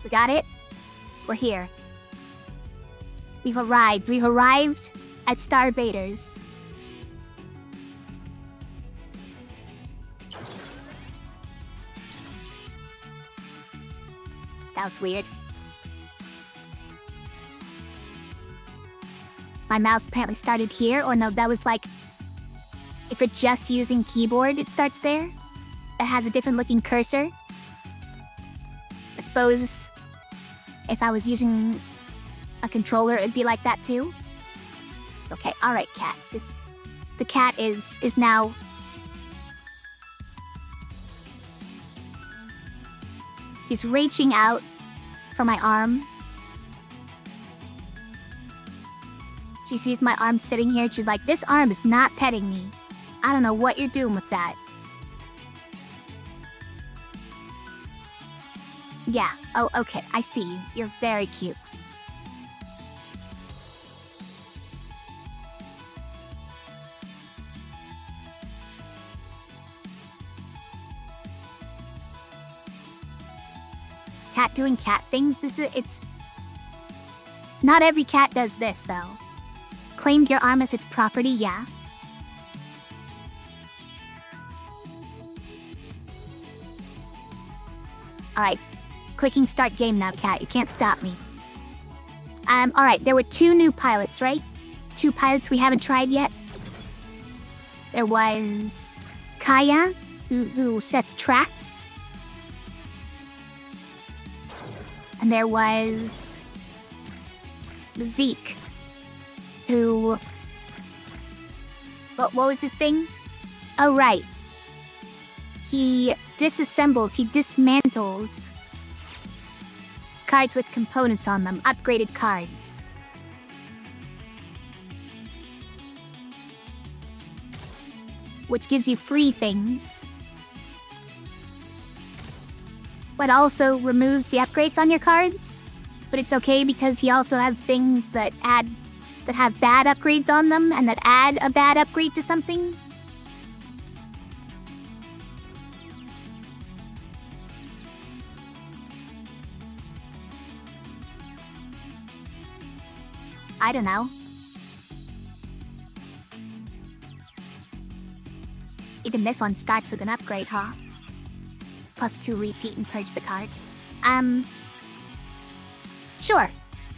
We got it? We're here. We've arrived. We've arrived at Star Vaders. That was weird. My mouse apparently started here, or no, that was like... If you're just using keyboard, it starts there. It has a different looking cursor. I suppose if I was using a controller, it'd be like that too. It's okay. Alright, cat. The cat is now... She's reaching out for my arm. She sees my arm sitting here. She's like, this arm is not petting me. I don't know what you're doing with that. Yeah. Oh, okay. I see you. You're very cute. Cat doing cat things? It's... Not every cat does this, though. Claimed your arm as its property, yeah. Alright. Clicking start game now, cat. You can't stop me. Alright, there were 2 new pilots, right? 2 pilots we haven't tried yet. There was... Kaya, who sets tracks. And there was... Zeke, who... What was his thing? Oh, right. He disassembles, he dismantles cards with components on them, upgraded cards. Which gives you free things. But also removes the upgrades on your cards. But it's okay because he also has things that have bad upgrades on them and that add a bad upgrade to something. I don't know. Even this one starts with an upgrade, huh? +2 repeat and purge the card. Sure.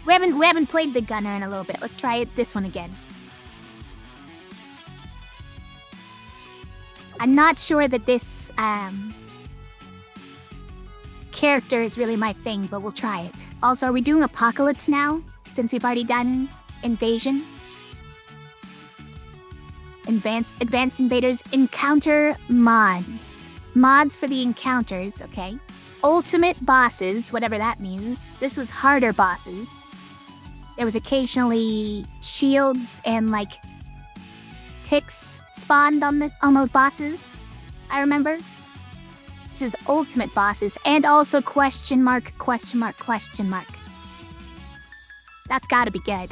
We haven't played the gunner in a little bit. Let's try this one again. I'm not sure that this character is really my thing, but we'll try it. Also, are we doing Apocalypse now? Since we've already done Invasion? Advanced Invaders encounter mods. Mods for the encounters, okay. Ultimate bosses, whatever that means. This was harder bosses. There was occasionally shields and like ticks spawned on the bosses. I remember. This is ultimate bosses and also question mark. That's gotta be good.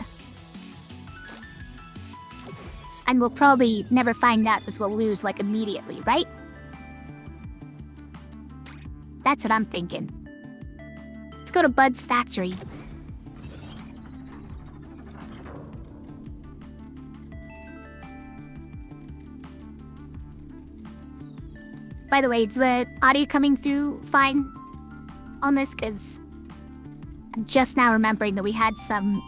And we'll probably never find out because we'll lose like immediately, right? That's what I'm thinking. Let's go to Bud's factory. By the way, is the audio coming through fine on this? Because I'm just now remembering that we had some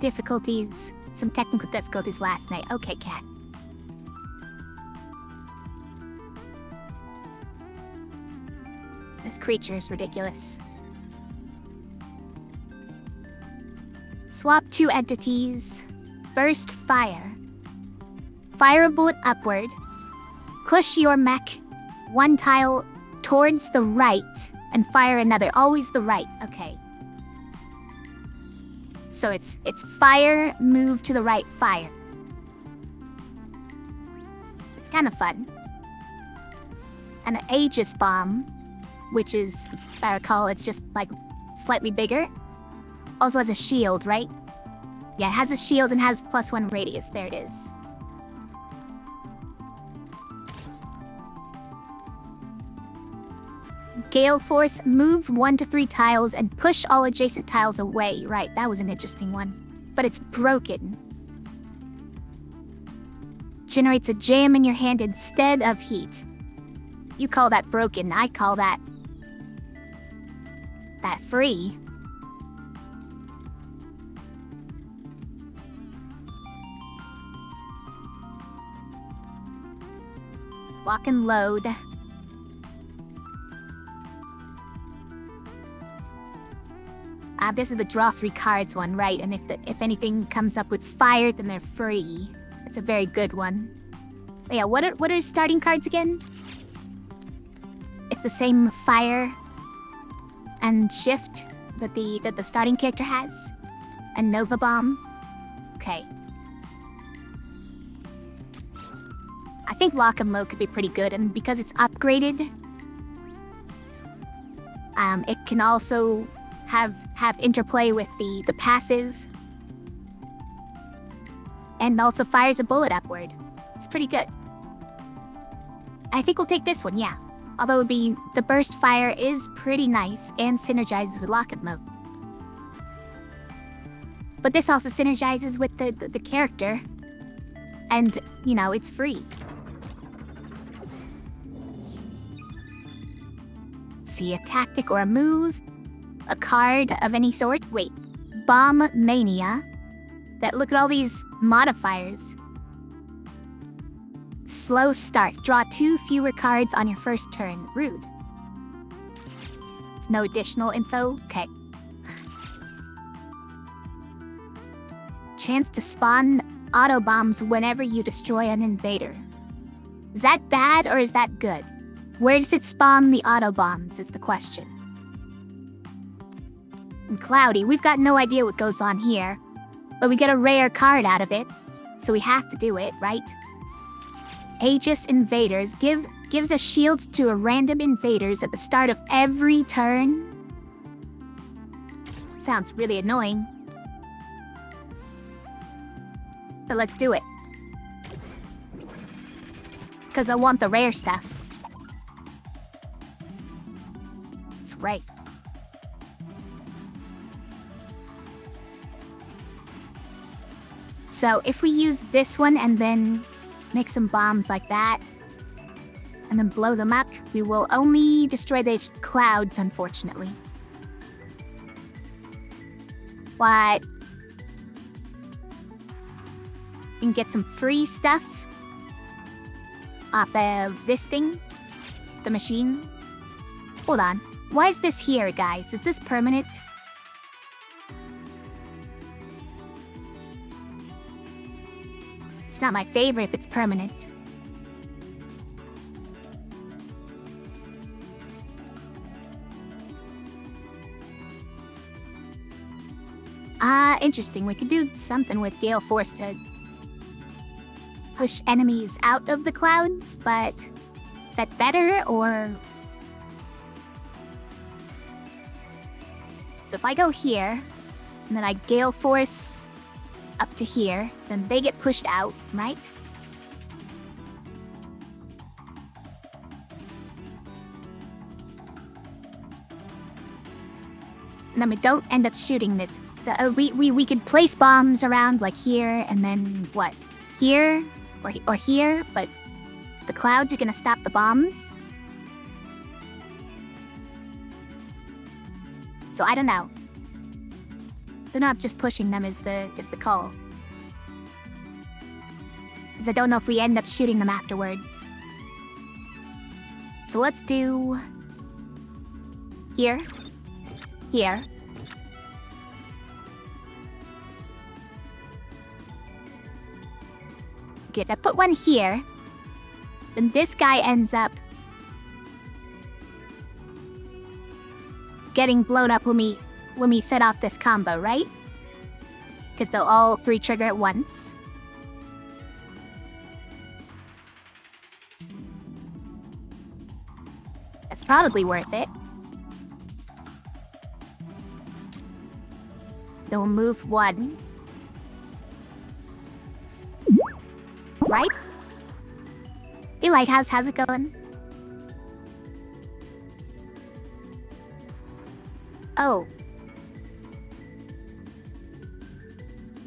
difficulties, some technical difficulties last night. Okay, cat. This creature is ridiculous. Swap 2 entities. Burst fire. Fire a bullet upward. Push your mech 1 tile towards the right and fire another. Always the right. Okay. So it's fire, move to the right, fire. It's kind of fun. And an Aegis bomb, which is, if I recall, it's just like slightly bigger. Also has a shield, right? Yeah, it has a shield and has +1 radius. There it is. Gale Force, move 1 to 3 tiles and push all adjacent tiles away. Right, that was an interesting one. But it's broken. Generates a jam in your hand instead of heat. You call that broken, I call that free. Lock and load. This is the draw 3 cards one, right? And if anything comes up with fire, then they're free. That's a very good one. But yeah, what are starting cards again? It's the same fire and shift that the starting character has, and Nova Bomb. Okay. I think Lock and Load could be pretty good, and because it's upgraded, it can also have interplay with the passive, and also fires a bullet upward. It's pretty good. I think we'll take this one, yeah. Although the burst fire is pretty nice and synergizes with Lock and Load. But this also synergizes with the character, and you know, it's free. Let's see, a tactic or a move, a card of any sort. Wait, Bomb Mania. Look at all these modifiers. Slow start. Draw 2 fewer cards on your first turn. Rude. It's no additional info. Okay. Chance to spawn auto bombs whenever you destroy an invader. Is that bad or is that good? Where does it spawn the auto bombs is the question. And Cloudy, we've got no idea what goes on here, but we get a rare card out of it, so we have to do it, right? Aegis Invaders gives a shield to a random invaders at the start of every turn. Sounds really annoying. So let's do it. Because I want the rare stuff. That's right. So if we use this one and then make some bombs like that, and then blow them up, we will only destroy the clouds, unfortunately. What? You can get some free stuff off of this thing, the machine. Hold on. Why is this here, guys? Is this permanent? It's not my favorite if it's permanent. Interesting. We could do something with Gale Force to push enemies out of the clouds, but is that better or... So if I go here, and then I Gale Force up to here, then they get pushed out, right? And then we don't end up shooting this. We could place bombs around like here, and then what? Here or here, but the clouds are gonna stop the bombs. So I don't know. They're not just pushing them is the call. Because I don't know if we end up shooting them afterwards. So let's do here. Here. Okay, if I put one here, then this guy ends up getting blown up when we set off this combo, right? Because they'll all 3 trigger at once. That's probably worth it. Then we'll move 1. Right? Hey Lighthouse, how's it going? Oh.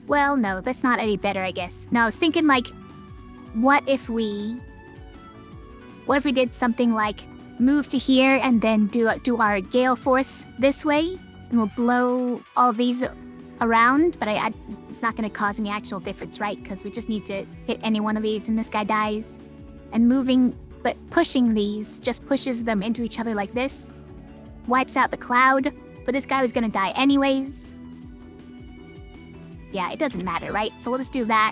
Well, no, that's not any better, I guess. No, I was thinking, like, what if we did something like move to here and then do our gale force this way, and we'll blow all these around, but it's not going to cause any actual difference, right? Because we just need to hit any one of these and this guy dies. And but pushing these just pushes them into each other like this. Wipes out the cloud, but this guy was going to die anyways. Yeah, it doesn't matter, right? So we'll just do that.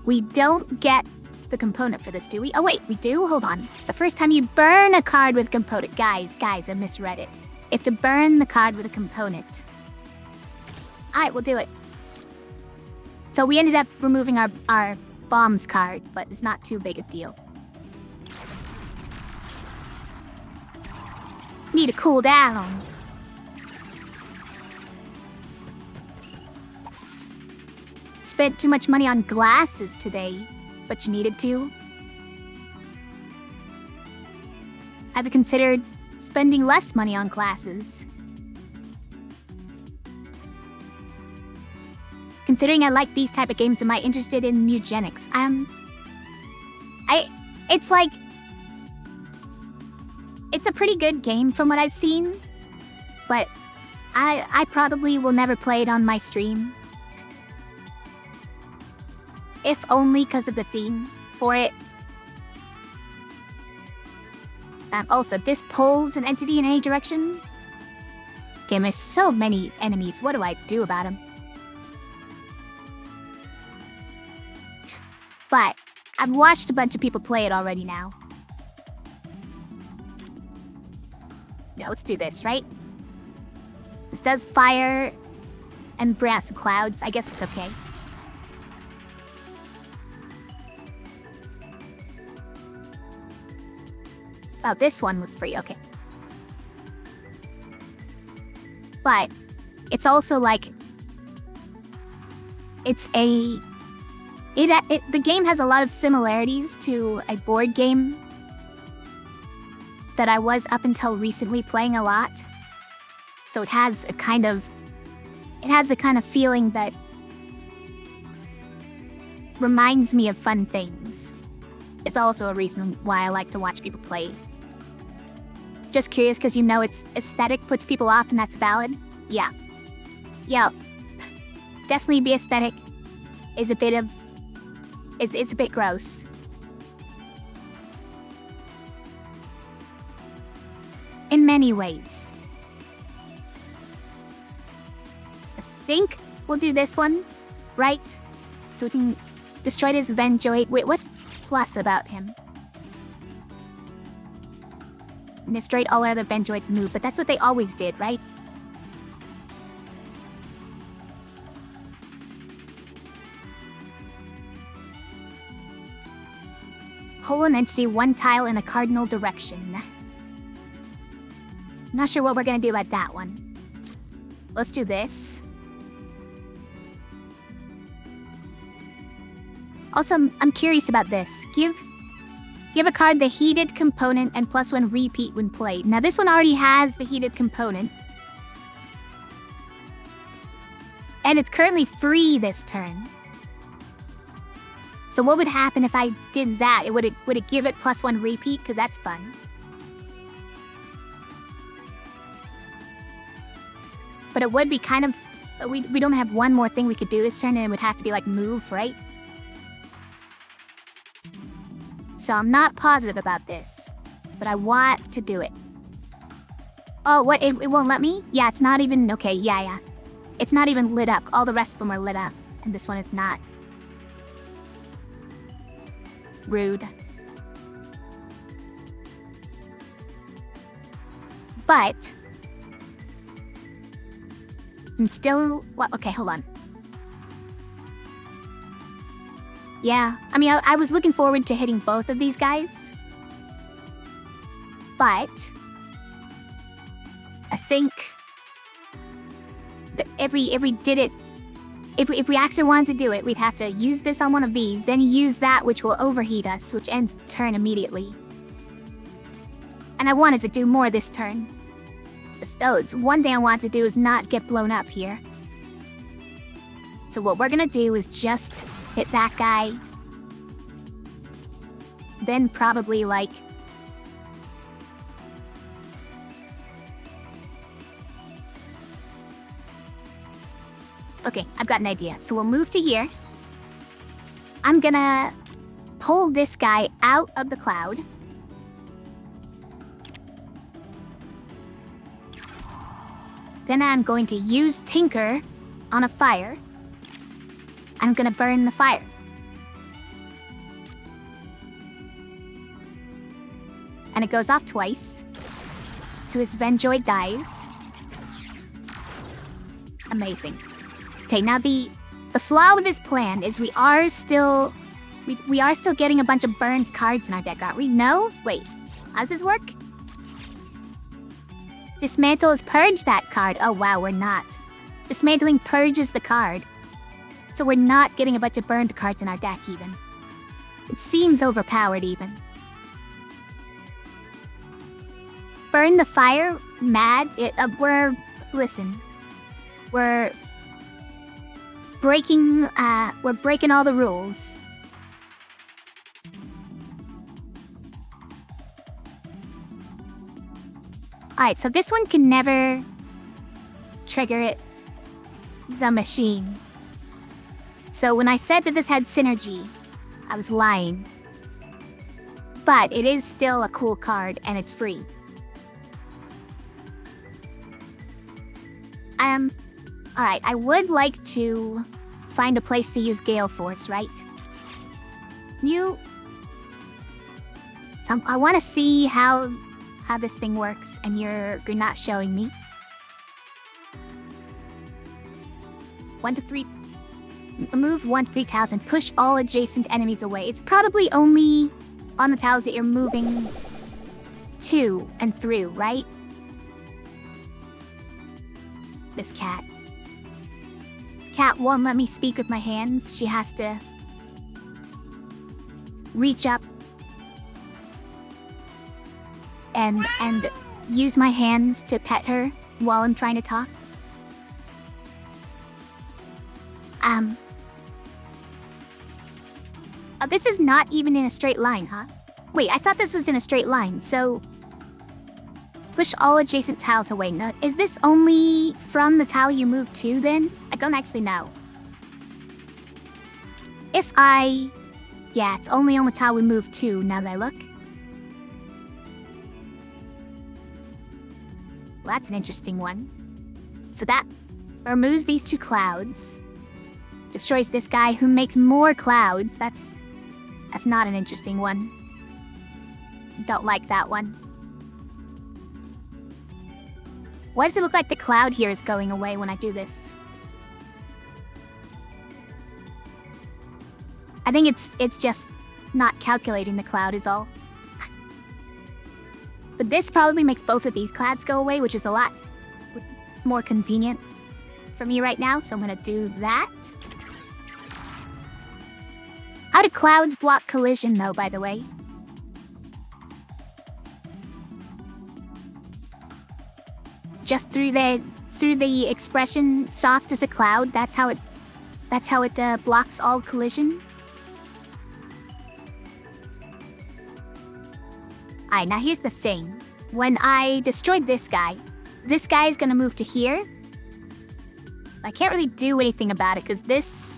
We don't get the component for this, do we? Oh wait, we do? Hold on. The first time you burn a card with component. Guys, I misread it. You have to burn the card with a component. Alright, we'll do it. So we ended up removing our bombs card, but it's not too big a deal. Need to cool down. Spent too much money on glasses today, but you needed to. Have you considered spending less money on glasses? Considering I like these type of games, am I interested in Mugenics? It's like, it's a pretty good game from what I've seen, but I probably will never play it on my stream. If only because of the theme for it. Also, this pulls an entity in any direction. Okay, there's so many enemies. What do I do about them? But I've watched a bunch of people play it already now. Yeah, let's do this, right? This does fire and brass clouds. I guess it's okay. Oh, this one was free, okay. But it's also like, the game has a lot of similarities to a board game that I was up until recently playing a lot. So it has a kind of feeling that reminds me of fun things. It's also a reason why I like to watch people play. Just curious because you know its aesthetic puts people off and that's valid? Yeah. Yeah. Definitely be aesthetic is a bit gross. In many ways. I think we'll do this one, right? So we can destroy this Venjoid. Wait, what's plus about him? And destroyed all other Venjoids move, but that's what they always did, right? Pull an entity one tile in a cardinal direction. Not sure what we're gonna do about that one. Let's do this. Also, I'm curious about this. Give a card the heated component and +1 repeat when played. Now this one already has the heated component. And it's currently free this turn. So what would happen if I did that? Would it give it +1 repeat? Because that's fun. But it would be kind of... We don't have one more thing we could do this turn, and it would have to be like move, right? So I'm not positive about this, but I want to do it. Oh, what? It won't let me? Yeah, it's not even... Okay, yeah. It's not even lit up. All the rest of them are lit up, and this one is not. Rude. But... I'm still... What? Okay, hold on. Yeah, I mean, I was looking forward to hitting both of these guys. But... I think... that if we actually wanted to do it, we'd have to use this on one of these, then use that, which will overheat us, which ends the turn immediately. And I wanted to do more this turn. It's one thing I want to do is not get blown up here. So what we're gonna do is just hit that guy. Then probably like... Okay, I've got an idea. So we'll move to here. I'm gonna pull this guy out of the cloud. Then I'm going to use Tinker on a fire. I'm gonna burn the fire. And it goes off twice. So his Venjoid dies. Amazing. Okay, now the flaw with this plan is we are still getting a bunch of burned cards in our deck, aren't we? No? Wait. How does this work? Dismantle is purge that card. Oh wow, we're not. Dismantling purges the card. So we're not getting a bunch of burned cards in our deck even. It seems overpowered even. Burn the fire? Mad? Listen. We're breaking all the rules. Alright, so this one can never trigger the machine. So when I said that this had synergy, I was lying. But it is still a cool card, and it's free. Alright, I would like to find a place to use Gale Force, right? I want to see how this thing works, and you're not showing me. 1 to 3. Move 1 to 3 tiles and push all adjacent enemies away. It's probably only on the tiles that you're moving to and through, right? This cat. This cat won't let me speak with my hands. She has to reach up and use my hands to pet her while I'm trying to talk. This is not even in a straight line, huh? Wait, I thought this was in a straight line, so... Push all adjacent tiles away. No, is this only from the tile you move to, then? I don't actually know. Yeah, it's only on the tile we move to, now that I look. Well, that's an interesting one. So that removes these 2 clouds. Destroys this guy who makes more clouds. That's not an interesting one. Don't like that one. Why does it look like the cloud here is going away when I do this? I think it's just not calculating the cloud is all. But this probably makes both of these clouds go away, which is a lot more convenient for me right now, so I'm gonna do that. How do clouds block collision, though, by the way? Just through the expression "soft as a cloud." That's how it blocks all collision. Alright, now here's the thing. When I destroyed this guy is gonna move to here. I can't really do anything about it because this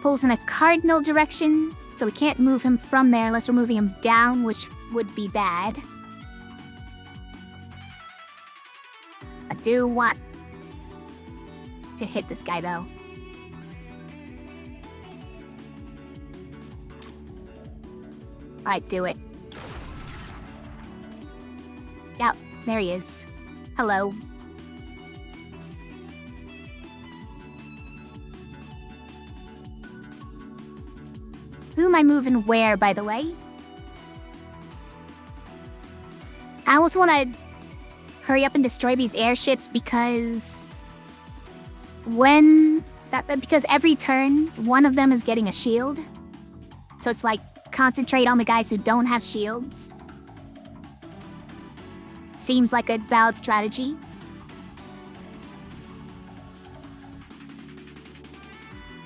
pulls in a cardinal direction, so we can't move him from there unless we're moving him down, which would be bad. I do want to hit this guy, though. Alright, do it. Yep, there he is. Hello. Who am I moving where, by the way? I also want to hurry up and destroy these airships because because every turn, one of them is getting a shield. So it's like, concentrate on the guys who don't have shields. seems like a valid strategy.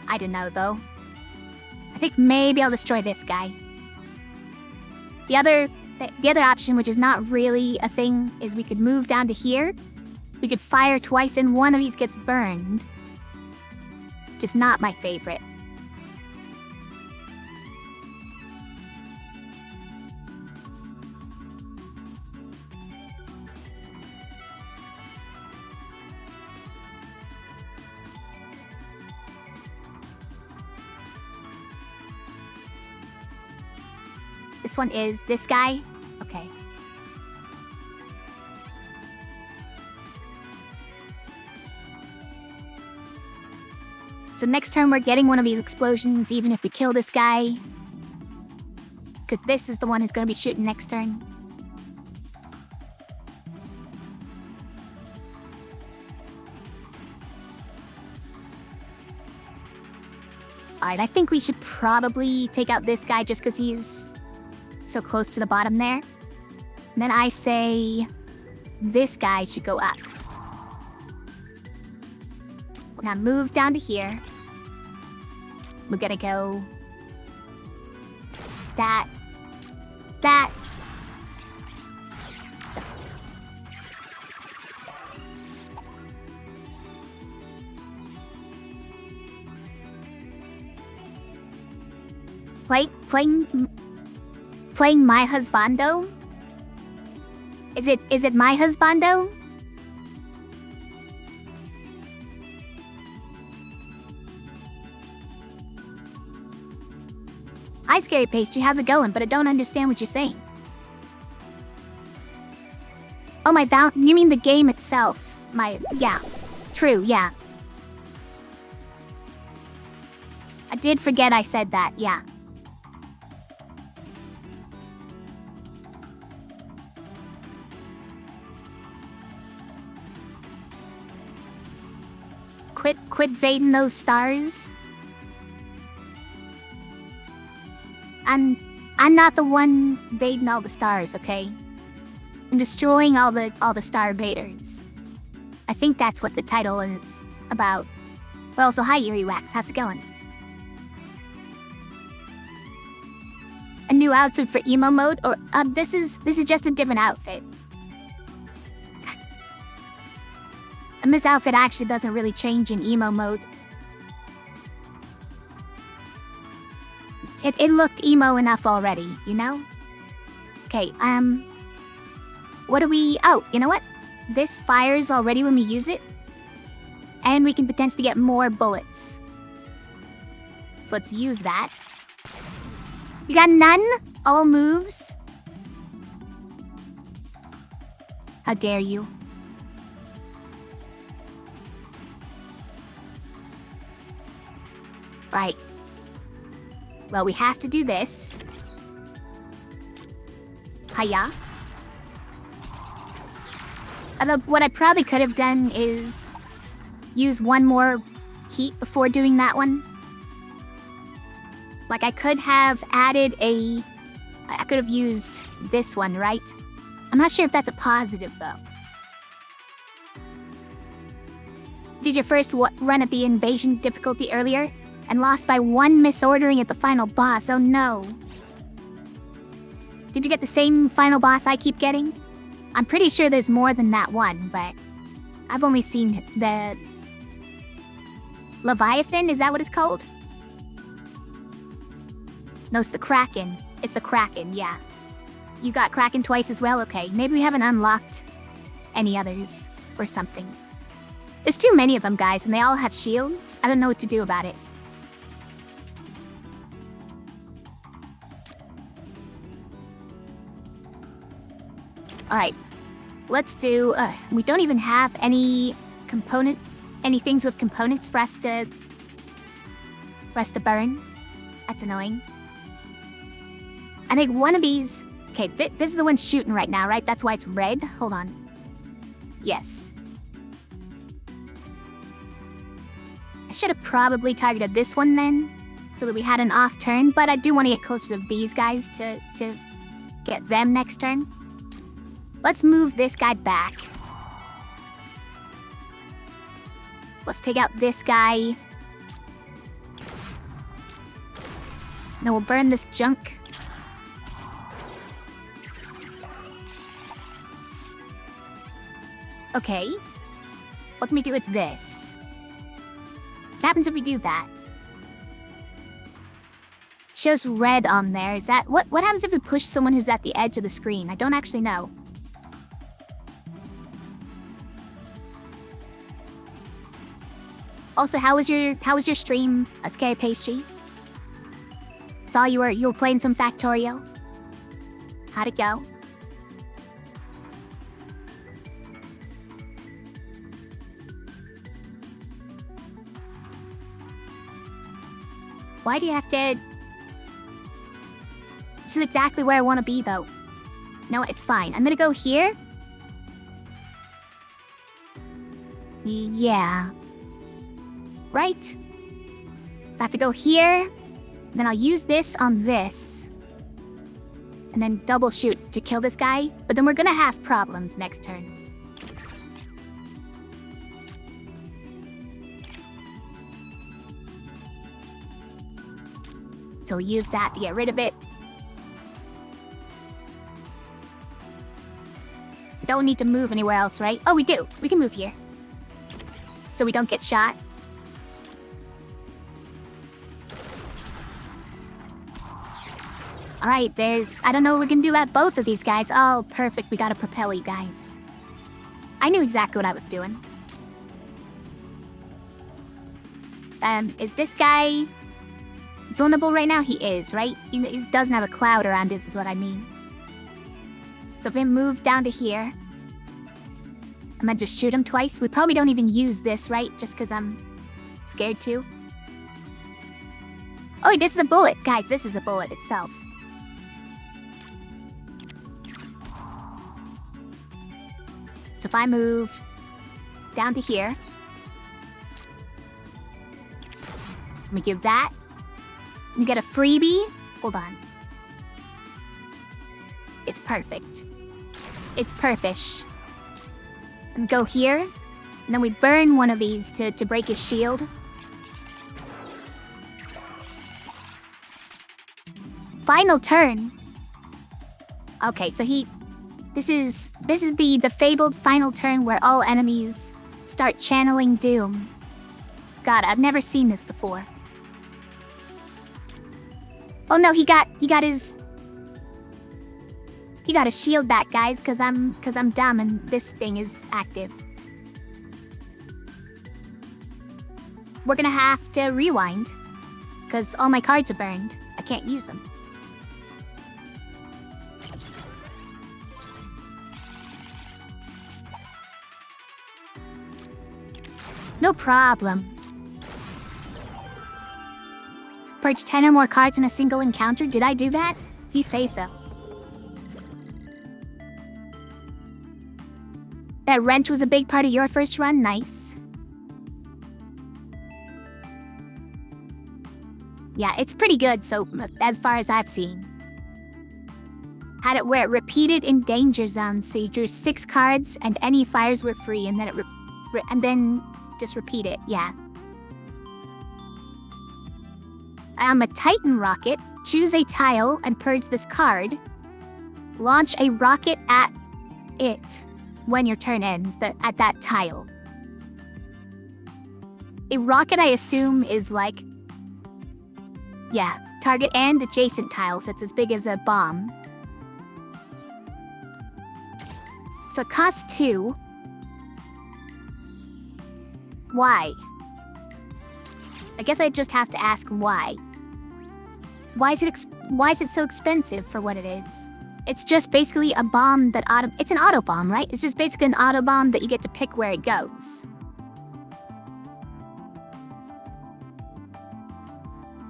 I don't know, though. I think maybe I'll destroy this guy. The other option, which is not really a thing, is we could move down to here. We could fire twice and one of these gets burned. Which is not my favorite. This one is this guy. Okay. So next turn we're getting one of these explosions, even if we kill this guy. Because this is the one who's going to be shooting next turn. Alright, I think we should probably take out this guy just because he's so close to the bottom there. And then I say this guy should go up. Now move down to here. We're gonna go that. Playing my husbando? Is it my husbando? Hi, Scary Pastry. How's it going? But I don't understand what you're saying. Oh, my you mean the game itself? Yeah. True, yeah. I did forget I said that, yeah. Quit vading those stars. I'm not the one vading all the stars, okay? I'm destroying all the star vaders. I think that's what the title is about. Well, so hi Eerie Wax, how's it going? A new outfit for emo mode, or this is just a different outfit. And this outfit actually doesn't really change in emo mode. It looked emo enough already, you know? Okay, what do we... Oh, you know what? This fires already when we use it. And we can potentially get more bullets. So let's use that. You got none? All moves? How dare you? Right. Well, we have to do this. Hiya. What I probably could have done is use one more heat before doing that one. Like, I could have added I could have used this one, right? I'm not sure if that's a positive, though. Did your first run at the invasion difficulty earlier? And lost by one misordering at the final boss. Oh no. Did you get the same final boss I keep getting? I'm pretty sure there's more than that one, but I've only seen the Leviathan, is that what it's called? No, it's the Kraken. It's the Kraken, yeah. You got Kraken twice as well? Okay, maybe we haven't unlocked any others or something. There's too many of them, guys, and they all have shields. I don't know what to do about it. Alright, let's do... we don't even have any things with components for us to burn. That's annoying. I think one of these... Okay, this is the one shooting right now, right? That's why it's red. Hold on. Yes. I should have probably targeted this one then, so that we had an off turn, but I do want to get closer to these guys to get them next turn. Let's move this guy back. Let's take out this guy. Then we'll burn this junk. Okay. What can we do with this? What happens if we do that? It shows red on there. Is that... What happens if we push someone who's at the edge of the screen? I don't actually know. Also, how was your stream, SK Pastry? Saw you were playing some Factorio. How'd it go? Why do you have to... This is exactly where I want to be, though. No, it's fine. I'm gonna go here. Yeah. Right? So I have to go here. Then I'll use this on this. And then double shoot to kill this guy. But then we're gonna have problems next turn. So we'll use that to get rid of it. Don't need to move anywhere else, right? Oh, we do. We can move here. So we don't get shot. Alright, I don't know what we're gonna do at both of these guys. Oh, perfect. We got a propel, you guys. I knew exactly what I was doing. Is this guy zonable right now? He is, right? He doesn't have a cloud around his, is what I mean. So if we move down to here, I'm gonna just shoot him twice. We probably don't even use this, right? Just because I'm scared to. Oh, this is a bullet. Guys, this is a bullet itself. So if I move down to here, let me give that. Let me get a freebie. Hold on. It's perfect. It's perfish. And go here. And then we burn one of these to break his shield. Final turn. Okay, so this is the fabled final turn where all enemies start channeling doom. God, I've never seen this before. Oh no, he got his shield back, guys, cause I'm dumb and this thing is active. We're gonna have to rewind, cause all my cards are burned. I can't use them. No problem. Purge 10 or more cards in a single encounter. Did I do that? If you say so. That wrench was a big part of your first run. Nice. Yeah, it's pretty good, so as far as I've seen. Had it where it repeated in danger zones, so you drew 6 cards and any fires were free, and then it just repeat it. Yeah. I'm a Titan rocket. Choose a tile and purge this card. Launch a rocket at it when your turn ends, at that tile. A rocket, I assume, is like... Yeah, target and adjacent tiles. That's as big as a bomb. So it costs 2. Why? I guess I just have to ask why. Why is it so expensive for what it is? It's just basically a bomb that it's an auto bomb, right? It's just basically an auto bomb that you get to pick where it goes.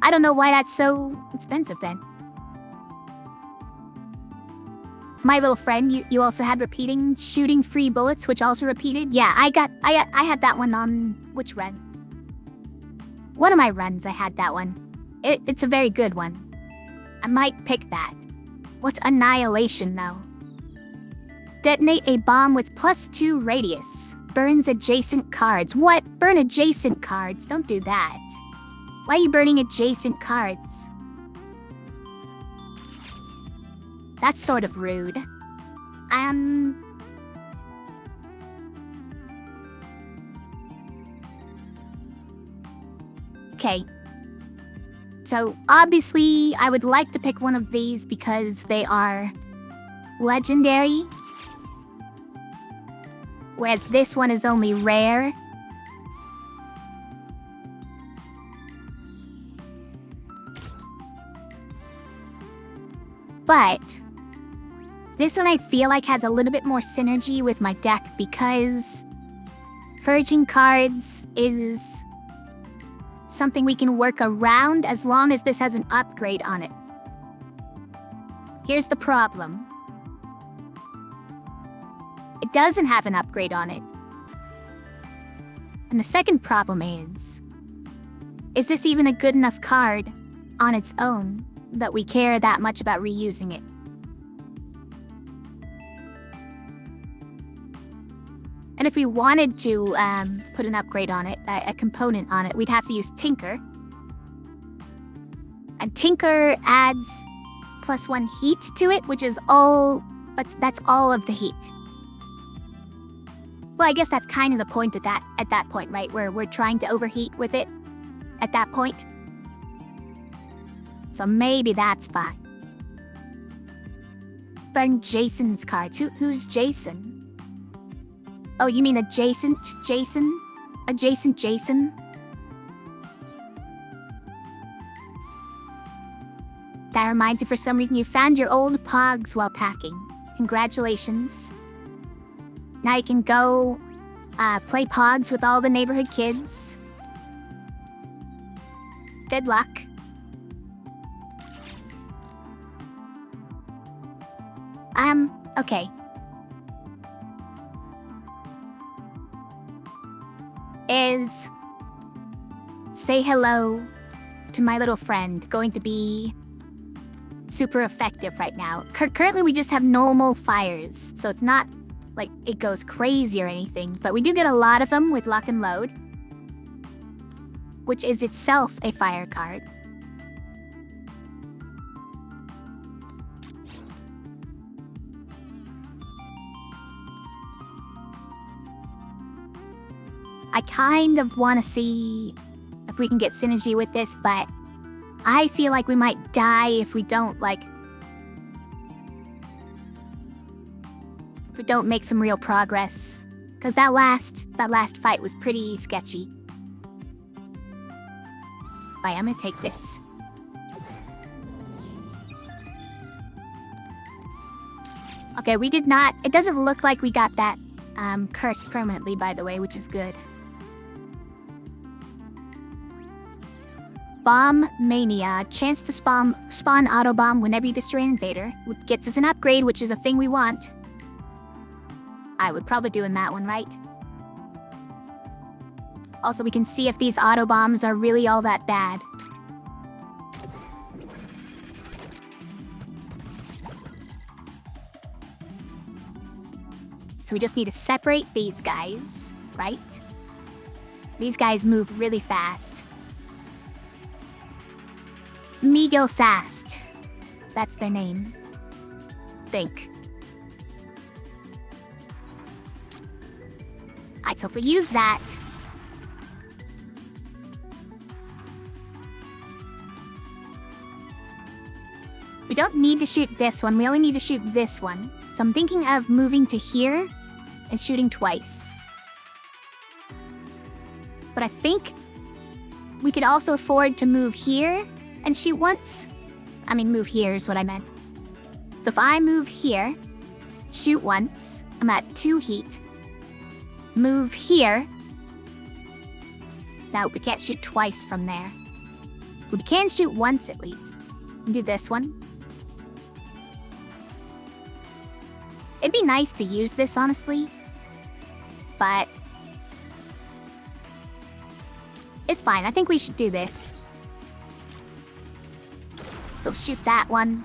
I don't know why that's so expensive then. My little friend, you also had repeating shooting free bullets, which also repeated. Yeah, I had that one on which run? One of my runs, I had that one. It's a very good one. I might pick that. What's Annihilation, though? Detonate a bomb with +2 radius. Burns adjacent cards. What? Burn adjacent cards? Don't do that. Why are you burning adjacent cards? That's sort of rude. Okay. So, obviously, I would like to pick one of these because they are legendary. Whereas this one is only rare. But this one I feel like has a little bit more synergy with my deck because purging cards is something we can work around as long as this has an upgrade on it. Here's the problem. It doesn't have an upgrade on it. And the second problem is this even a good enough card on its own that we care that much about reusing it? And if we wanted to put an upgrade on it, a component on it, we'd have to use Tinker. And Tinker adds +1 heat to it, which is all, but that's all of the heat. Well, I guess that's kind of the point at that point, right? Where we're trying to overheat with it at that point. So maybe that's fine. Burn Jason's cards. Who's Jason? Oh, you mean adjacent Jason? Adjacent Jason? That reminds you, for some reason you found your old Pogs while packing. Congratulations. Now you can go play Pogs with all the neighborhood kids. Good luck. Okay. Is say hello to my little friend going to be super effective right now? Currently we just have normal fires, so it's not like it goes crazy or anything, but we do get a lot of them with Lock and Load, which is itself a fire card. I kind of want to see if we can get synergy with this, but I feel like we might die if we don't, if we don't make some real progress. Because that last fight was pretty sketchy. Right, I'm gonna take this. Okay, we did not, it doesn't look like we got that curse permanently, by the way, which is good. Bomb Mania. Chance to spawn auto bomb whenever you destroy an invader. Gets us an upgrade, which is a thing we want. I would probably do in that one, right? Also, we can see if these auto bombs are really all that bad. So we just need to separate these guys, right? These guys move really fast. Miguel Sast. That's their name. Think. Alright, so if we use that... we don't need to shoot this one, we only need to shoot this one. So I'm thinking of moving to here and shooting twice. But I think we could also afford to move here and shoot once. I mean, move here is what I meant. So if I move here, shoot once, I'm at 2 heat. Move here. Now, we can't shoot twice from there. We can shoot once at least. Do this one. It'd be nice to use this, honestly. But it's fine. I think we should do this. So shoot that one.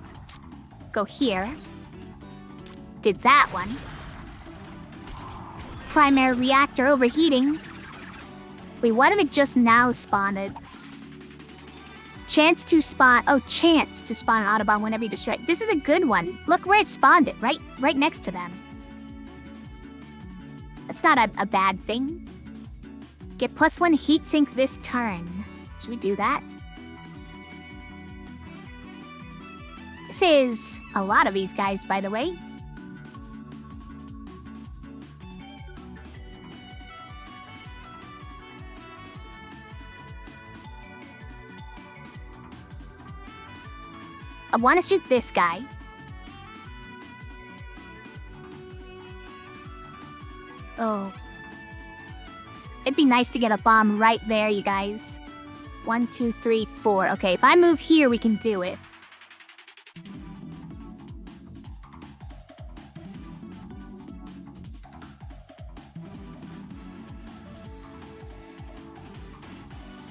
Go here. Did that one. primary reactor overheating. Wait, what if it just now spawned? Chance to spawn an Autobomb whenever you destroy it. This is a good one. Look where it spawned it, right next to them. That's not a bad thing. Get +1 heatsink this turn. Should we do that? This is a lot of these guys, by the way. I want to shoot this guy. Oh. It'd be nice to get a bomb right there, you guys. 1, 2, 3, 4. Okay, if I move here, we can do it.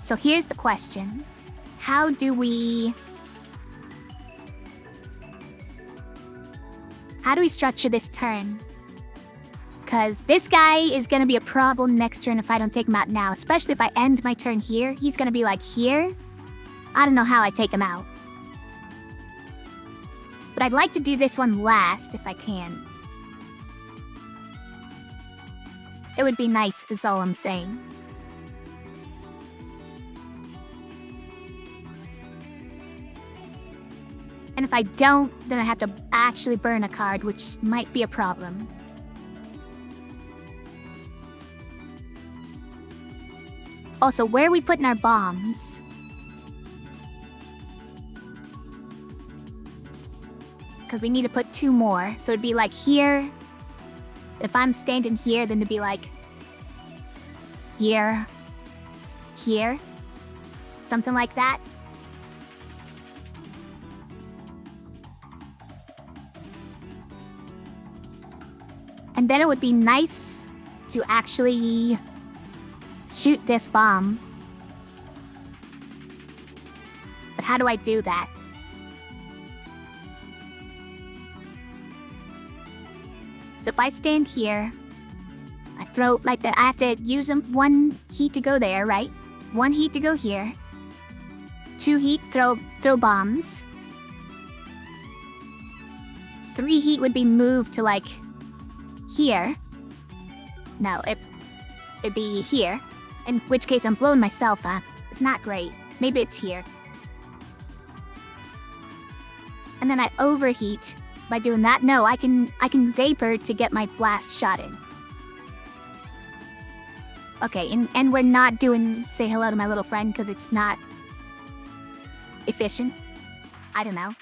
So here's the question. How do we structure this turn? Because this guy is going to be a problem next turn if I don't take him out now. Especially if I end my turn here. He's going to be like here. I don't know how I take him out. But I'd like to do this one last if I can. It would be nice, is all I'm saying. And if I don't, then I have to actually burn a card, which might be a problem. Also, where are we putting our bombs? Because we need to put 2 more. So it'd be like here. If I'm standing here, then it'd be like here. Here. Something like that. And then it would be nice to actually shoot this bomb. But how do I do that? So if I stand here, I throw like that. I have to use 1 heat to go there, right? 1 heat to go here. 2 heat, throw bombs. 3 heat would be moved to like here. No, it'd be here. In which case I'm blowing myself up. It's not great. Maybe it's here. And then I overheat by doing that. No, I can vapor to get my blast shot in. Okay, and we're not doing say hello to my little friend because it's not efficient. I don't know.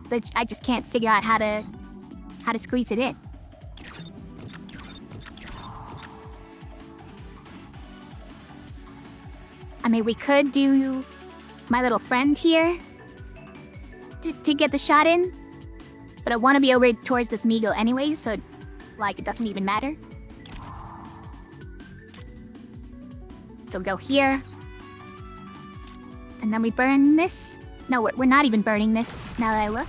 But I just can't figure out how to squeeze it in. I mean, we could do my little friend here to get the shot in. But I want to be over towards this Meagle anyways, so like it doesn't even matter. So go here. And then we burn this. No, we're not even burning this, now that I look.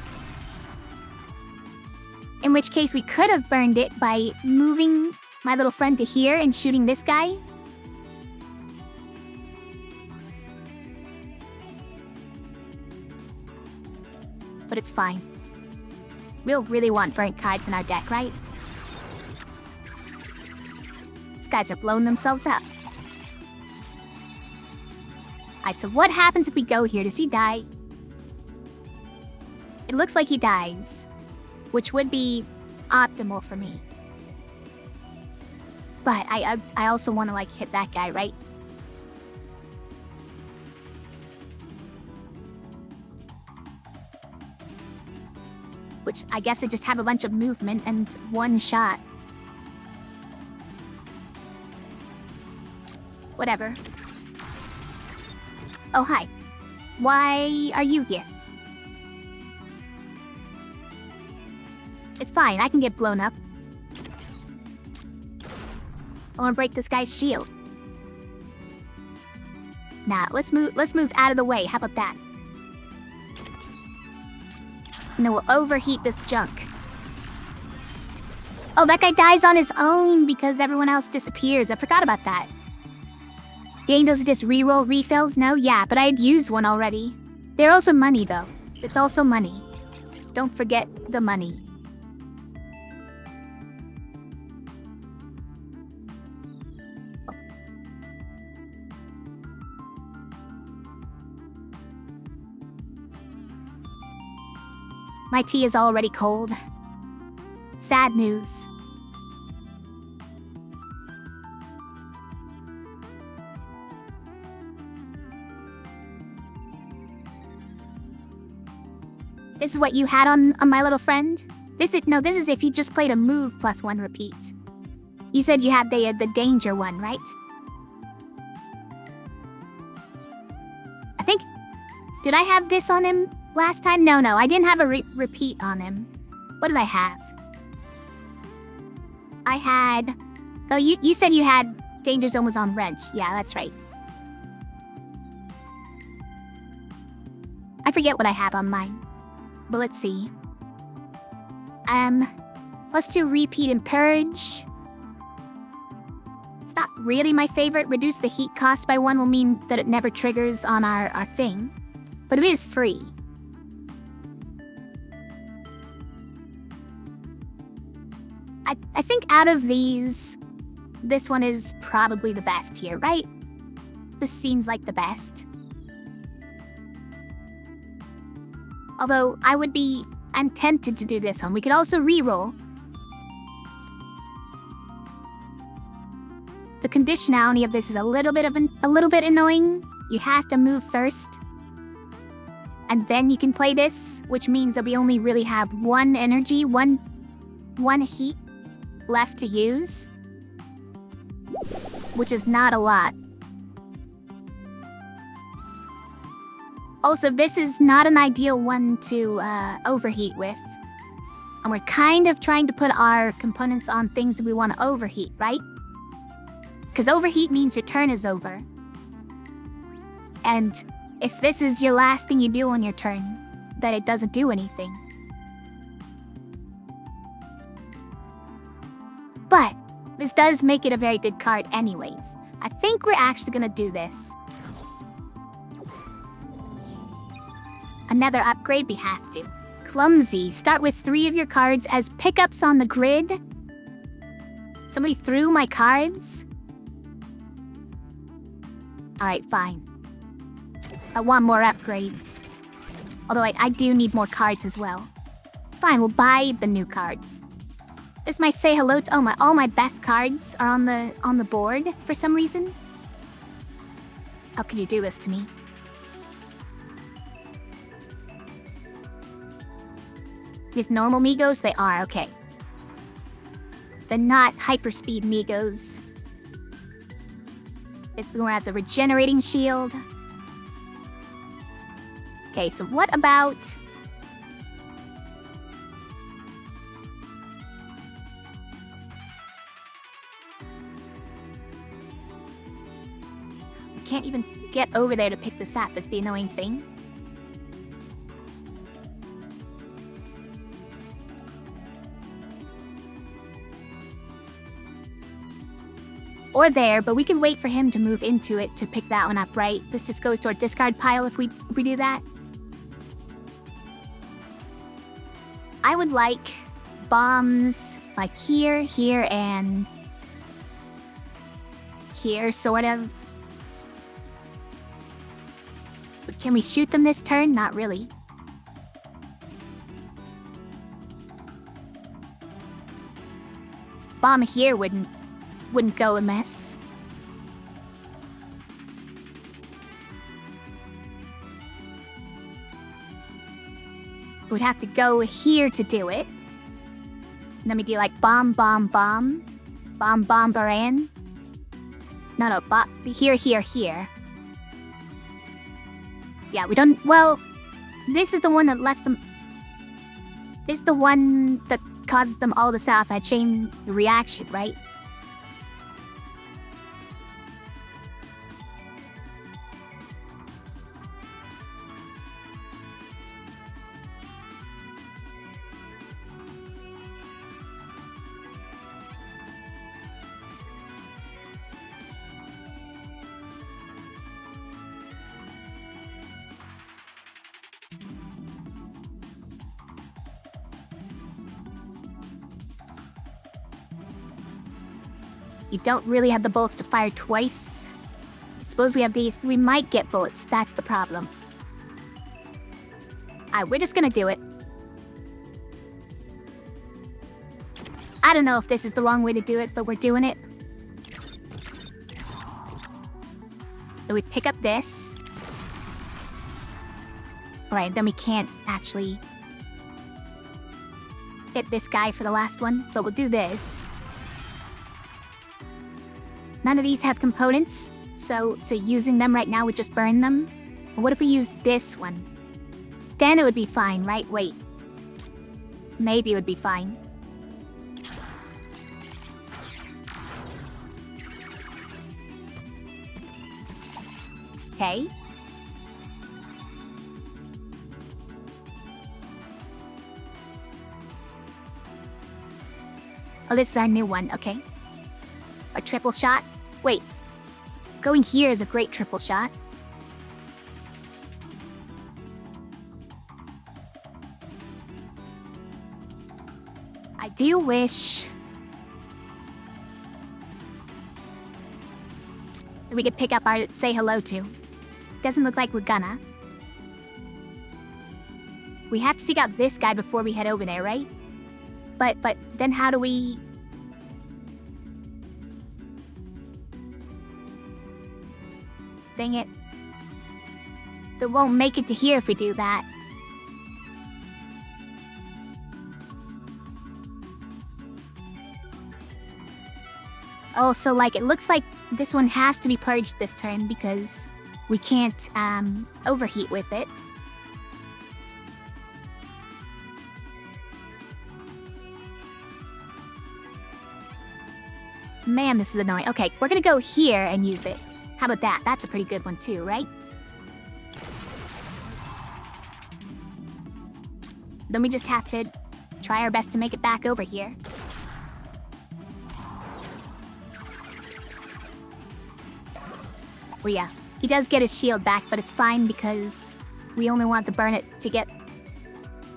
In which case, we could have burned it by moving my little friend to here and shooting this guy. But it's fine. We'll really want burnt cards in our deck, right? These guys are blowing themselves up. Alright, so what happens if we go here? Does he die? It looks like he dies. Which would be optimal for me. But I also want to like hit that guy, right? Which I guess I just have a bunch of movement and 1 shot. Whatever. Oh, hi. Why are you here? It's fine, I can get blown up. I want to break this guy's shield. Nah, let's move out of the way. How about that? And then we'll overheat this junk. Oh, that guy dies on his own because everyone else disappears. I forgot about that. Game doesn't just reroll refills? No? Yeah, but I had used one already. They're also money, though. It's also money. Don't forget the money. My tea is already cold. Sad news. This is what you had on My Little Friend? This is if you just played a move plus 1 repeat. You said you had the danger one, right? I think... Did I have this on him last time? No, I didn't have a repeat on him. What did I have? I had... Oh, you said you had Danger Zone was on Wrench. Yeah, that's right. I forget what I have on mine. But let's see. Let's do Repeat and Purge. It's not really my favorite. Reduce the heat cost by 1 will mean that it never triggers on our thing. But it is free. I think out of these, this one is probably the best here, right? This seems like the best. Although, I'm tempted to do this one. We could also reroll. The conditionality of this is a little bit annoying. You have to move first. And then you can play this, which means that we only really have 1 energy, one heat left to use. Which is not a lot. Also, this is not an ideal one to overheat with. And we're kind of trying to put our components on things that we want to overheat, right? Because overheat means your turn is over. And if this is your last thing you do on your turn, then it doesn't do anything. But this does make it a very good card anyways. I think we're actually going to do this. Another upgrade, we have to. Clumsy. Start with 3 of your cards as pickups on the grid. Somebody threw my cards? Alright, fine. I want more upgrades. Although I do need more cards as well. Fine, we'll buy the new cards. This might say hello to all my best cards are on the board for some reason. How could you do this to me? These normal Migos? They are, okay. The not hyperspeed Migos. This one has a regenerating shield. Okay, so what about... We can't even get over there to pick this up, is the annoying thing. Or there, but we can wait for him to move into it to pick that one up, right? This just goes to our discard pile if we do that. I would like bombs like here, and here, sort of. But can we shoot them this turn? Not really. Bomb here wouldn't go amiss. We'd have to go here to do it. And then we do like bomb, baran. No, here. Yeah, we don't, well, this is the one that lets them, this is the one that causes them all to set off a chain reaction, right? You don't really have the bullets to fire twice. Suppose we have these. We might get bullets. That's the problem. Alright, we're just gonna do it. I don't know if this is the wrong way to do it, but we're doing it. So we pick up this. Alright, then we can't actually hit this guy for the last one, but we'll do this. None of these have components, so using them right now would just burn them. But what if we use this one? Then it would be fine, right? Wait. Maybe it would be fine. Okay. Oh, this is our new one, okay. A triple shot? Wait. Going here is a great triple shot. I do wish that we could pick up our say hello to. Doesn't look like we're gonna. We have to seek out this guy before we head over there, right? But then how do we... Dang it. It won't make it to here if we do that. Oh, so like it looks like this one has to be purged this turn because we can't overheat with it. Man, this is annoying. Okay, we're gonna go here and use it. How about that? That's a pretty good one too, right? Then we just have to try our best to make it back over here. Well, yeah, he does get his shield back, but it's fine because we only want to burn it to get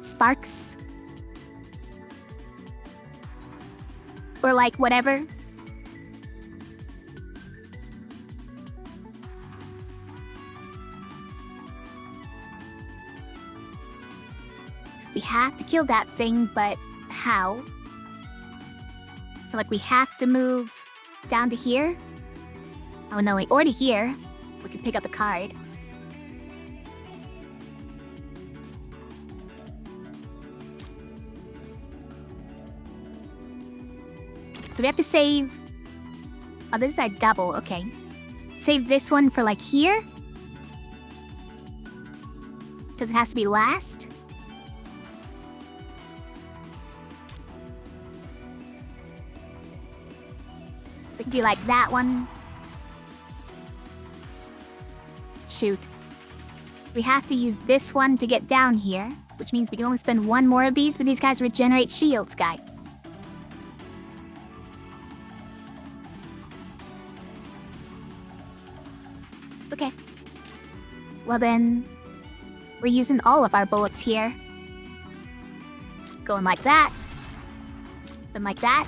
sparks. Or like, whatever. We have to kill that thing, but how? So like we have to move down to here? Oh no, or to here. We can pick up the card. So we have to save... Oh, this is our double, okay. Save this one for like here? Because it has to be last? So we can do like that one. Shoot. We have to use this one to get down here, which means we can only spend one more of these, but these guys regenerate shields, guys. Okay. Well then, we're using all of our bullets here. Going like that. Then like that.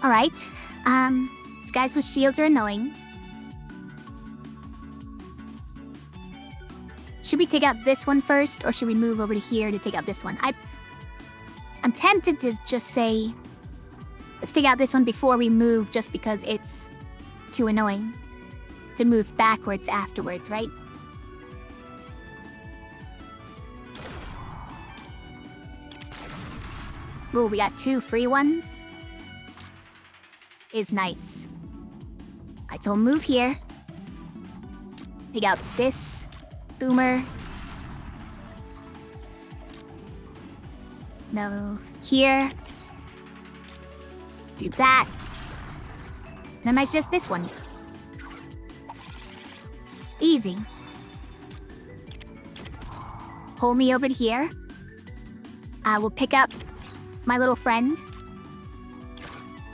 Alright, these guys with shields are annoying. Should we take out this one first, or should we move over to here to take out this one? I'm tempted to just say, let's take out this one before we move, just because it's too annoying to move backwards afterwards, right? Ooh, we got 2 free ones. Is nice. Alright, so we'll move here. Take out this boomer. No, here. Do that. Then might just this one. Easy. Pull me over to here. I will pick up my little friend.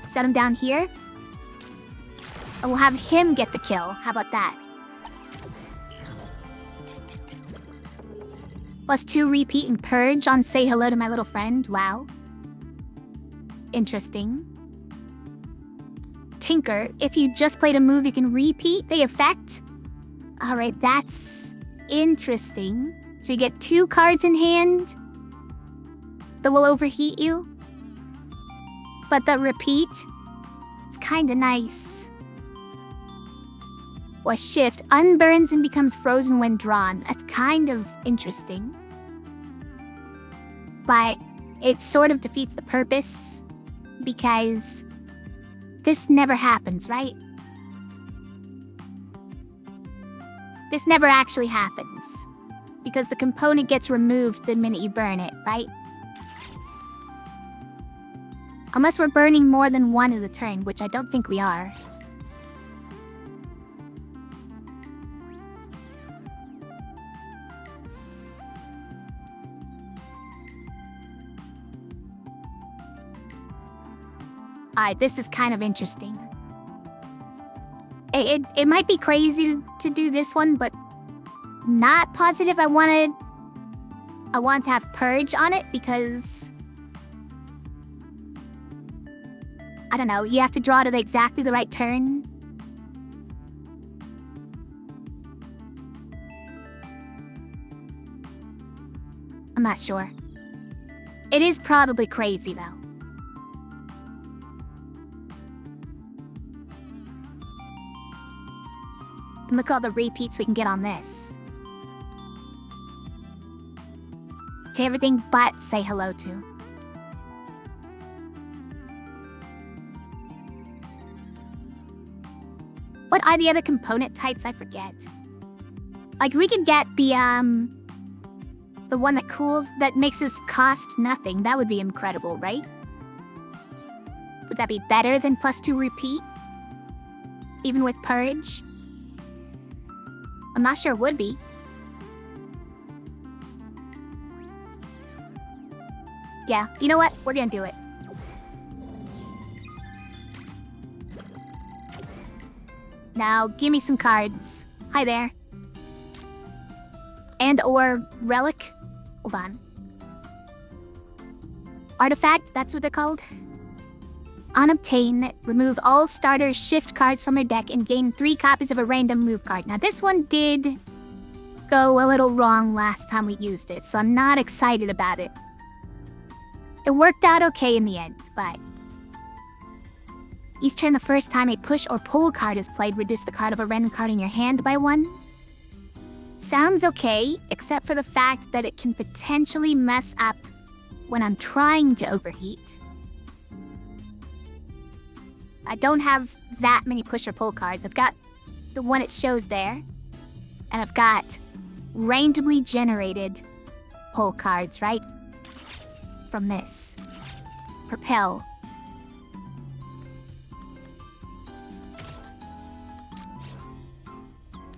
Set him down here. And we'll have him get the kill. How about that? +2 repeat and purge on Say Hello to My Little Friend. Wow. Interesting. Tinker. If you just played a move, you can repeat the effect. Alright, that's interesting. So you get 2 cards in hand that will overheat you. But the repeat, it's kinda nice. Or shift, unburns and becomes frozen when drawn. That's kind of interesting. But it sort of defeats the purpose because this never happens, right? This never actually happens because the component gets removed the minute you burn it, right? Unless we're burning more than one at a turn, which I don't think we are. Alright, this is kind of interesting. It might be crazy to do this one, but not positive I want to have Purge on it because I don't know, you have to draw it at exactly the right turn. I'm not sure. It is probably crazy though. And look at all the repeats we can get on this. To everything but Say Hello to. What are the other component types? I forget. Like, we could get the one that cools, that makes us cost nothing. That would be incredible, right? Would that be better than +2 repeat? Even with Purge? I'm not sure it would be. Yeah, you know what? We're gonna do it. Now, give me some cards. Hi there. And or relic. Hold on. Artifact, that's what they're called. On obtain, remove all starter shift cards from your deck and gain 3 copies of a random move card. Now this one did go a little wrong last time we used it, so I'm not excited about it. It worked out okay in the end, but each turn the first time a push or pull card is played, reduce the card of a random card in your hand by 1. Sounds okay, except for the fact that it can potentially mess up when I'm trying to overheat. I don't have that many push or pull cards. I've got the one it shows there, and I've got randomly generated pull cards, right? From this. Propel.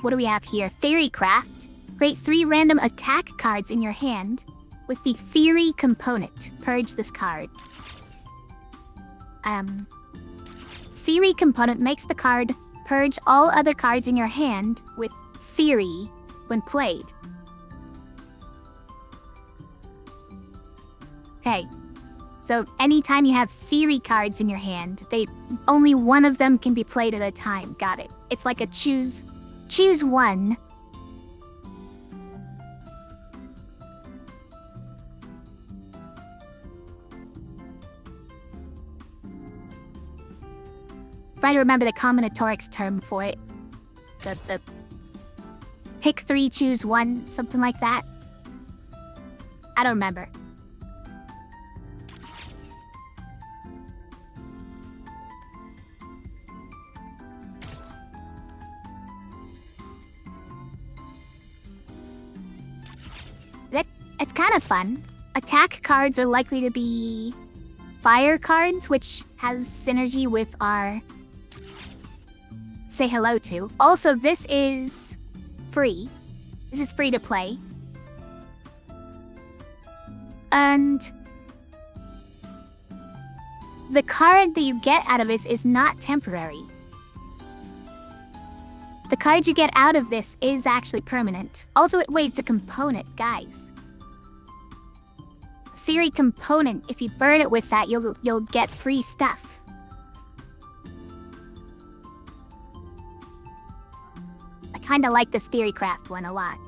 What do we have here? Theorycraft. Create 3 random attack cards in your hand with the Theory component. Purge this card. Theory component makes the card purge all other cards in your hand with Theory when played. Okay, so anytime you have Theory cards in your hand, only one of them can be played at a time. Got it. It's like a choose one. Try to remember the combinatorics term for it. The pick 3, choose 1, something like that. I don't remember. It's kind of fun. Attack cards are likely to be fire cards, which has synergy with our Say Hello to. Also, this is free. This is free to play. And the card that you get out of this is not temporary. The card you get out of this is actually permanent. Also, wait, it's a component, guys. theory component. If you burn it with that, you'll get free stuff. I kind of like this theory craft one a lot.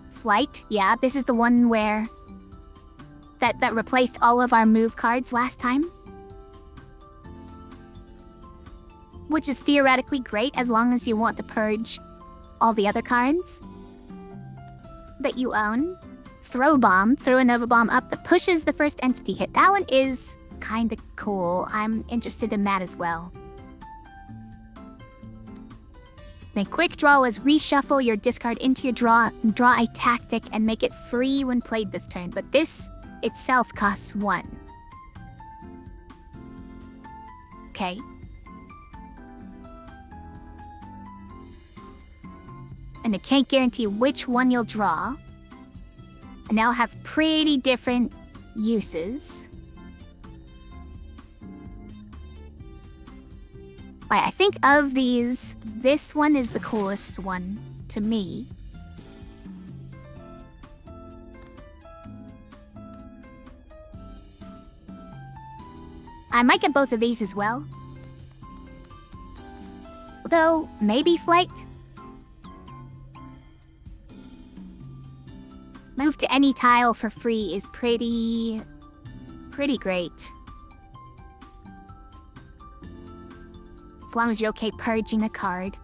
Flight, yeah, this is the one where that replaced all of our move cards last time. Which is theoretically great as long as you want to purge all the other cards that you own. Throw bomb, throw another bomb up that pushes the first entity hit. That one is kind of cool. I'm interested in that as well. Then quick draw is reshuffle your discard into your draw a tactic and make it free when played this turn. But this itself costs 1. Okay. And I can't guarantee which one you'll draw. And they'll have pretty different uses. Right, I think of these, this one is the coolest one to me. I might get both of these as well. Though, maybe flight? Move to any tile for free is pretty great. As long as you're okay purging a card.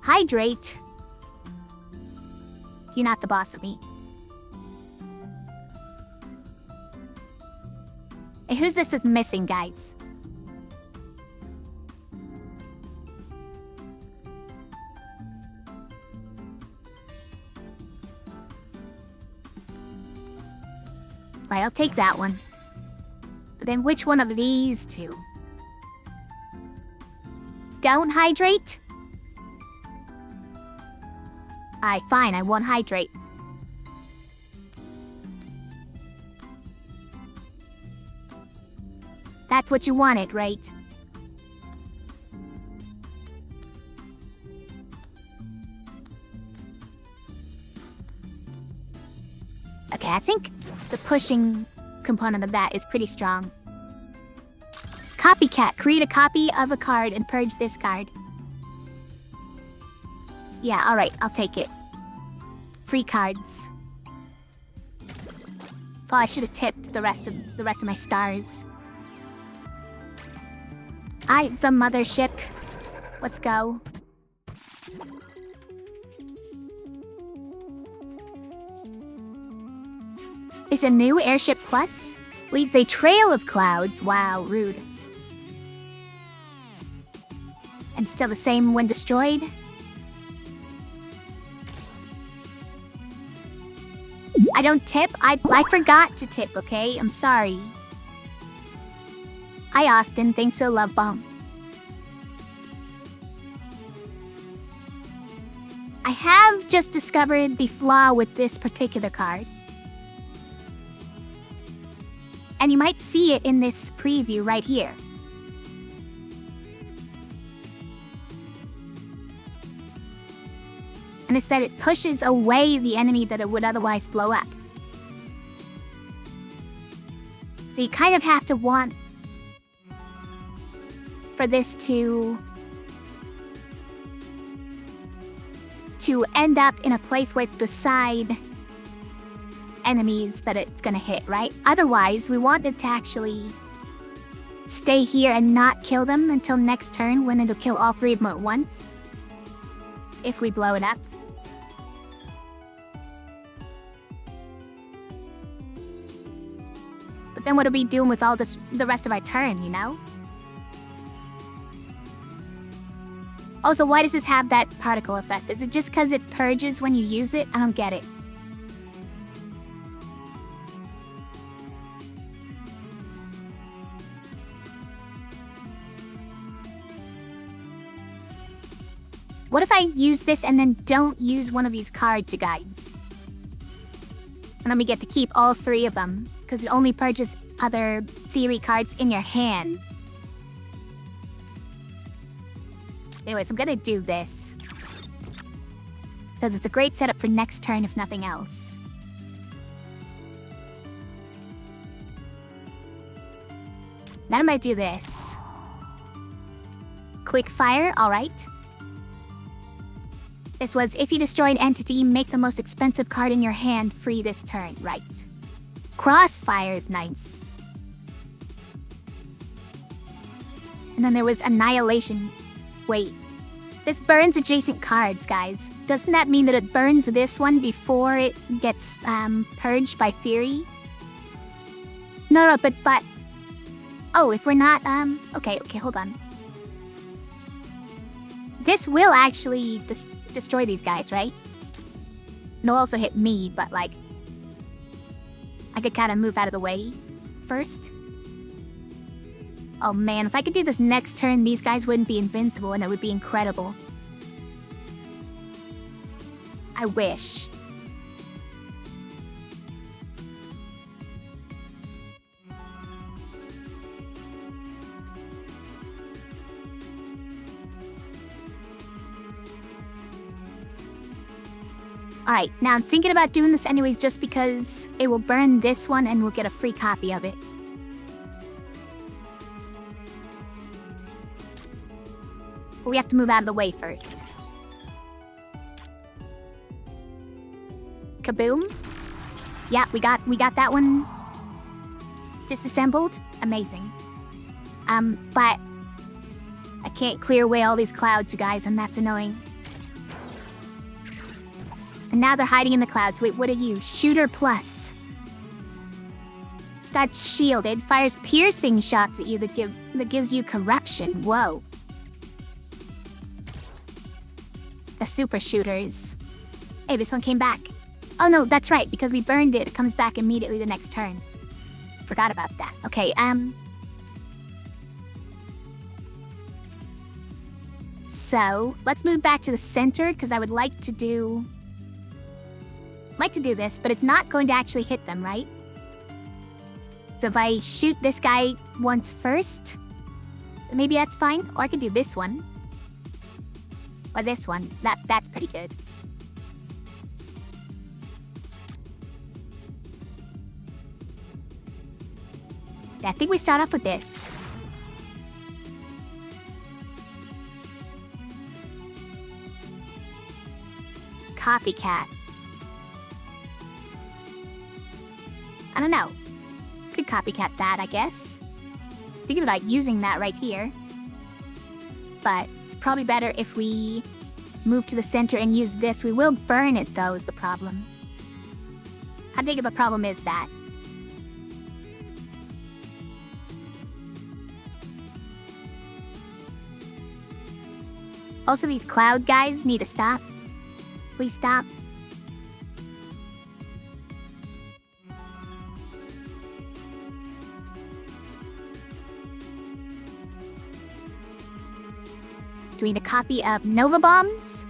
Hydrate. You're not the boss of me. Hey, who's this is missing, guys? Right, I'll take that one. But then which one of these two? Don't hydrate? Alright, fine, I won't hydrate. That's what you wanted, right? Okay, I think the pushing component of that is pretty strong. Copycat. Create a copy of a card and purge this card. Yeah, alright, I'll take it. Free cards. Oh, I should have tipped the rest of my stars. The mothership. Let's go. Is a new airship plus? Leaves a trail of clouds. Wow, rude. And still the same when destroyed? I don't tip. I forgot to tip, okay? I'm sorry. Hi, Austin. Thanks for the love bomb. I have just discovered the flaw with this particular card. And you might see it in this preview right here. And it's that it pushes away the enemy that it would otherwise blow up. So you kind of have to want for this to end up in a place where it's beside enemies that it's gonna hit, right? Otherwise, we want it to actually stay here and not kill them until next turn when it'll kill all 3 of them at once. If we blow it up. But then what are we doing with all this, the rest of our turn, you know? Also, why does this have that particle effect? Is it just because it purges when you use it? I don't get it. What if I use this and then don't use one of these cards, you guys? And then we get to keep all 3 of them. because it only purges other theory cards in your hand. Anyways, I'm gonna do this, because it's a great setup for next turn if nothing else. Then I might do this. Quick fire, alright. This was, if you destroy an entity, make the most expensive card in your hand free this turn, right. Crossfire is nice. And then there was Annihilation. Wait, this burns adjacent cards, guys. Doesn't that mean that it burns this one before it gets purged by Fury? No, but... Oh, if we're not, okay, hold on. This will actually destroy these guys, right? It'll also hit me, but like... I could kind of move out of the way first. Oh man, if I could do this next turn, these guys wouldn't be invincible and it would be incredible. I wish. Alright, now I'm thinking about doing this anyways just because it will burn this one and we'll get a free copy of it. But we have to move out of the way first. Kaboom. Yeah, we got that one disassembled. Amazing. But I can't clear away all these clouds, you guys, and that's annoying. And now they're hiding in the clouds. Wait, what are you? Shooter plus. Starts shielded, fires piercing shots at you that gives you corruption. Whoa. The super shooters. Hey, this one came back. Oh no, that's right, because we burned it, it comes back immediately the next turn. Forgot about that. Okay, so, let's move back to the center, because I would like to do this, but it's not going to actually hit them, right? So if I shoot this guy once first, maybe that's fine. Or I could do this one. Or this one. That's pretty good. Yeah, I think we start off with this. Copycat. I don't know. Could copycat that, I guess. Thinking about using that right here. But it's probably better if we move to the center and use this. We will burn it, though, is the problem. How big of a problem is that? Also, these cloud guys need to stop. Please stop. Do we need a copy of Nova Bombs?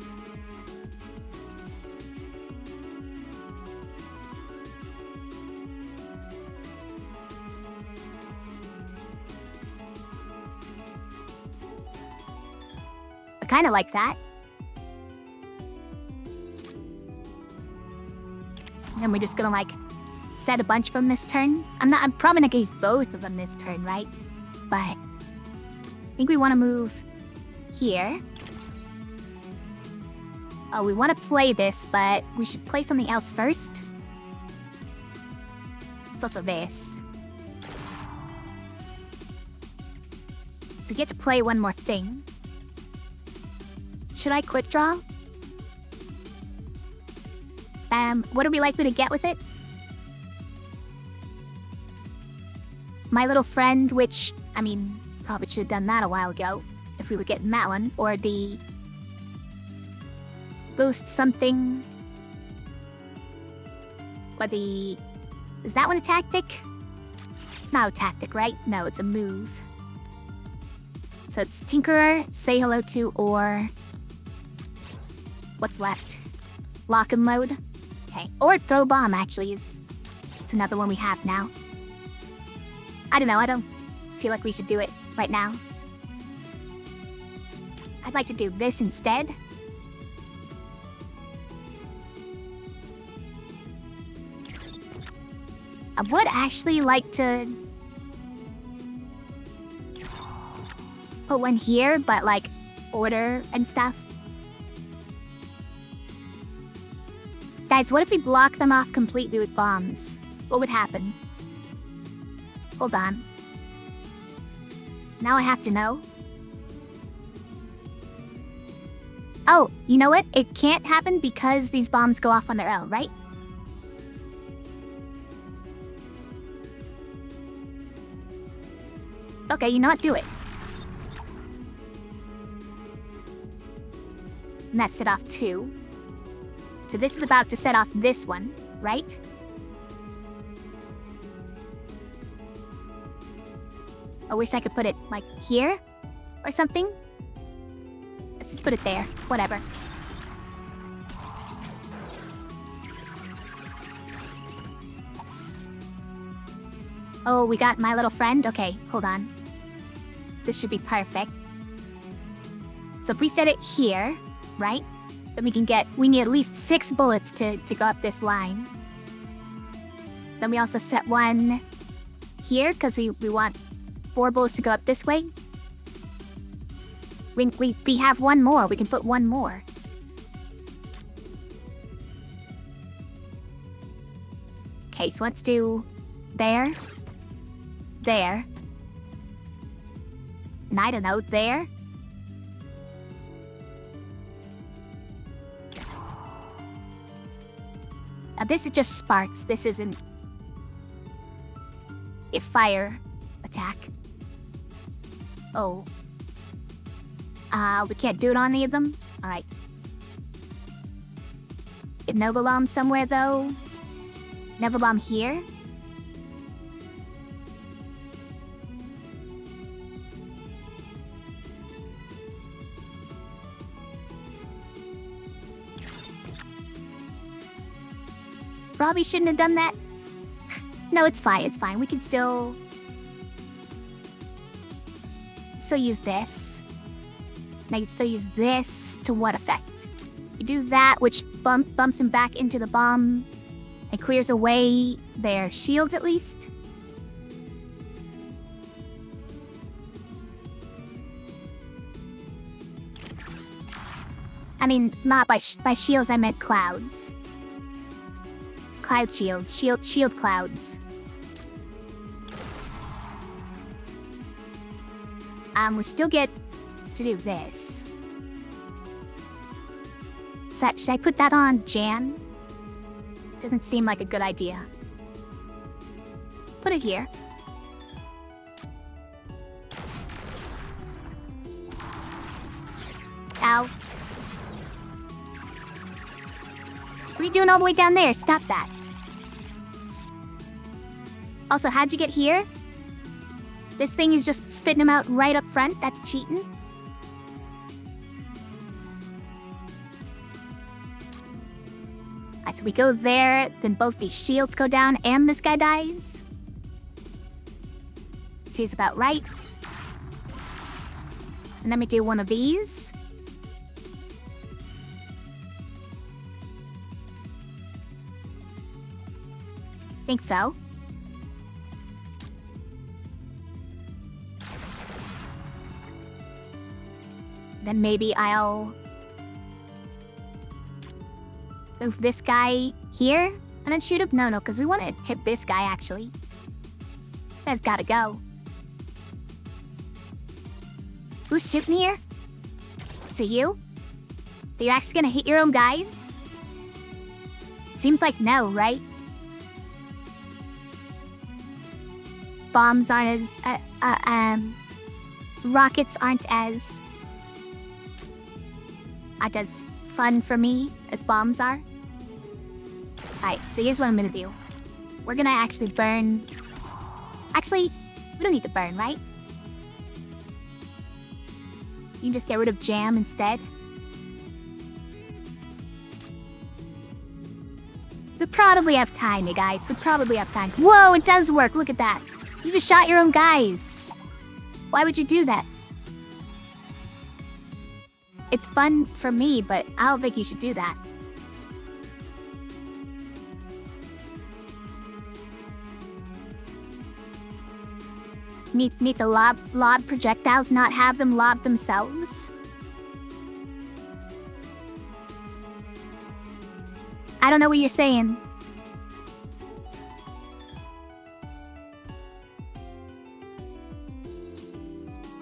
I kind of like that. And we're just gonna like set a bunch from this turn. I'm probably not gonna use both of them this turn, right? But I think we want to move here. Oh, we want to play this, but we should play something else first. It's also this. So we get to play one more thing. Should I quick draw? What are we likely to get with it? My Little Friend, which, I mean, probably should have done that a while ago. If we were getting that one, or the boost something, or the, is that one a tactic? It's not a tactic, right? No, it's a move. So it's Tinkerer, Say Hello To, or what's left? Lock-in mode? Okay, or Throw Bomb actually is, it's another one we have now. I don't know, I don't feel like we should do it right now. I'd like to do this instead. I would actually like to put one here, but like order and stuff. Guys, what if we block them off completely with bombs? What would happen? Hold on. Now I have to know. Oh, you know what? It can't happen because these bombs go off on their own, right? Okay, you know what? Do it. And that set off 2. So this is about to set off this one, right? I wish I could put it, like, here? Or something? Let's just put it there. Whatever. Oh, we got my little friend? Okay, hold on. This should be perfect. So if we set it here, right? Then we need at least 6 bullets to go up this line. Then we also set one here, because we want 4 bullets to go up this way. We have one more. We can put one more. Okay, so let's do there. There. And I don't know, there. Now this is just sparks. This isn't a fire attack. Oh. We can't do it on any of them? Alright. Get Nova Bomb somewhere though. Nova Bomb here. Probably shouldn't have done that. No, it's fine, it's fine. We can still use this. Now you can still use this to what effect? You do that, which bumps him back into the bomb and clears away their shields at least. I mean, not by shields, I meant clouds. Cloud shields. Shield clouds. We still get to do this. Should I put that on Jan? Doesn't seem like a good idea. Put it here. Ow. What are you doing all the way down there? Stop that. Also, how'd you get here? This thing is just spitting them out right up front. That's cheating. Alright, so we go there, then both these shields go down and this guy dies. Seems about right. And then we do one of these. Think so. Then maybe I'll move this guy here and then shoot him. No, because we want to hit this guy actually. This guy's gotta go. Who's shooting here? Is it you? Are you actually gonna hit your own guys? Seems like no, right? Bombs aren't as, rockets aren't as fun for me as bombs are. Alright, so here's what I'm gonna do. We're gonna actually burn... Actually, we don't need to burn, right? You can just get rid of jam instead. We probably have time, you guys. We probably have time. Whoa, it does work. Look at that. You just shot your own guys. Why would you do that? It's fun for me, but I don't think you should do that. Me to lob projectiles, not have them lob themselves? I don't know what you're saying.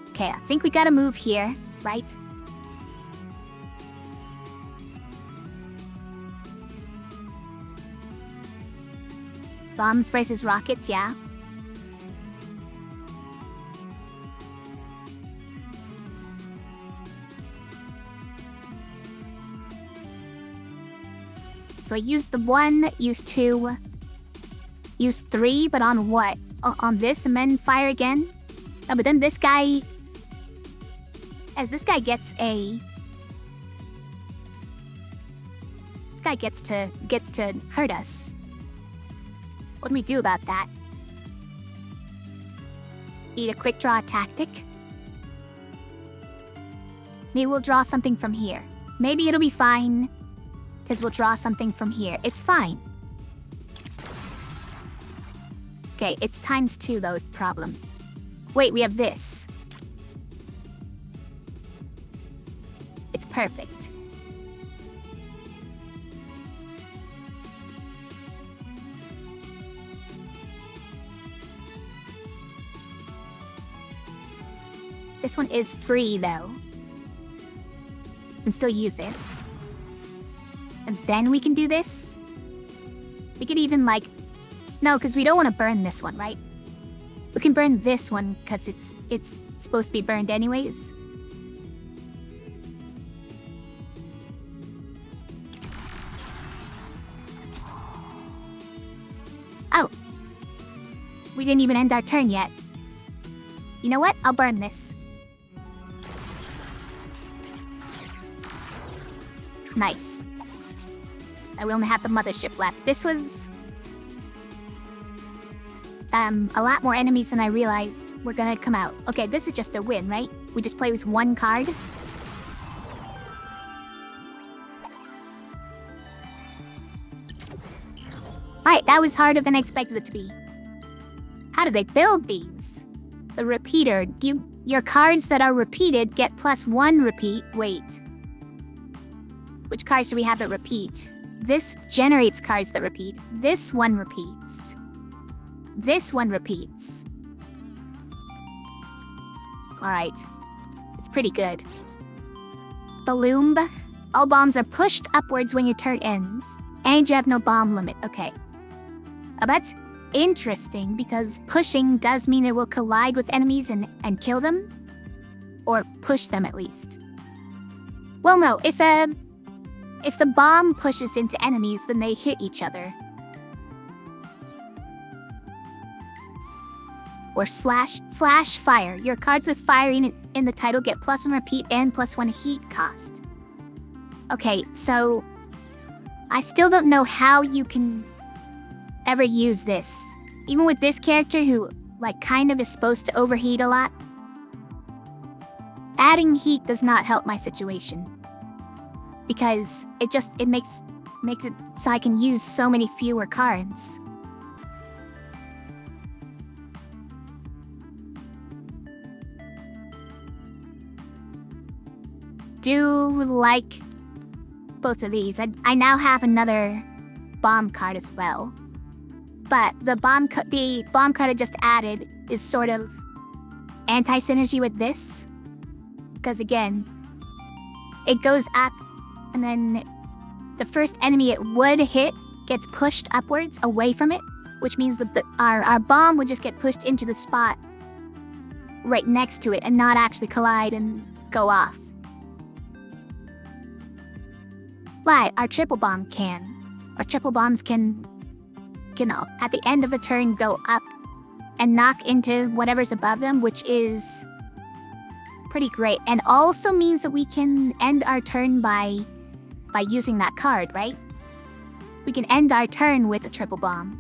Okay, I think we gotta move here, right? Bombs versus rockets, yeah. So I used the 1, used 2, used 3, but on what? On this, and then fire again? Oh, but then this guy... As this guy gets a... This guy gets to hurt us. What do we do about that? Eat a quick draw tactic? Maybe we'll draw something from here. Maybe it'll be fine, because we'll draw something from here. It's fine. Okay, it's ×2 though is the problem. Wait, we have this. It's perfect. This one is free though. We can still use it. And then we can do this? We could even like... No, because we don't want to burn this one, right? We can burn this one because it's supposed to be burned anyways. Oh. We didn't even end our turn yet. You know what? I'll burn this. Nice. I will only have the mothership left. This was... a lot more enemies than I realized were gonna come out. Okay, this is just a win, right? We just play with 1 card. Alright, that was harder than I expected it to be. How do they build these? The repeater. Your cards that are repeated get +1 repeat. Wait. Which cards do we have that repeat? This generates cards that repeat. This one repeats. This one repeats. Alright. It's pretty good. The loom. All bombs are pushed upwards when your turn ends. And you have no bomb limit. Okay. That's interesting because pushing does mean it will collide with enemies and kill them. Or push them at least. Well, no. If the bomb pushes into enemies, then they hit each other. Or flash fire. Your cards with firing in the title get +1 repeat and +1 heat cost. Okay, so I still don't know how you can ever use this. Even with this character who, like, kind of is supposed to overheat a lot. Adding heat does not help my situation. Because it makes it so I can use so many fewer cards. Do like both of these. I now have another bomb card as well. But the bomb card I just added is sort of anti-synergy with this. Because again, it goes up and then the first enemy it would hit gets pushed upwards away from it, which means that our bomb would just get pushed into the spot right next to it and not actually collide and go off. Like, our triple bomb can. Our triple bombs can at the end of a turn go up and knock into whatever's above them, which is pretty great. And also means that we can end our turn by using that card, right? We can end our turn with a triple bomb.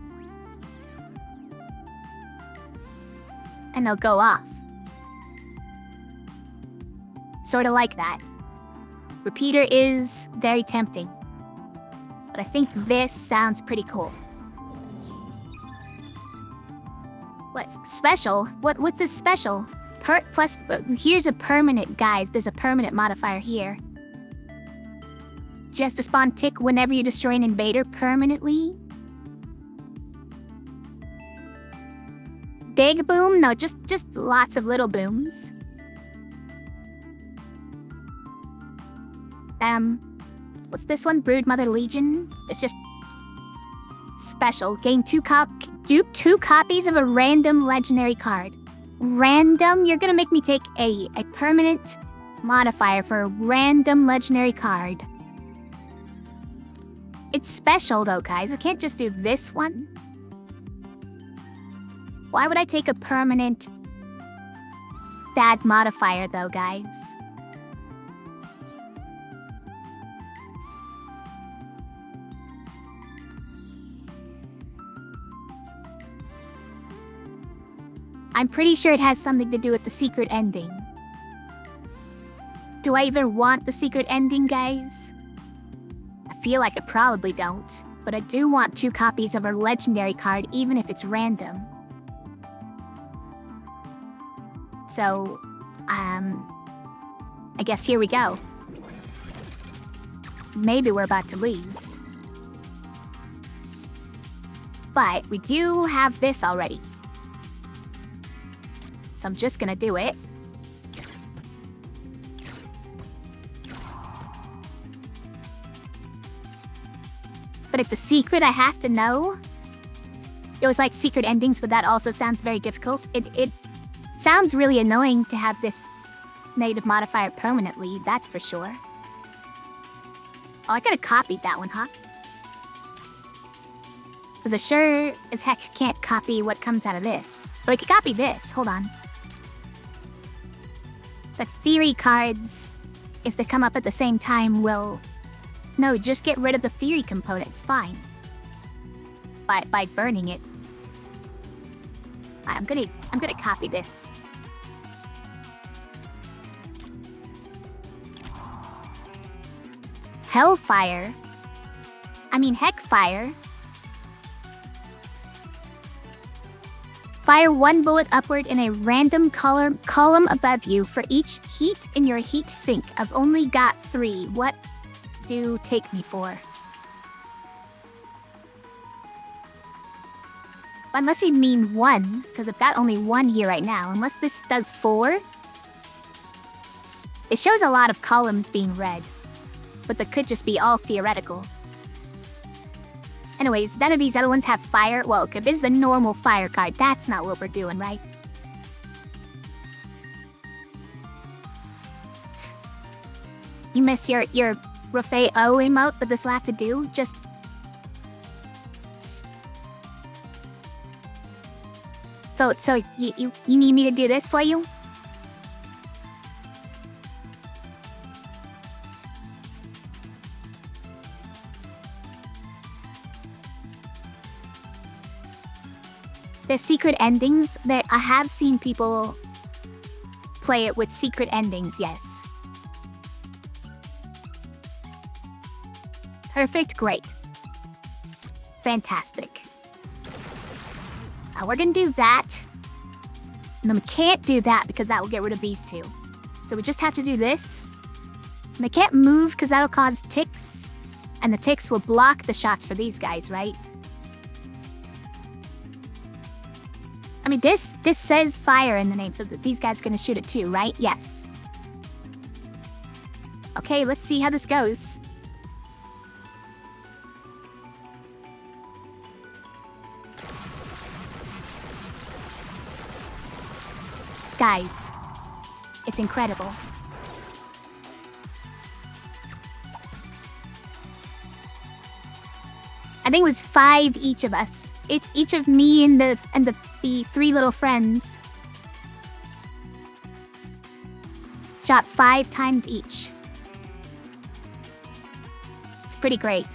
and they'll go off. Sort of like that. Repeater is very tempting. But I think this sounds pretty cool. What's special? What's this special? Here's a permanent, guys. There's a permanent modifier here. Just to spawn tick whenever you destroy an invader permanently. Big boom? No, just lots of little booms. What's this one? Broodmother Legion? It's just special. Gain two copies of a random legendary card. Random? You're gonna make me take a permanent modifier for a random legendary card. It's special though, guys. I can't just do this one. Why would I take a permanent bad modifier though, guys? I'm pretty sure it has something to do with the secret ending. Do I even want the secret ending, guys? I feel like I probably don't, but I do want 2 copies of a legendary card, even if it's random. So, I guess here we go. Maybe we're about to lose. But we do have this already. So I'm just gonna do it. But it's a secret I have to know. It was like secret endings, but that also sounds very difficult. It sounds really annoying to have this negative modifier permanently, that's for sure. Oh, I could have copied that one, huh? Because I sure as heck can't copy what comes out of this. But I could copy this, hold on. The theory cards, if they come up at the same time, will... No, just get rid of the theory component, it's fine. By burning it. I'm gonna copy this. Hellfire? I mean, Heckfire. Fire 1 bullet upward in a random column above you. For each heat in your heat sink. I've only got 3. What do take me for? Unless you mean 1, because I've got only 1 here right now. Unless this does 4. It shows a lot of columns being red. But that could just be all theoretical. Anyways, none of these other ones have fire. Well, okay, this is the normal fire card. That's not what we're doing, right? You miss your Rafay O emote, but this will have to do. Just... So you need me to do this for you? There's secret endings. I have seen people play it with secret endings, yes. Perfect, great. Fantastic. We're gonna do that. And then we can't do that because that will get rid of these 2. So we just have to do this. And they can't move because that'll cause ticks. And the ticks will block the shots for these guys, right? I mean, this says fire in the name, so that these guys are gonna shoot it too, right? Yes. Okay, let's see how this goes. Guys, it's incredible. I think it was 5 each of us. It's each of me and the 3 little friends. Shot 5 times each. It's pretty great.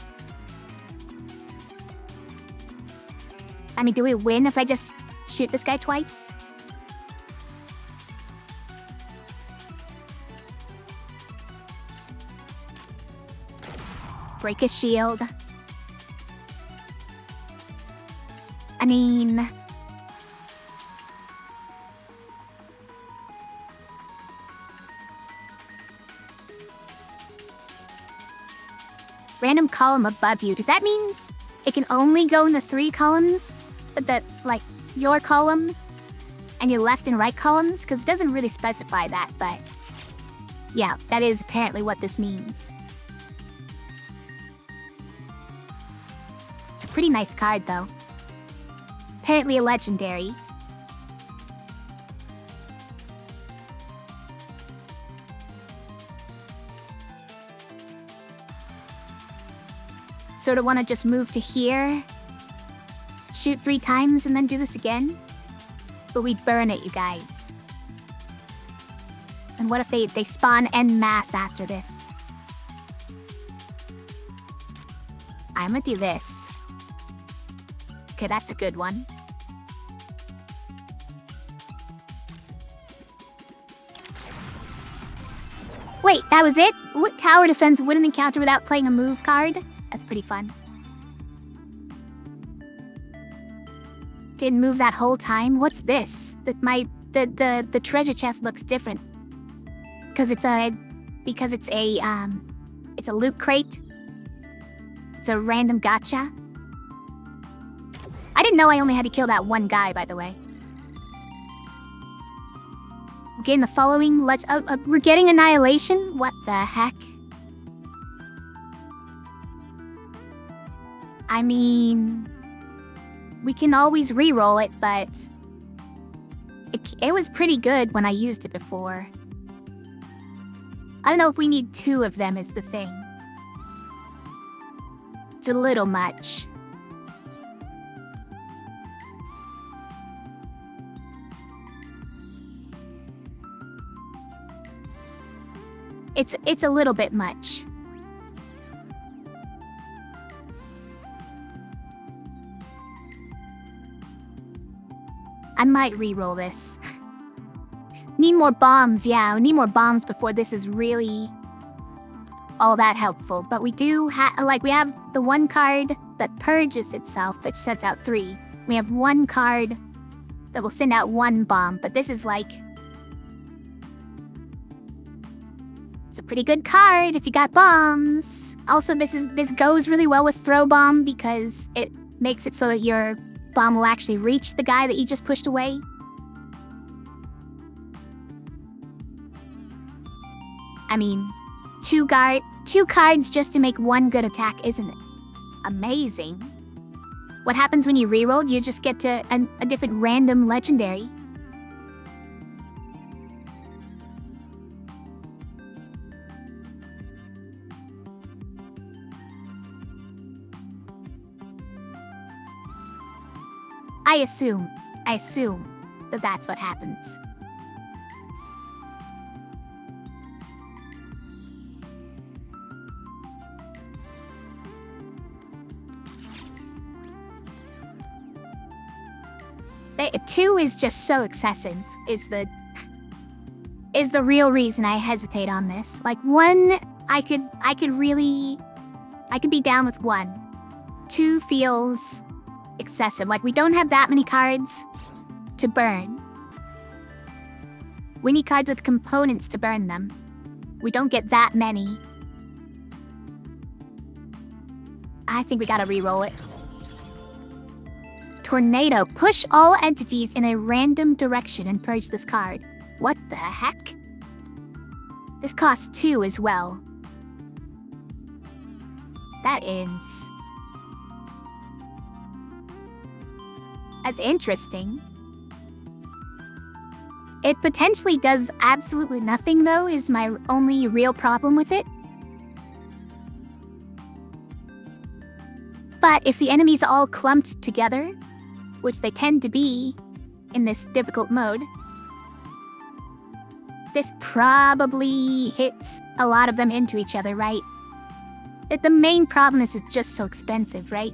I mean, do we win if I just shoot this guy twice? break a shield. I mean... Random column above you. Does that mean it can only go in the 3 columns? That, like, your column and your left and right columns? Because it doesn't really specify that, but... yeah, that is apparently what this means. It's a pretty nice card, though. Apparently a legendary. Sort of want to just move to here, shoot 3 times, and then do this again. But we burn it, you guys. And what if they spawn en masse after this? I'm gonna do this. Okay, that's a good one. Wait, that was it? What tower defense wouldn't encounter without playing a move card? That's pretty fun. Didn't move that whole time? What's this? The treasure chest looks different. Because it's a loot crate. It's a random gacha. I didn't know I only had to kill that one guy, by the way. Getting the following, we're getting Annihilation? What the heck? I mean, we can always re-roll it, but it was pretty good when I used it before. I don't know if we need 2 of them is the thing. It's a little much. It's a little bit much. I might re-roll this. Need more bombs, yeah. We need more bombs before this is really all that helpful. But we do we have the one card that purges itself, that sets out 3. We have one card that will send out 1 bomb, but this is like... it's a pretty good card if you got bombs. Also, this goes really well with throw bomb because it makes it so that your bomb will actually reach the guy that you just pushed away. I mean, 2 cards just to make 1 good attack, isn't it? Amazing. What happens when you reroll? You just get to a different random legendary. I assume that that's what happens. Two is just so excessive, is the real reason I hesitate on this. Like 1, I could be down with 1. 2 feels excessive. Like, we don't have that many cards to burn. We need cards with components to burn them. We don't get that many. I think we gotta re-roll it. Tornado. Push all entities in a random direction and purge this card. What the heck? This costs 2 as well. That is... that's interesting. It potentially does absolutely nothing, though, is my only real problem with it. But if the enemies all clumped together, which they tend to be in this difficult mode, this probably hits a lot of them into each other, right? The main problem is it's just so expensive, right?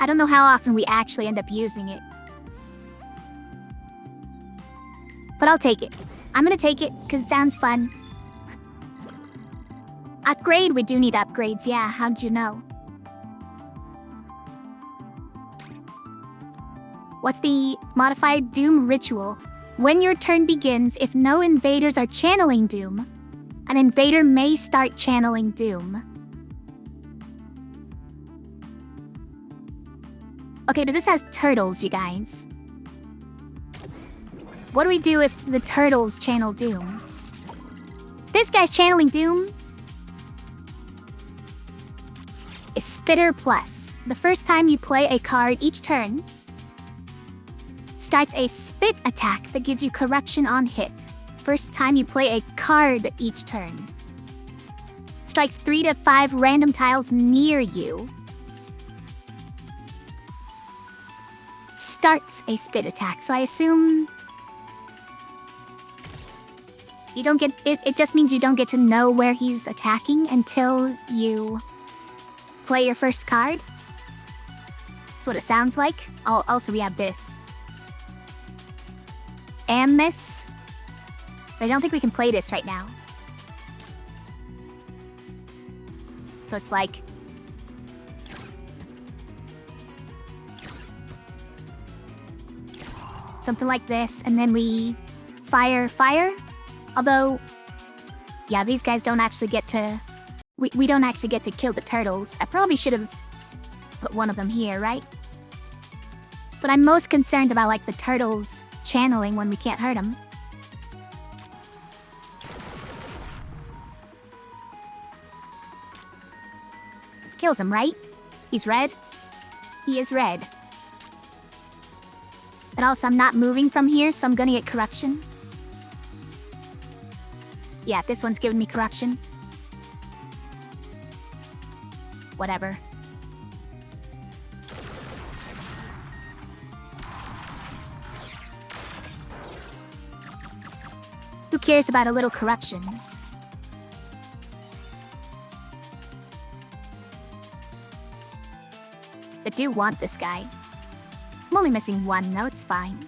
I don't know how often we actually end up using it. But I'll take it. I'm gonna take it because it sounds fun. Upgrade? We do need upgrades, yeah, how'd you know? What's the modified Doom ritual? When your turn begins, if no invaders are channeling Doom, an invader may start channeling Doom. Okay, but this has turtles, you guys. What do we do if the turtles channel Doom? This guy's channeling Doom is Spitter Plus. The first time you play a card each turn, starts a spit attack that gives you corruption on hit. First time you play a card each turn. Strikes 3 to 5 random tiles near you. Starts a spit attack, so I assume you don't get it. It just means you don't get to know where he's attacking until you play your first card. That's what it sounds like. Also, we have this. And this. But I don't think we can play this right now. So it's like something like this, and then we fire. Although, yeah, these guys don't actually get to... We don't actually get to kill the turtles. I probably should have put one of them here, right? But I'm most concerned about, like, the turtles channeling when we can't hurt them. This kills him, right? He's red? He is red. And also, I'm not moving from here, so I'm gonna get corruption. Yeah, this one's giving me corruption. Whatever. Who cares about a little corruption? I do want this guy. I'm only missing one, though, it's fine.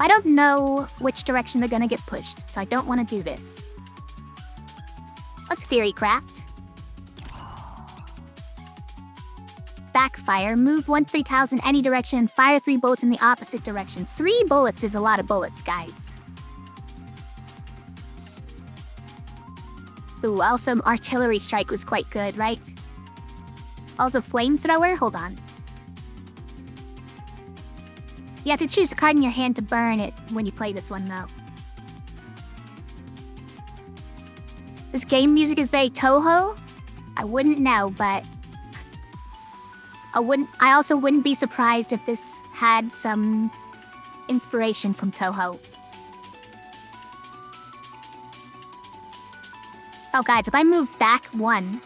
I don't know which direction they're gonna get pushed, so I don't want to do this. Let's theory craft. Backfire. Move 1-3 tiles in any direction and fire 3 bullets in the opposite direction. 3 bullets is a lot of bullets, guys. Ooh, also artillery strike was quite good, right? Also flamethrower? Hold on. You have to choose a card in your hand to burn it when you play this one, though. This game music is very Toho? I wouldn't know, but... I also wouldn't be surprised if this had some inspiration from Toho. Oh, guys, if I move back 1,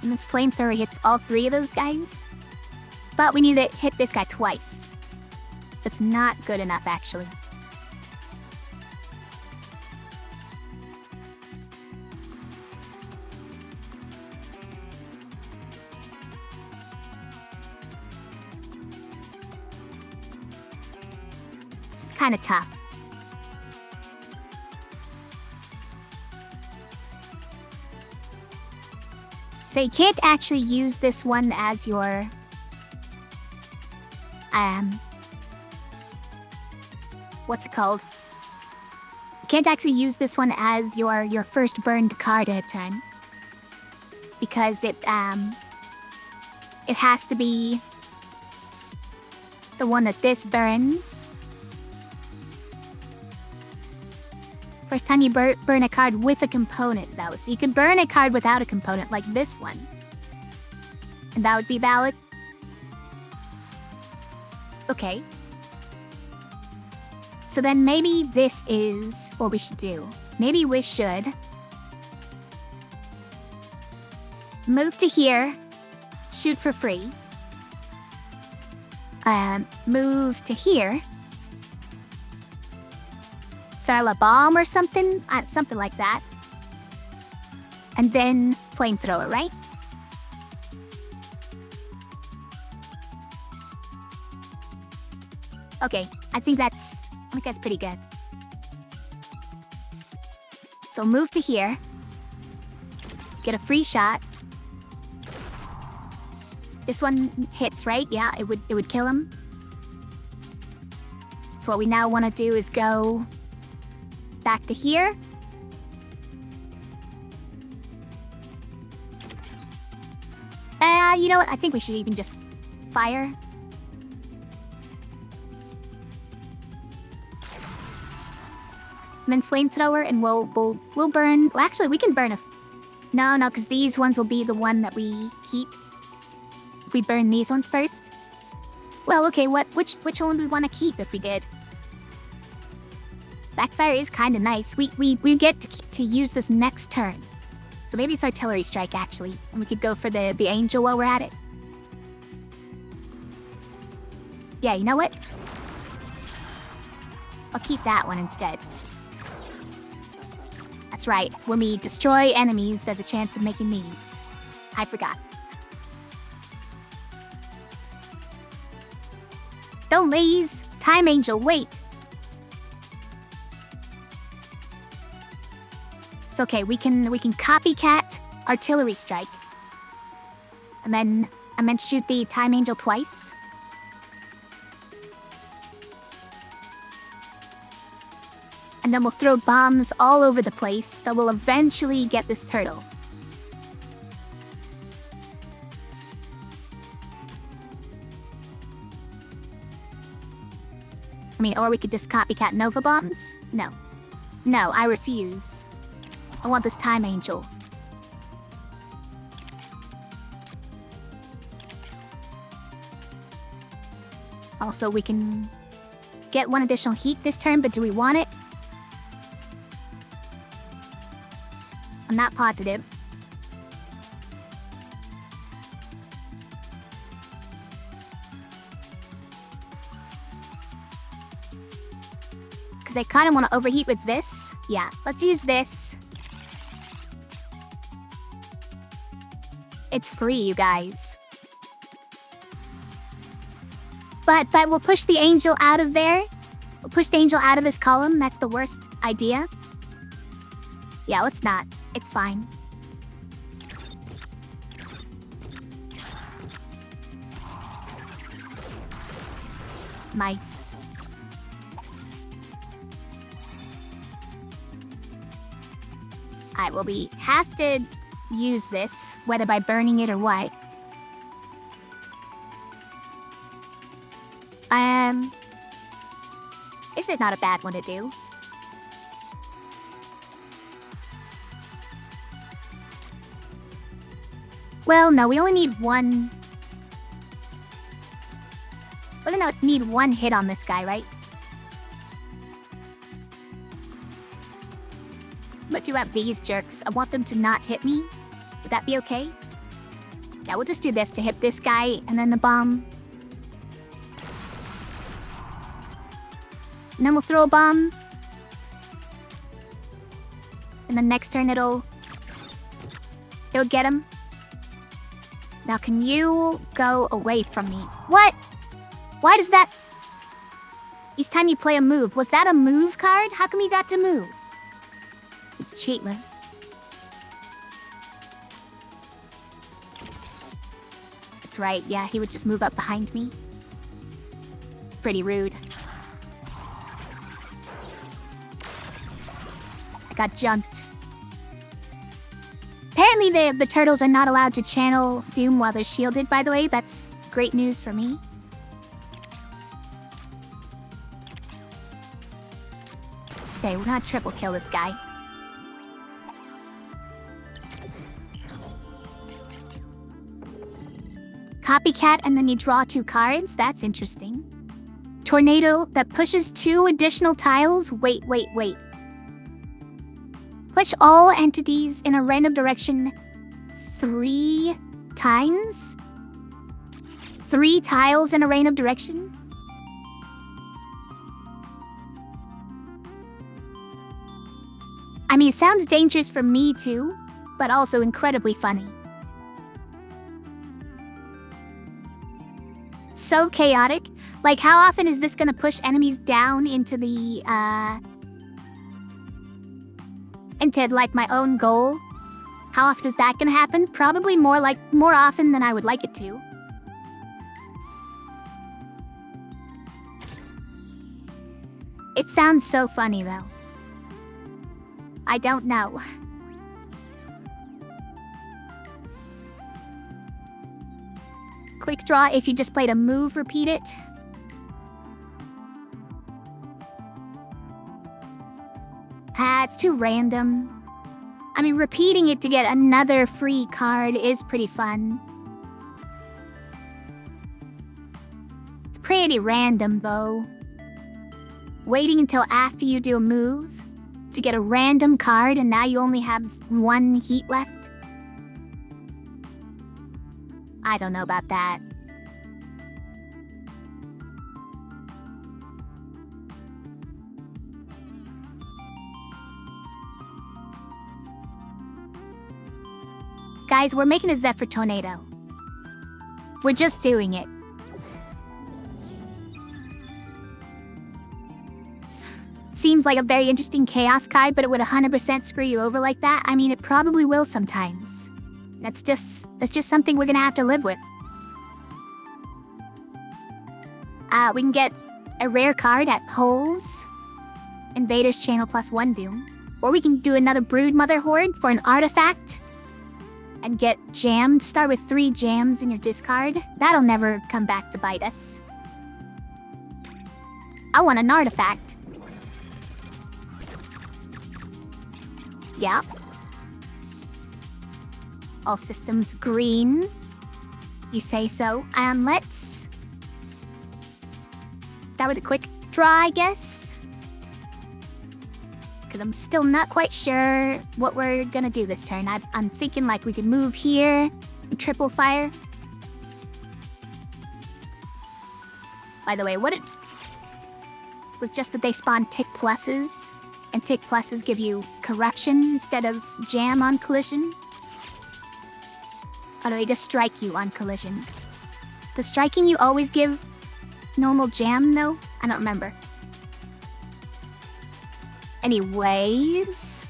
and this flamethrower hits all 3 of those guys, but we need to hit this guy twice. That's not good enough, actually. This is kind of tough. So you can't actually use this one as your... what's it called? You can't actually use this one as your first burned card at a turn. Because it has to be the one that this burns. First time you burn a card with a component, though. So you can burn a card without a component, like this one. And that would be valid. Okay. So then maybe this is what we should do. Maybe we should move to here, shoot for free. Move to here. Throw a bomb or something? Something like that. And then flamethrower, right? Okay, I think that's pretty good. So move to here. Get a free shot. This one hits, right? Yeah, it would kill him. So what we now want to do is go back to here. You know what? I think we should even just fire. And then flamethrower, and we'll burn. Well, actually, we can burn a. No, because these ones will be the one that we keep. If we burn these ones first. Well, okay. Which one do we want to keep if we did? Backfire is kind of nice. We get to use this next turn. So maybe it's artillery strike actually, and we could go for the angel while we're at it. Yeah, you know what? I'll keep that one instead. That's right. When we destroy enemies, there's a chance of making these. I forgot. Don't laze. Time Angel, wait. It's okay. We can copycat artillery strike. And then I meant shoot the Time Angel twice. And then we'll throw bombs all over the place that will eventually get this turtle. I mean, or we could just copycat Nova bombs? No. No, I refuse. I want this Time Angel. Also, we can get one additional heat this turn, but do we want it? I'm not positive. Because I kind of want to overheat with this. Yeah, let's use this. It's free, you guys. But we'll push the angel out of there. We'll push the angel out of his column. That's the worst idea. Yeah, let's not. It's fine. Nice. Alright, well, we have to use this, whether by burning it or what. This is not a bad one to do. Well, no, we only need one. Well, no, need one hit on this guy, right? But do have these jerks. I want them to not hit me. Would that be okay? Yeah, we'll just do this to hit this guy, and then the bomb. And then we'll throw a bomb. And then next turn it'll get him. Now can you go away from me? What? Why does that... Each time you play a move. Was that a move card? How come you got to move? It's Cheatler. That's right, yeah, he would just move up behind me. Pretty rude. I got junked. Apparently the turtles are not allowed to channel Doom while they're shielded, by the way. That's great news for me. Okay, we're gonna triple kill this guy. Copycat and then you draw 2 cards? That's interesting. Tornado that pushes 2 additional tiles? Wait. Push all entities in a random direction 3 times? 3 tiles in a random direction? I mean, it sounds dangerous for me too, but also incredibly funny. So chaotic. Like, how often is this gonna push enemies down into the, into, like, my own goal? How often is that gonna happen? Probably more often than I would like it to. It sounds so funny, though. I don't know. Quick draw, if you just played a move, repeat it. It's too random. I mean, repeating it to get another free card is pretty fun. It's pretty random, though. Waiting until after you do a move to get a random card and now you only have one heat left? I don't know about that. Guys, we're making a Zephyr Tornado. We're just doing it. Seems like a very interesting Chaos card, but it would 100% screw you over like that. I mean, it probably will sometimes. That's just something we're gonna have to live with. We can get a rare card at Holes, Invaders Channel +1 Doom. Or we can do another Broodmother Horde for an artifact and get jammed. Start with 3 jams in your discard. That'll never come back to bite us. I want an artifact. Yeah. All systems green. You say so. Let's start with a quick draw, I guess. Because I'm still not quite sure what we're gonna do this turn. I'm thinking like we could move here and triple fire. By the way, what it was just that they spawn tick pluses, and tick pluses give you corruption instead of jam on collision. Oh no, they just strike you on collision. Does striking you always give normal jam though? I don't remember. Anyways,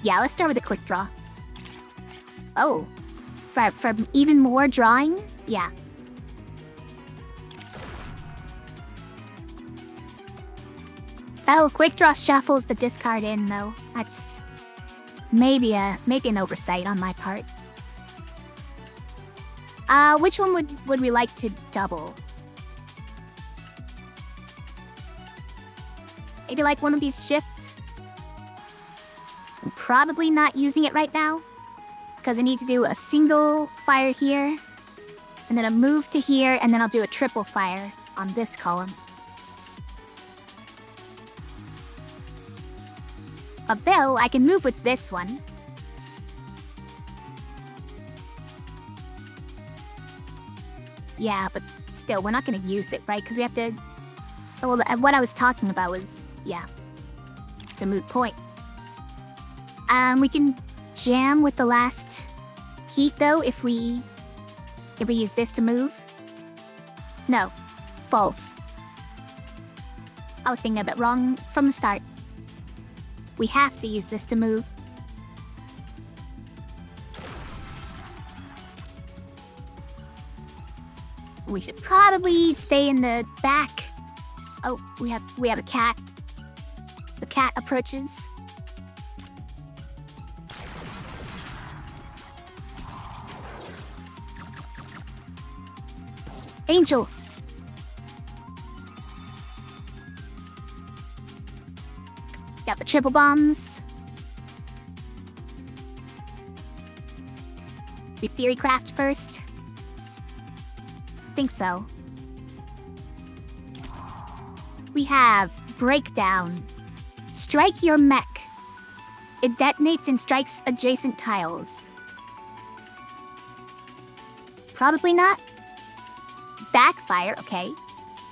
yeah, let's start with a quick draw. Oh, for even more drawing? Yeah. Oh, quick draw shuffles the discard in though. That's maybe an oversight on my part. Which one would we like to double? Maybe like one of these shifts? I'm probably not using it right now, because I need to do a single fire here, and then a move to here, and then I'll do a triple fire on this column. Although, I can move with this one. Yeah, but still, we're not going to use it, right? Because we have to... Well, what I was talking about was... Yeah. It's a moot point. We can jam with the last heat, though, if we use this to move. No. False. I was thinking a bit wrong from the start. We have to use this to move. We should probably stay in the back. Oh, we have a cat. The cat approaches. Angel. Got the triple bombs. We theory craft first. Think so. We have Breakdown. Strike your mech. It detonates and strikes adjacent tiles. Probably not. Backfire, okay.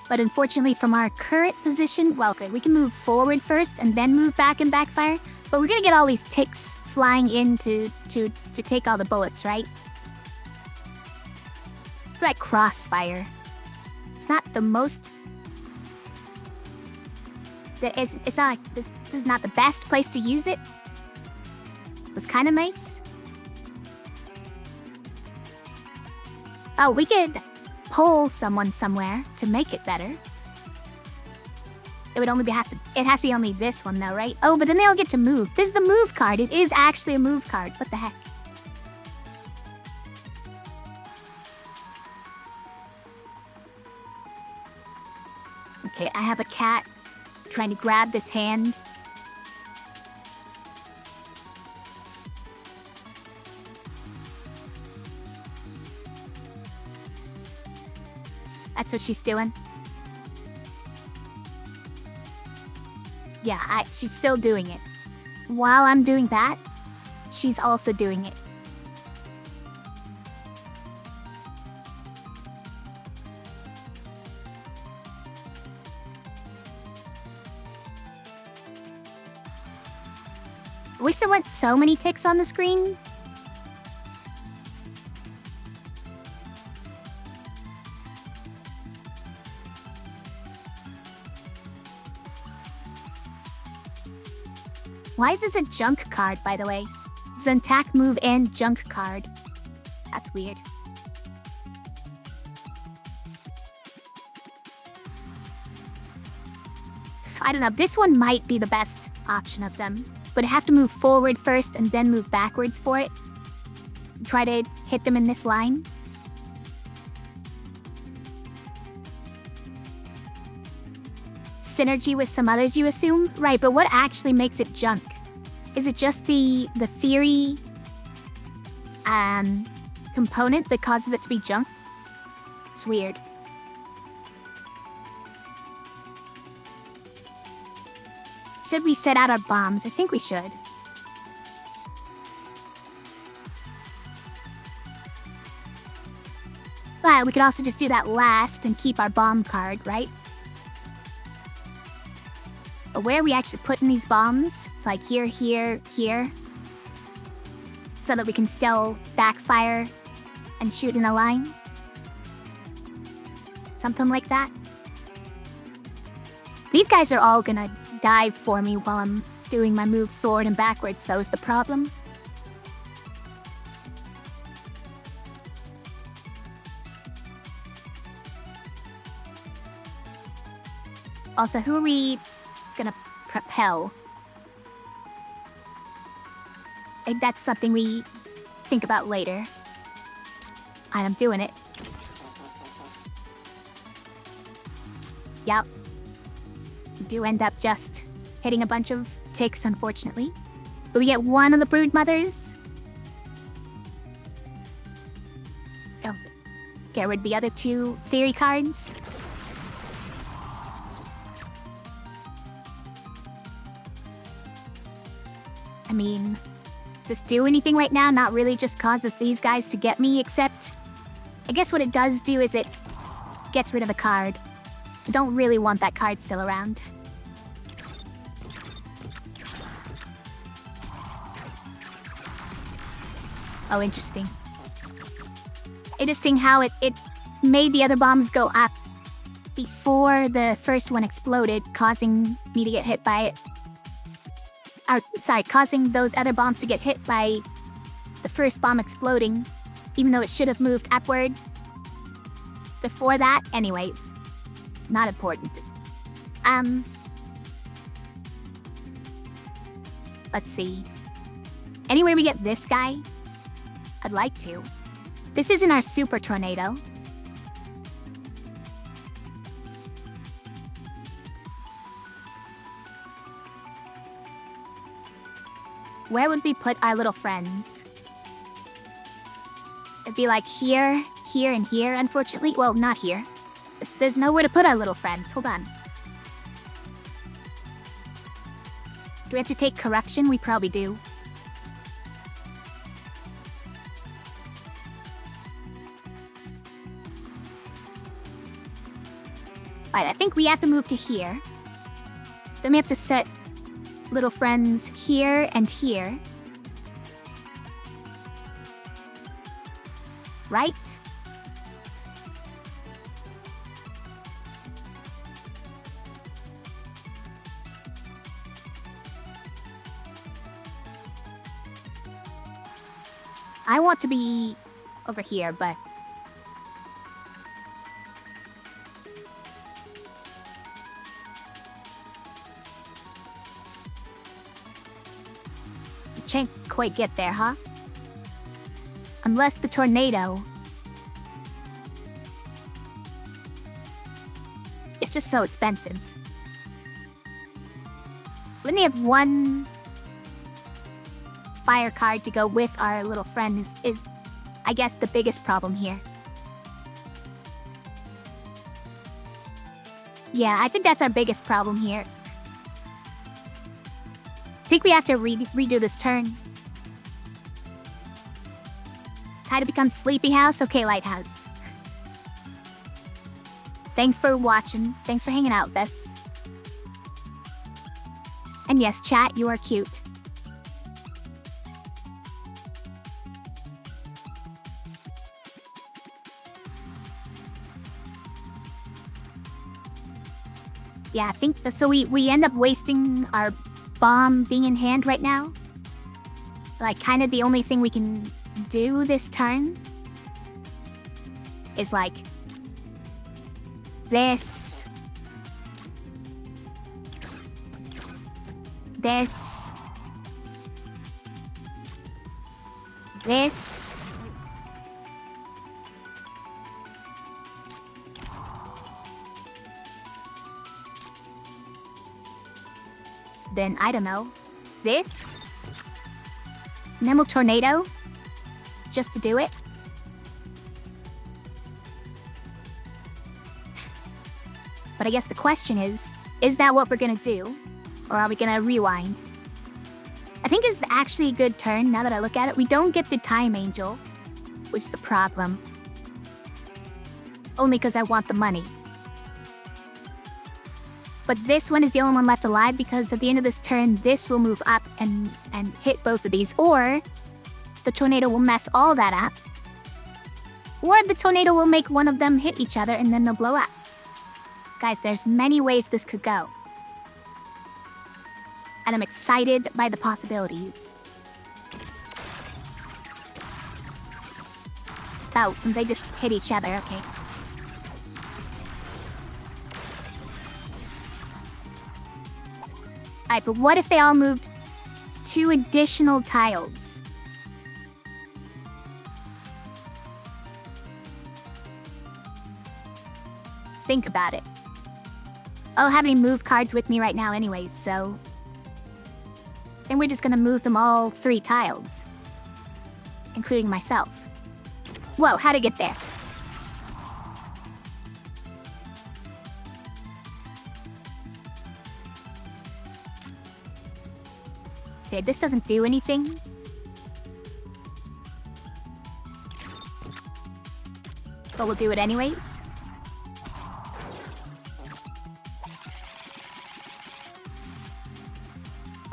But unfortunately from our current position, well, okay, we can move forward first and then move back and backfire. But we're gonna get all these ticks flying in to take all the bullets, right? Right, Crossfire. It's not the most It's not like this is not the best place to use it. It's kind of nice. Oh, we could pull someone somewhere to make it better. It would only have to be only this one though, right? Oh, but then they all get to move. This is the move card. It is actually a move card. What the heck? Okay, I have a cat trying to grab this hand. That's what she's doing. Yeah, she's still doing it. While I'm doing that, she's also doing it. I wish there weren't so many ticks on the screen. Why is this a junk card, by the way? It's an attack, move, and junk card. That's weird. I don't know. This one might be the best option of them. But I have to move forward first and then move backwards for it. Try to hit them in this line. Synergy with some others, you assume? Right, but what actually makes it junk? Is it just the theory component that causes it to be junk? It's weird. Should we set out our bombs? I think we should. But we could also just do that last and keep our bomb card, right? But where are we actually putting these bombs? It's like here, here, here. So that we can still backfire and shoot in a line. Something like that. These guys are all gonna dive for me while I'm doing my move forward and backwards, though, is the problem. Also, who are we gonna propel? I think that's something we think about later. I'm doing it. Yep. We do end up just hitting a bunch of ticks, unfortunately. But we get one of the brood mothers. Oh, get rid of the other two theory cards. I mean, does this do anything right now? Not really, just causes these guys to get me, except I guess what it does do is it gets rid of a card. I don't really want that card still around. Oh, interesting. Interesting how it made the other bombs go up before the first one exploded, causing me to get hit by it. Causing those other bombs to get hit by the first bomb exploding, even though it should have moved upward before that. Anyways, not important. Let's see. Anyway, we get this guy. I'd like to. This isn't our super tornado. Where would we put our little friends? It'd be like here, here, and here, unfortunately. Well, not here. There's nowhere to put our little friends. Hold on. Do we have to take correction? We probably do. Alright, I think we have to move to here. Then we have to set little friends here and here. Right? I want to be over here, but... You can't quite get there, huh? Unless the tornado... It's just so expensive. We only have one fire card to go with our little friend is I guess, the biggest problem here. Yeah, I think that's our biggest problem here. I think we have to redo this turn. Time to become Sleepy House? Okay, Lighthouse. Thanks for watching. Thanks for hanging out with us. And yes, chat, you are cute. Yeah, I think so. We end up wasting our bomb being in hand right now. Like, kind of the only thing we can do this turn is like this, this, this, then I don't know, this, and then we'll tornado just to do it. But I guess the question is that what we're gonna do? Or are we gonna rewind? I think it's actually a good turn now that I look at it. We don't get the Time Angel, which is a problem. Only because I want the money. But this one is the only one left alive because at the end of this turn, this will move up and hit both of these. Or the tornado will mess all that up. Or the tornado will make one of them hit each other and then they'll blow up. Guys, there's many ways this could go. And I'm excited by the possibilities. Oh, they just hit each other, okay. Alright, but what if they all moved 2 additional tiles? Think about it. I don't have any move cards with me right now anyways, so... Then we're just gonna move them all 3 tiles. Including myself. Whoa, how'd it get there? Okay, this doesn't do anything. But we'll do it anyways.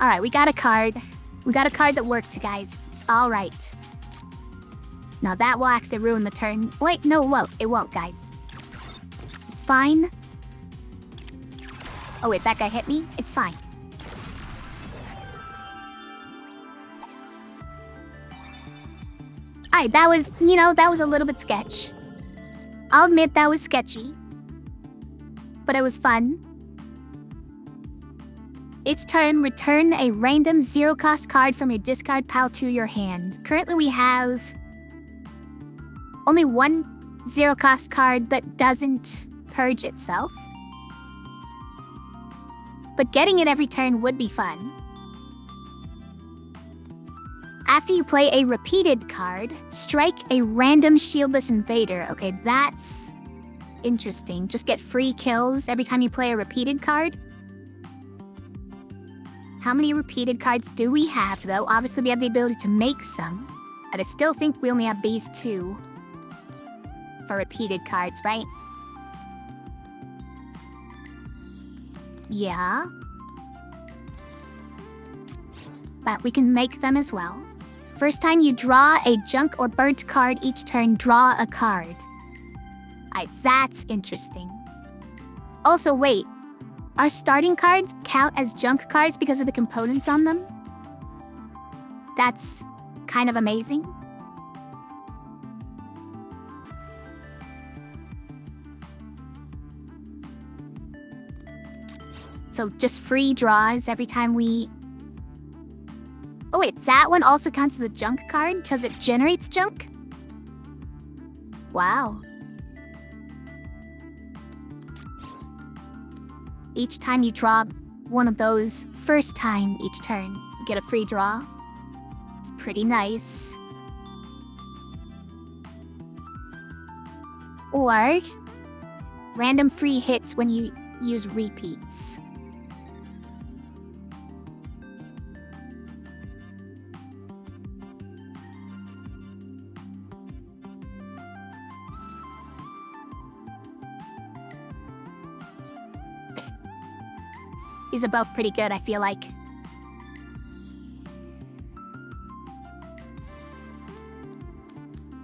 Alright, we got a card. We got a card that works, guys. It's alright. Now that will actually ruin the turn. Wait, no, it won't, guys. It's fine. Oh wait, that guy hit me? It's fine. Alright, that was, that was a little bit sketch. I'll admit that was sketchy. But it was fun. Each turn, return a random 0-cost card from your discard pile to your hand. Currently, we have only one 0-cost card that doesn't purge itself. But getting it every turn would be fun. After you play a repeated card, strike a random shieldless invader. Okay, that's interesting. Just get free kills every time you play a repeated card. How many repeated cards do we have, though? Obviously, we have the ability to make some. But I still think we only have these 2 for repeated cards, right? Yeah. But we can make them as well. First time you draw a junk or burnt card each turn, draw a card. Alright, that's interesting. Also, wait. Our starting cards count as junk cards because of the components on them? That's kind of amazing. So just free draws every time we... Oh wait, that one also counts as a junk card because it generates junk? Wow. Each time you draw one of those, first time each turn, you get a free draw. It's pretty nice. Or random free hits when you use repeats. These are both pretty good, I feel like.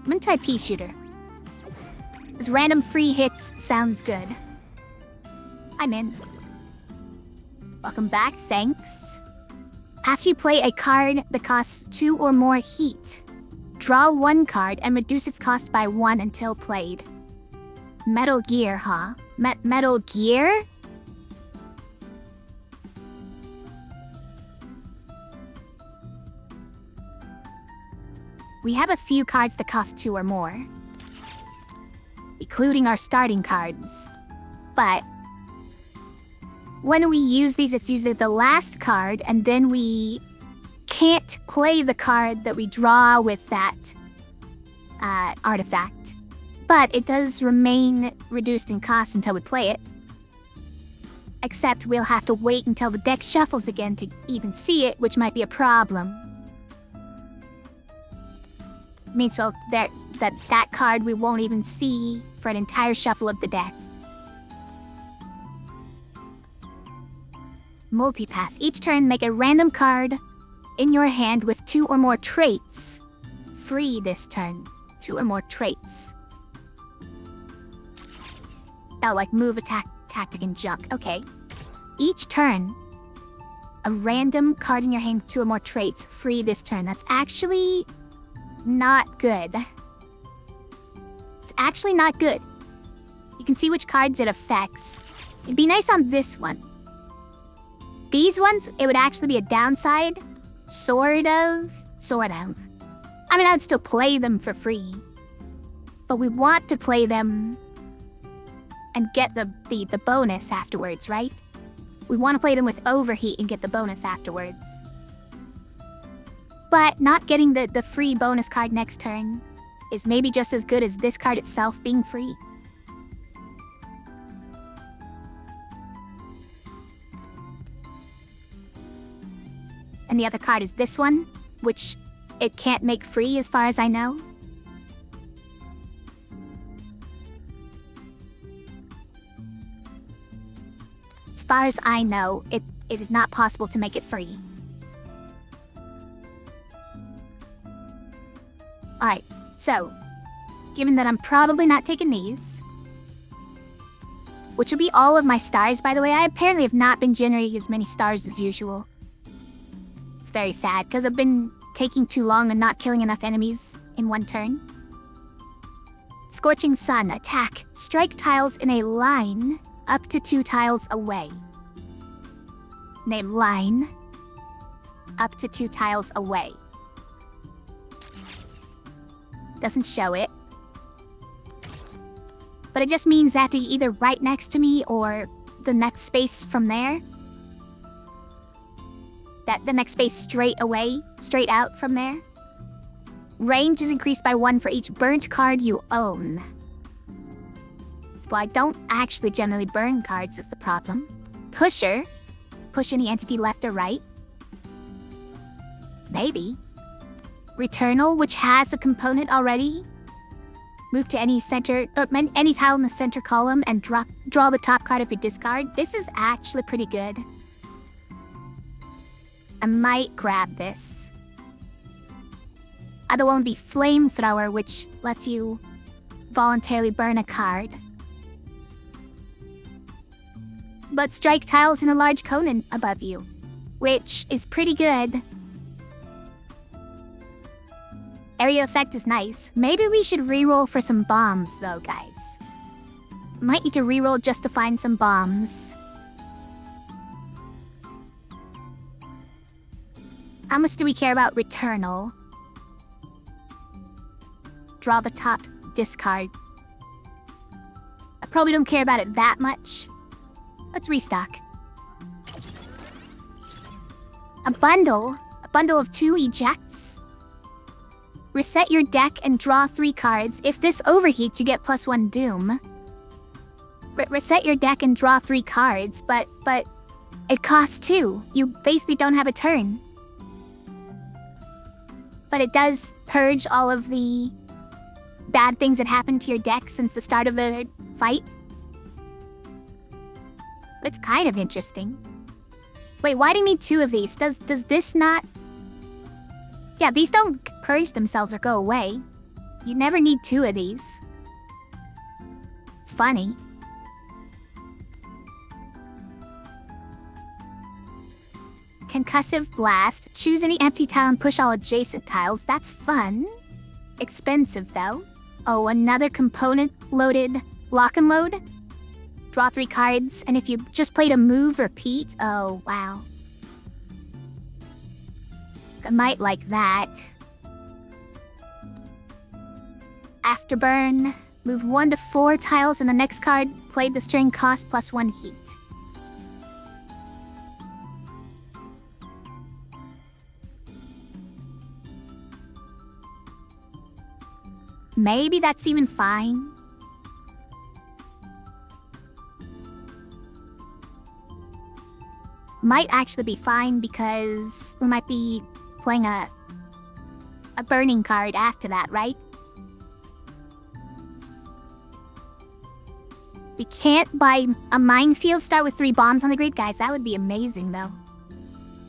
I'm gonna try Pea Shooter. This random free hits sounds good. I'm in. Welcome back, thanks. After you play a card that costs 2 or more heat, draw 1 card and reduce its cost by 1 until played. Metal Gear, huh? Metal Gear? We have a few cards that cost 2 or more, including our starting cards. But when we use these, it's usually the last card, and then we can't play the card that we draw with that artifact. But it does remain reduced in cost until we play it. Except we'll have to wait until the deck shuffles again to even see it, which might be a problem. Means, well, that card we won't even see for an entire shuffle of the deck. Multipass. Each turn, make a random card in your hand with 2 or more traits. Free this turn. 2 or more traits. Oh, like move, attack, tactic, and junk. Okay. Each turn, a random card in your hand with 2 or more traits. Free this turn. That's actually not good. It's actually not good. You can see which cards it affects. It'd be nice on this one. These ones, it would actually be a downside. Sort of. I mean, I'd still play them for free. But we want to play them and get the bonus afterwards, right? We want to play them with overheat and get the bonus afterwards. But not getting the free bonus card next turn is maybe just as good as this card itself being free. And the other card is this one, which it can't make free as far as I know. As far as I know, it is not possible to make it free. Alright, so, given that I'm probably not taking these, which will be all of my stars, by the way, I apparently have not been generating as many stars as usual. It's very sad, because I've been taking too long and not killing enough enemies in one turn. Scorching Sun, attack. Strike tiles in a line up to 2 tiles away. Name line up to 2 tiles away. Doesn't show it. But it just means that you're either right next to me or the next space from there. The next space straight away, straight out from there. Range is increased by 1 for each burnt card you own. Well, I don't actually generally burn cards is the problem. Pusher. Push any entity left or right. Maybe. Returnal, which has a component already. Move to any any tile in the center column and draw the top card of your discard. This is actually pretty good. I might grab this. Other one would be Flamethrower, which lets you voluntarily burn a card. But strike tiles in a large cone above you, which is pretty good. Area effect is nice. Maybe we should reroll for some bombs, though, guys. Might need to reroll just to find some bombs. How much do we care about Returnal? Draw the top, discard. I probably don't care about it that much. Let's restock. A bundle of 2 ejects. Reset your deck and draw 3 cards. If this overheats, you get +1 Doom. Reset your deck and draw 3 cards, but it costs 2. You basically don't have a turn. But it does purge all of the bad things that happened to your deck since the start of the fight. It's kind of interesting. Wait, why do you need 2 of these? Does this not... Yeah, these don't purge themselves or go away. You never need 2 of these. It's funny. Concussive Blast. Choose any empty tile and push all adjacent tiles. That's fun. Expensive, though. Oh, another component-loaded lock and load? Draw 3 cards, and if you just played a move, repeat? Oh, wow. I might like that. Afterburn. Move 1 to 4 tiles, and the next card played the string cost +1 heat. Maybe that's even fine. Might actually be fine because we might be playing a burning card after that, right? We can't buy a minefield start with 3 bombs on the grid. Guys, that would be amazing though.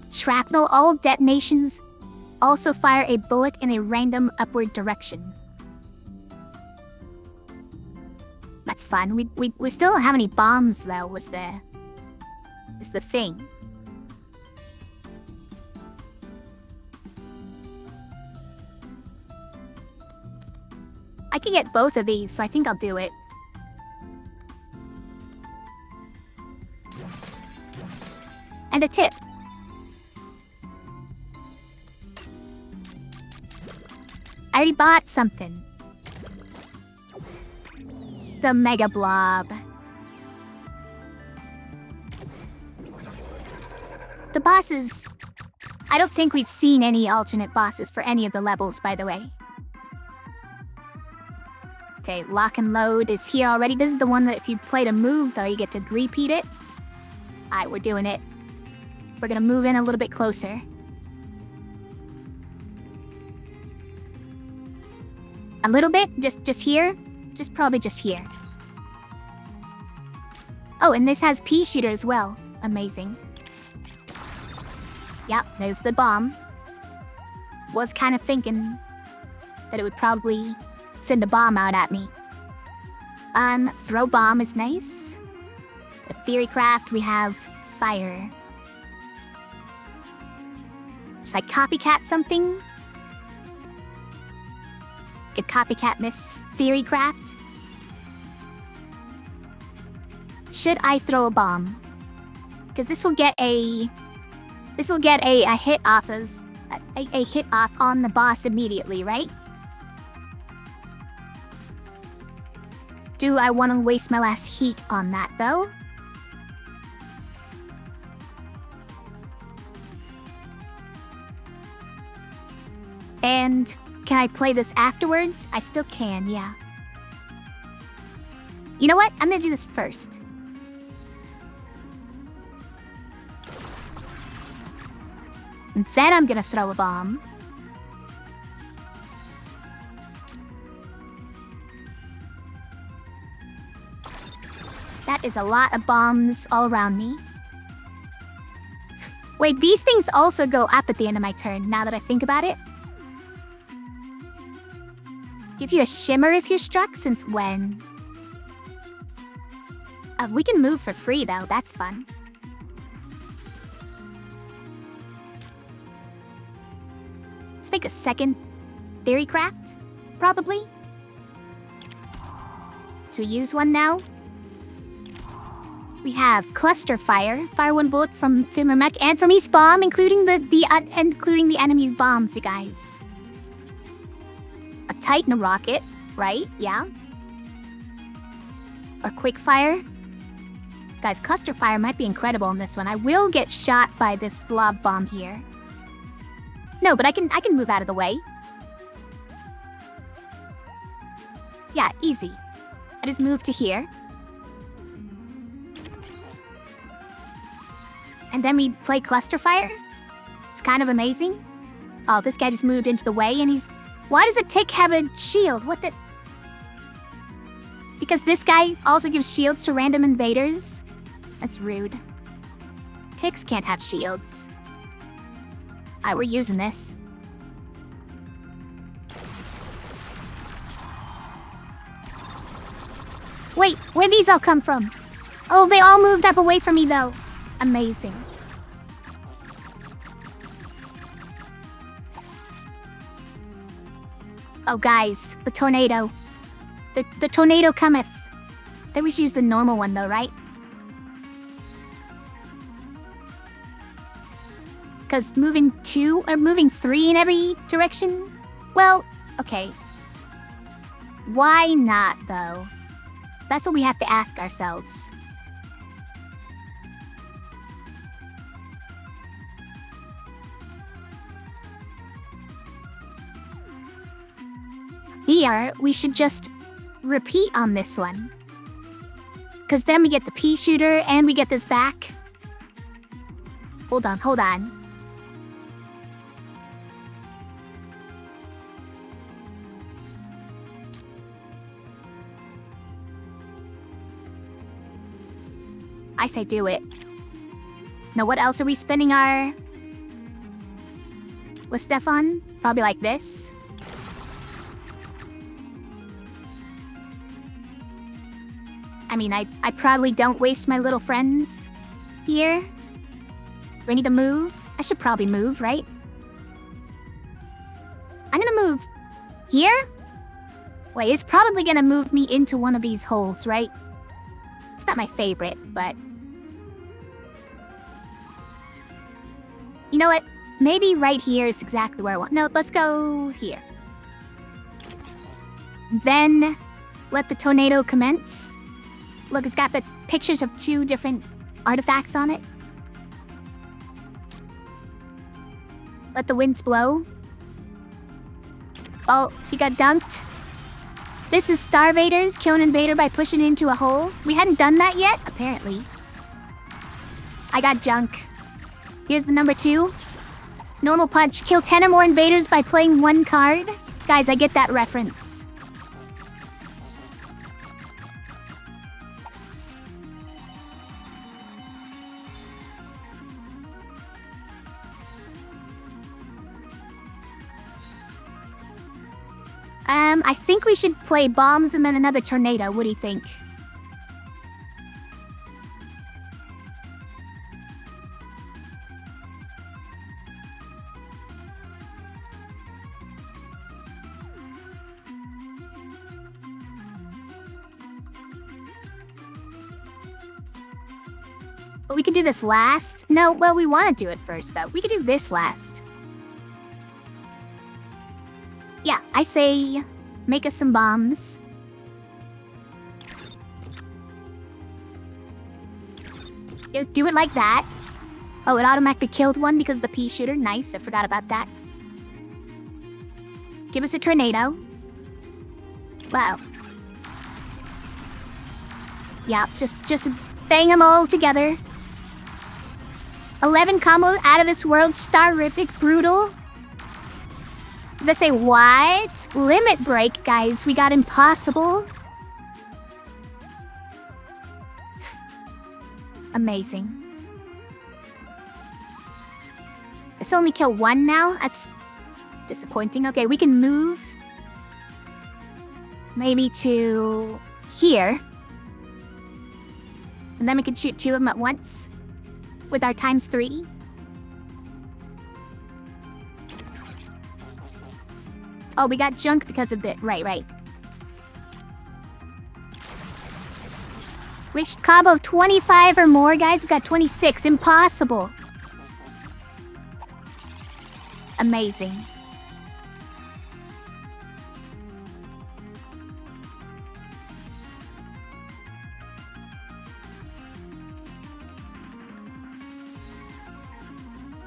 Shrapnel. All detonations also fire a bullet in a random upward direction. That's fun. We still don't have any bombs though, is the thing. I can get both of these, so I think I'll do it. And a tip. I already bought something. The Mega Blob. The bosses... I don't think we've seen any alternate bosses for any of the levels, by the way. Okay, Lock and Load is here already. This is the one that if you played a move, though, you get to repeat it. Alright, we're doing it. We're gonna move in a little bit closer. A little bit? Just here? Probably just here. Oh, and this has pea shooter as well. Amazing. Yep, there's the bomb. Was kind of thinking that it would probably send a bomb out at me. Throw bomb is nice. The Theory Craft, we have fire. Should I copycat something? Could copycat Miss Theory Craft? Should I throw a bomb? Because this will get a hit off of a hit off on the boss immediately, right? Do I want to waste my last heat on that though? And can I play this afterwards? I still can, yeah. You know what? I'm gonna do this first. And then I'm gonna throw a bomb. That is a lot of bombs all around me. Wait, these things also go up at the end of my turn, now that I think about it. Give you a shimmer if you're struck, since when? We can move for free, though. That's fun. Let's make a second Theory Craft, probably. Do we use one now? We have cluster fire. Fire one bullet from Fimmer Mech and from each bomb, including including the enemy's bombs, you guys. A Titan rocket, right? Yeah. Or quick fire. Guys, cluster fire might be incredible in this one. I will get shot by this blob bomb here. No, but I can move out of the way. Yeah, easy. I just move to here. And then we play cluster fire. It's kind of amazing. Oh, this guy just moved into the way and he's... Why does a tick have a shield? What the... Because this guy also gives shields to random invaders? That's rude. Ticks can't have shields. Alright, we're using this. Wait, where'd these all come from? Oh, they all moved up away from me, though. Amazing. Oh, guys, the tornado. The tornado cometh. They always use the normal one, though, right? Because moving 2 or moving 3 in every direction? Well, okay. Why not, though? That's what we have to ask ourselves. Here, we should just repeat on this one. Because then we get the pea shooter and we get this back. Hold on, hold on. I say do it. Now what else are we spending our... with stuff on? Probably like this. I mean, I probably don't waste my little friends here. Do I need to move? I should probably move, right? I'm gonna move here? Wait, it's probably gonna move me into one of these holes, right? It's not my favorite, but... You know what? Maybe right here is exactly where I want... No, let's go here. Then, let the tornado commence. Look, it's got the pictures of 2 different artifacts on it. Let the winds blow. Oh, he got dunked. This is Star Vaders, kill an invader by pushing it into a hole. We hadn't done that yet, apparently. I got junk. Here's the number 2. Normal punch, kill 10 or more invaders by playing 1 card. Guys, I get that reference. I think we should play bombs and then another tornado. What do you think? But we can do this last. No, well, we want to do it first, though. We could do this last. Yeah, I say make us some bombs. Do it like that. Oh, it automatically killed one because of the pea shooter. Nice, I forgot about that. Give us a tornado. Wow. Yeah, just bang them all together. 11 combo out of this world, starific, brutal. Does that say what? Limit break, guys. We got impossible. Amazing. It's only kill 1 now? That's disappointing. Okay, we can move. Maybe to here. And then we can shoot 2 of them at once. With our ×3. Oh, we got junk because of the... Right. Reached combo 25 or more, guys. Got 26. Impossible. Amazing.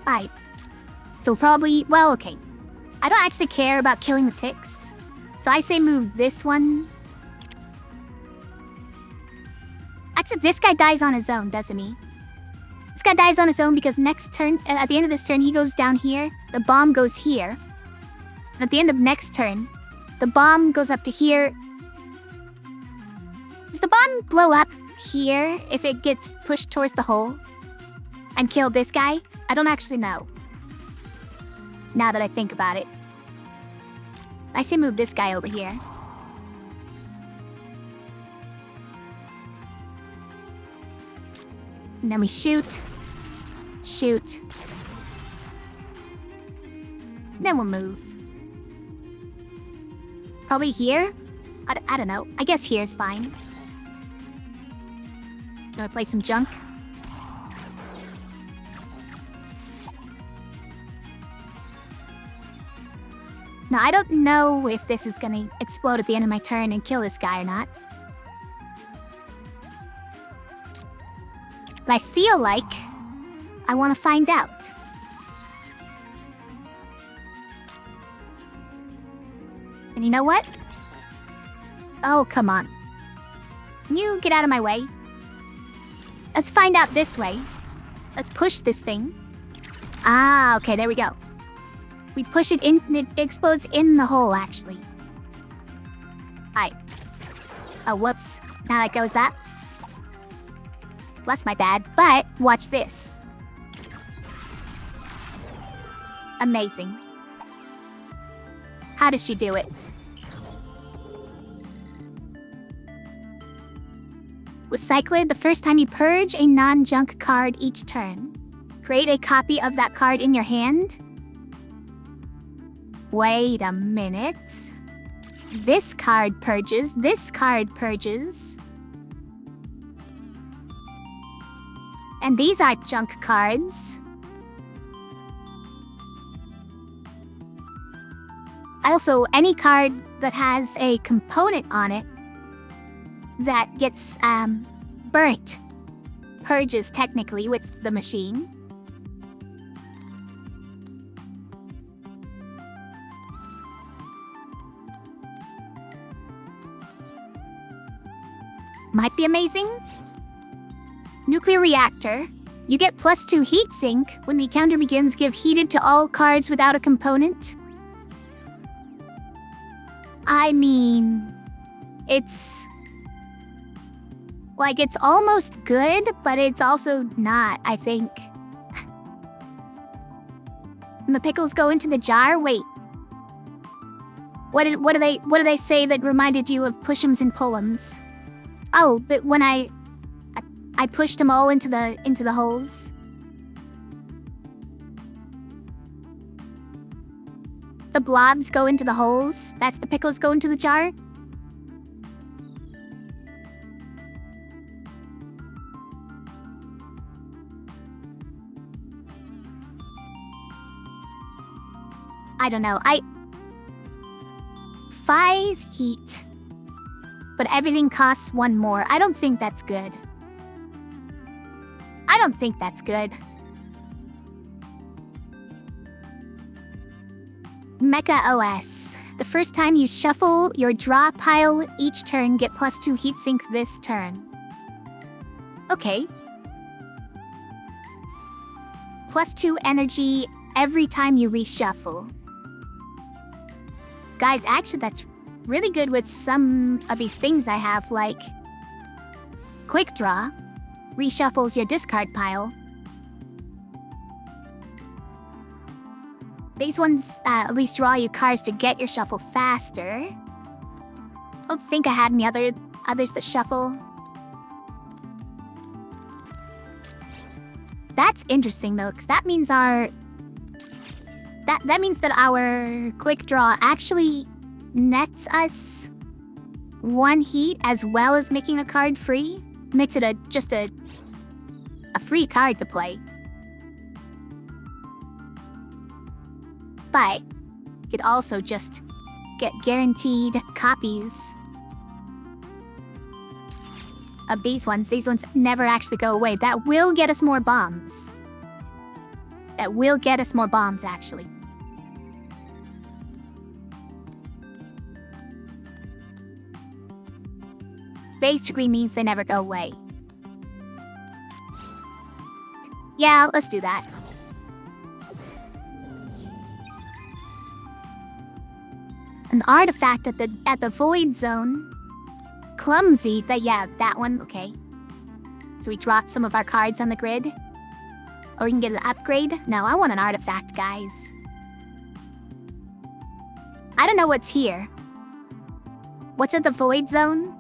Alright. So probably, well, okay. I don't actually care about killing the ticks. So I say move this one. Actually, this guy dies on his own, doesn't he? This guy dies on his own because next turn, at the end of this turn, he goes down here. The bomb goes here. And at the end of next turn, the bomb goes up to here. Does the bomb blow up here if it gets pushed towards the hole? And kill this guy? I don't actually know. Now that I think about it. I say move this guy over here. And then we shoot. Shoot. Then we'll move. Probably here? I don't know. I guess here's fine. Gonna play some junk. Now, I don't know if this is gonna explode at the end of my turn and kill this guy or not. But I feel like I want to find out. And you know what? Oh, come on. Can you get out of my way? Let's find out this way. Let's push this thing. Ah, okay, there we go. We push it in, it explodes in the hole, actually. Alright. Oh, whoops. Now that goes up. That's my bad, but watch this. Amazing. How does she do it? With Cyclid, the first time you purge a non-junk card each turn. Create a copy of that card in your hand. Wait a minute. This card purges. This card purges. And these are junk cards. Also, any card that has a component on it that gets burnt purges technically with the machine. Might be amazing. Nuclear reactor. You get +2 heat sink. When the counter begins, give heated to all cards without a component. I mean, it's like, it's almost good, but it's also not, I think. And the pickles go into the jar? Wait. What do they say that reminded you of push'ems and pull'ems? Oh, but when I pushed them all into the holes. The blobs go into the holes. That's the pickles go into the jar. I don't know. 5 heat. But everything costs 1 more. I don't think that's good. I don't think that's good. Mecha OS. The first time you shuffle your draw pile each turn, get +2 heatsink this turn. Okay. +2 energy every time you reshuffle. Guys, actually that's really good with some of these things I have, like Quick Draw. Reshuffles your discard pile. These ones at least draw you cards to get your shuffle faster. I don't think I had any others that shuffle. That's interesting though, because that means that means that our quick draw actually nets us 1 heat as well as making a card free. makes it just a free card to play. But you could also just get guaranteed copies of these ones. These ones never actually go away. That will get us more bombs. That will get us more bombs, actually. Basically means they never go away. Yeah, let's do that. An artifact at the void zone. Clumsy. That one. Okay. So we dropped some of our cards on the grid. Or we can get an upgrade. No, I want an artifact, guys. I don't know what's here. What's at the void zone?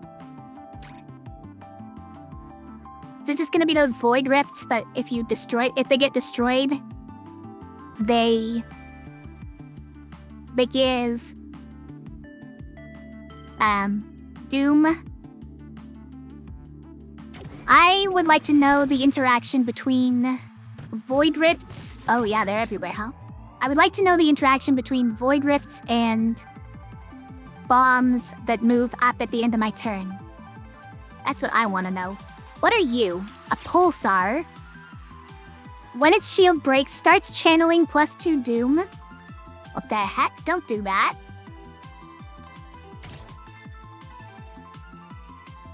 Is it just gonna be those void rifts that if they get destroyed, they give doom? I would like to know the interaction between void rifts. Oh yeah, they're everywhere, huh? I would like to know the interaction between void rifts and bombs that move up at the end of my turn. That's what I want to know. What are you? A pulsar. When its shield breaks, starts channeling +2 doom. What the heck? Don't do that.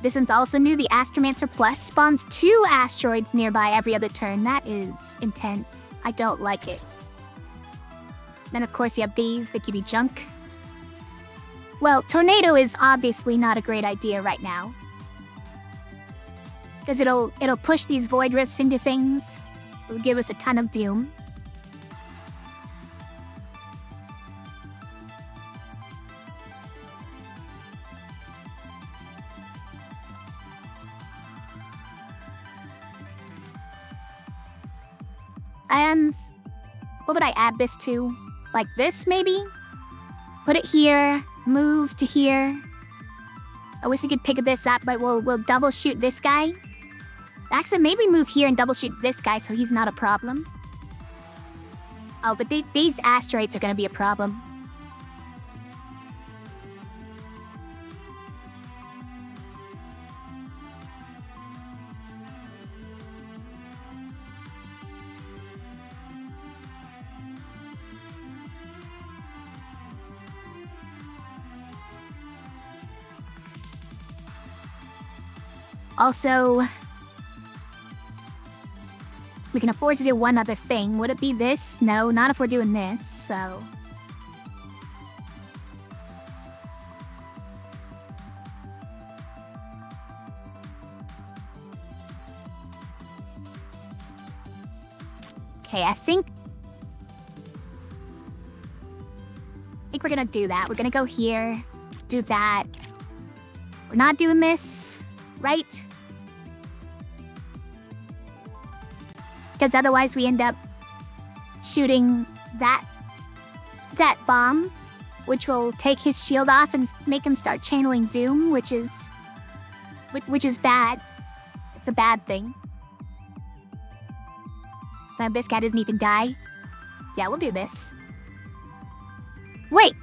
This one's also new. The Astromancer Plus spawns 2 asteroids nearby every other turn. That is intense. I don't like it. Then, of course, you have these that give you junk. Well, Tornado is obviously not a great idea right now. Because it'll push these void rifts into things. It'll give us a ton of doom. What would I add this to? Like this, maybe? Put it here, move to here. I wish I could pick this up, but we'll double shoot this guy. Actually, maybe move here and double shoot this guy so he's not a problem. Oh, but these asteroids are gonna be a problem. Also, we can afford to do one other thing. Would it be this? No, not if we're doing this, so... Okay, I think we're gonna do that. We're gonna go here, do that. We're not doing this, right? Because otherwise we end up shooting that bomb, which will take his shield off and make him start channeling doom, which is bad. It's a bad thing. This guy doesn't even die. Yeah, we'll do this. Wait!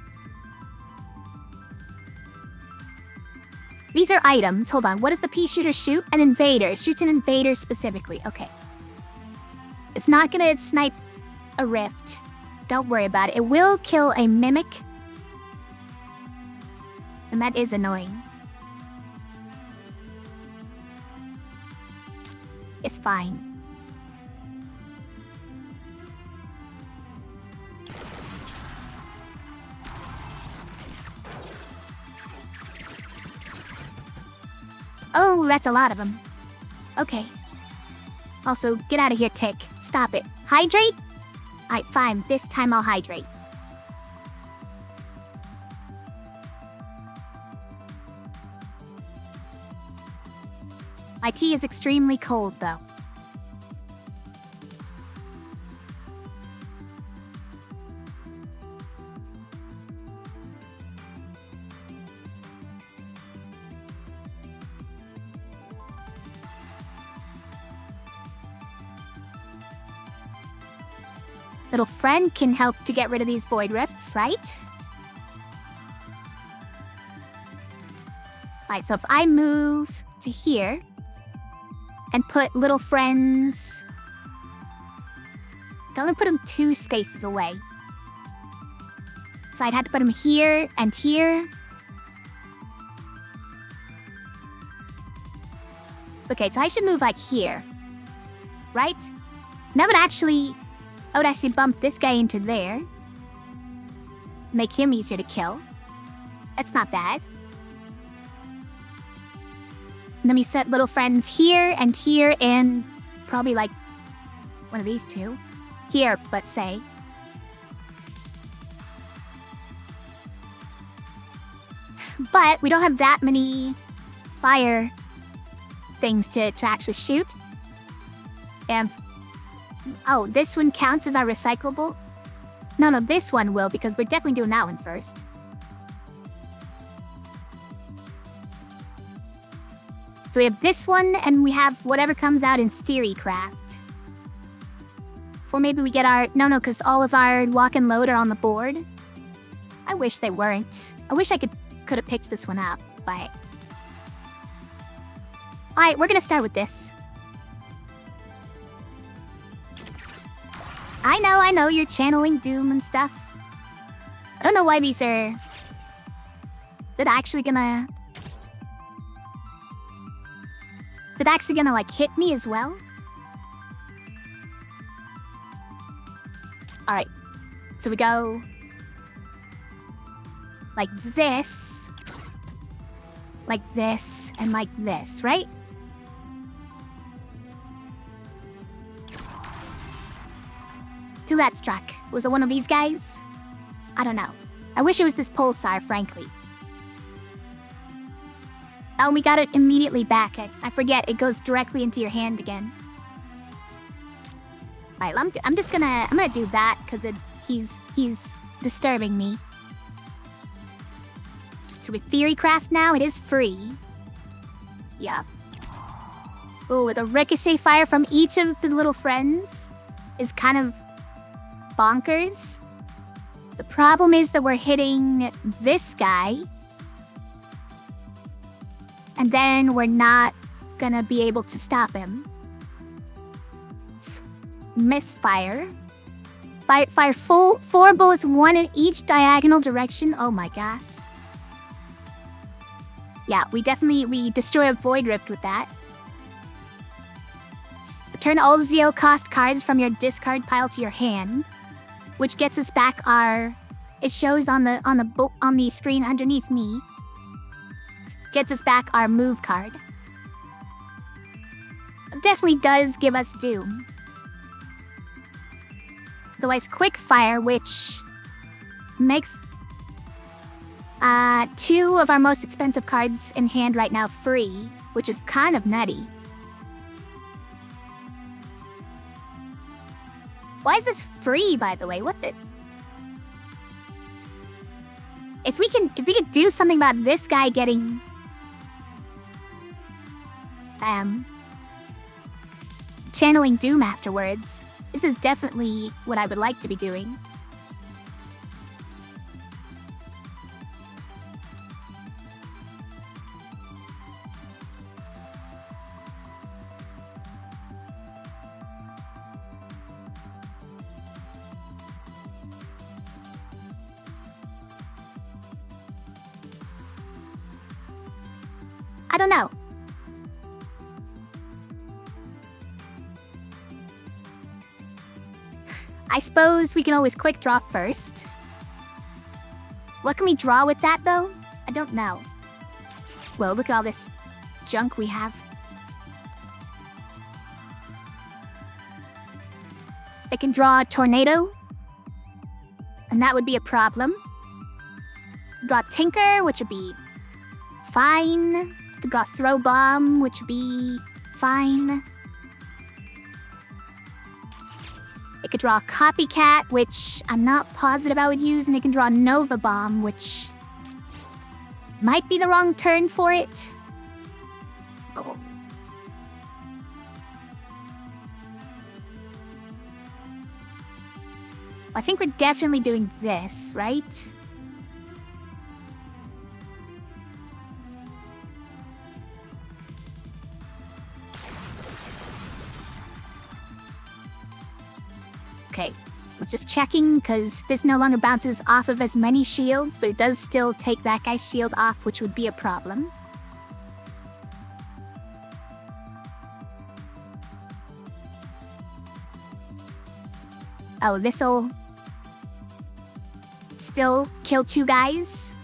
These are items. Hold on. What does the pea shooter shoot? An invader. Shoots an invader specifically. Okay. It's not gonna snipe a rift. Don't worry about it. It will kill a mimic. And that is annoying. It's fine. Oh, that's a lot of them. Okay. Also, get out of here, Tick. Stop it. Hydrate? Alright, fine. This time I'll hydrate. My tea is extremely cold, though. Little friend can help to get rid of these void rifts, right? Alright, so if I move to here and put little friends... I can only put them 2 spaces away. So I'd have to put them here and here. Okay, so I should move like here. Right? That would actually... I would actually bump this guy into there. Make him easier to kill. That's not bad. Let me set little friends here and probably like one of these 2. Here, let's say. But we don't have that many fire things to actually shoot. And oh, this one counts as our recyclable? No, this one will, because we're definitely doing that one first. So we have this one, and we have whatever comes out in Theory Craft. Or maybe we get our... No, because all of our lock and load are on the board. I wish they weren't. I wish I could have picked this one up, but... Alright, we're gonna start with this. I know, you're channeling doom and stuff. I don't know why these are... Is it actually gonna, like, hit me as well? Alright. So we go... like this. Like this, and like this, right? Who that struck? Was it one of these guys? I don't know. I wish it was this pulsar, frankly. Oh, we got it immediately back. I forget, it goes directly into your hand again. Alright, I'm gonna do that, because he's disturbing me. So with Theory Craft now, it is free. Yeah. Ooh, with a ricochet fire from each of the little friends is kind of bonkers. The problem is that we're hitting this guy. And then we're not gonna be able to stop him. Misfire. Fire full 4 bullets, 1 in each diagonal direction. Oh my gosh. Yeah, we destroy a Void Rift with that. Turn all 0 cost cards from your discard pile to your hand, which gets us back our... It shows on the screen underneath me. Gets us back our move card. It definitely does give us Doom. Otherwise, Quick Fire, which makes 2 of our most expensive cards in hand right now free, which is kind of nutty. Why is this free, by the way? What the... If we could do something about this guy getting... channeling Doom afterwards, this is definitely what I would like to be doing. I don't know. I suppose we can always quick draw first. What can we draw with that, though? I don't know. Well, look at all this junk we have. I can draw a tornado, and that would be a problem. Draw Tinker, which would be fine. I could draw Throw Bomb, which would be fine. It could draw Copycat, which I'm not positive I would use, and it can draw Nova Bomb, which might be the wrong turn for it. Oh. I think we're definitely doing this, right? Okay, we're just checking because this no longer bounces off of as many shields, but it does still take that guy's shield off, which would be a problem. Oh, this'll still kill 2 guys.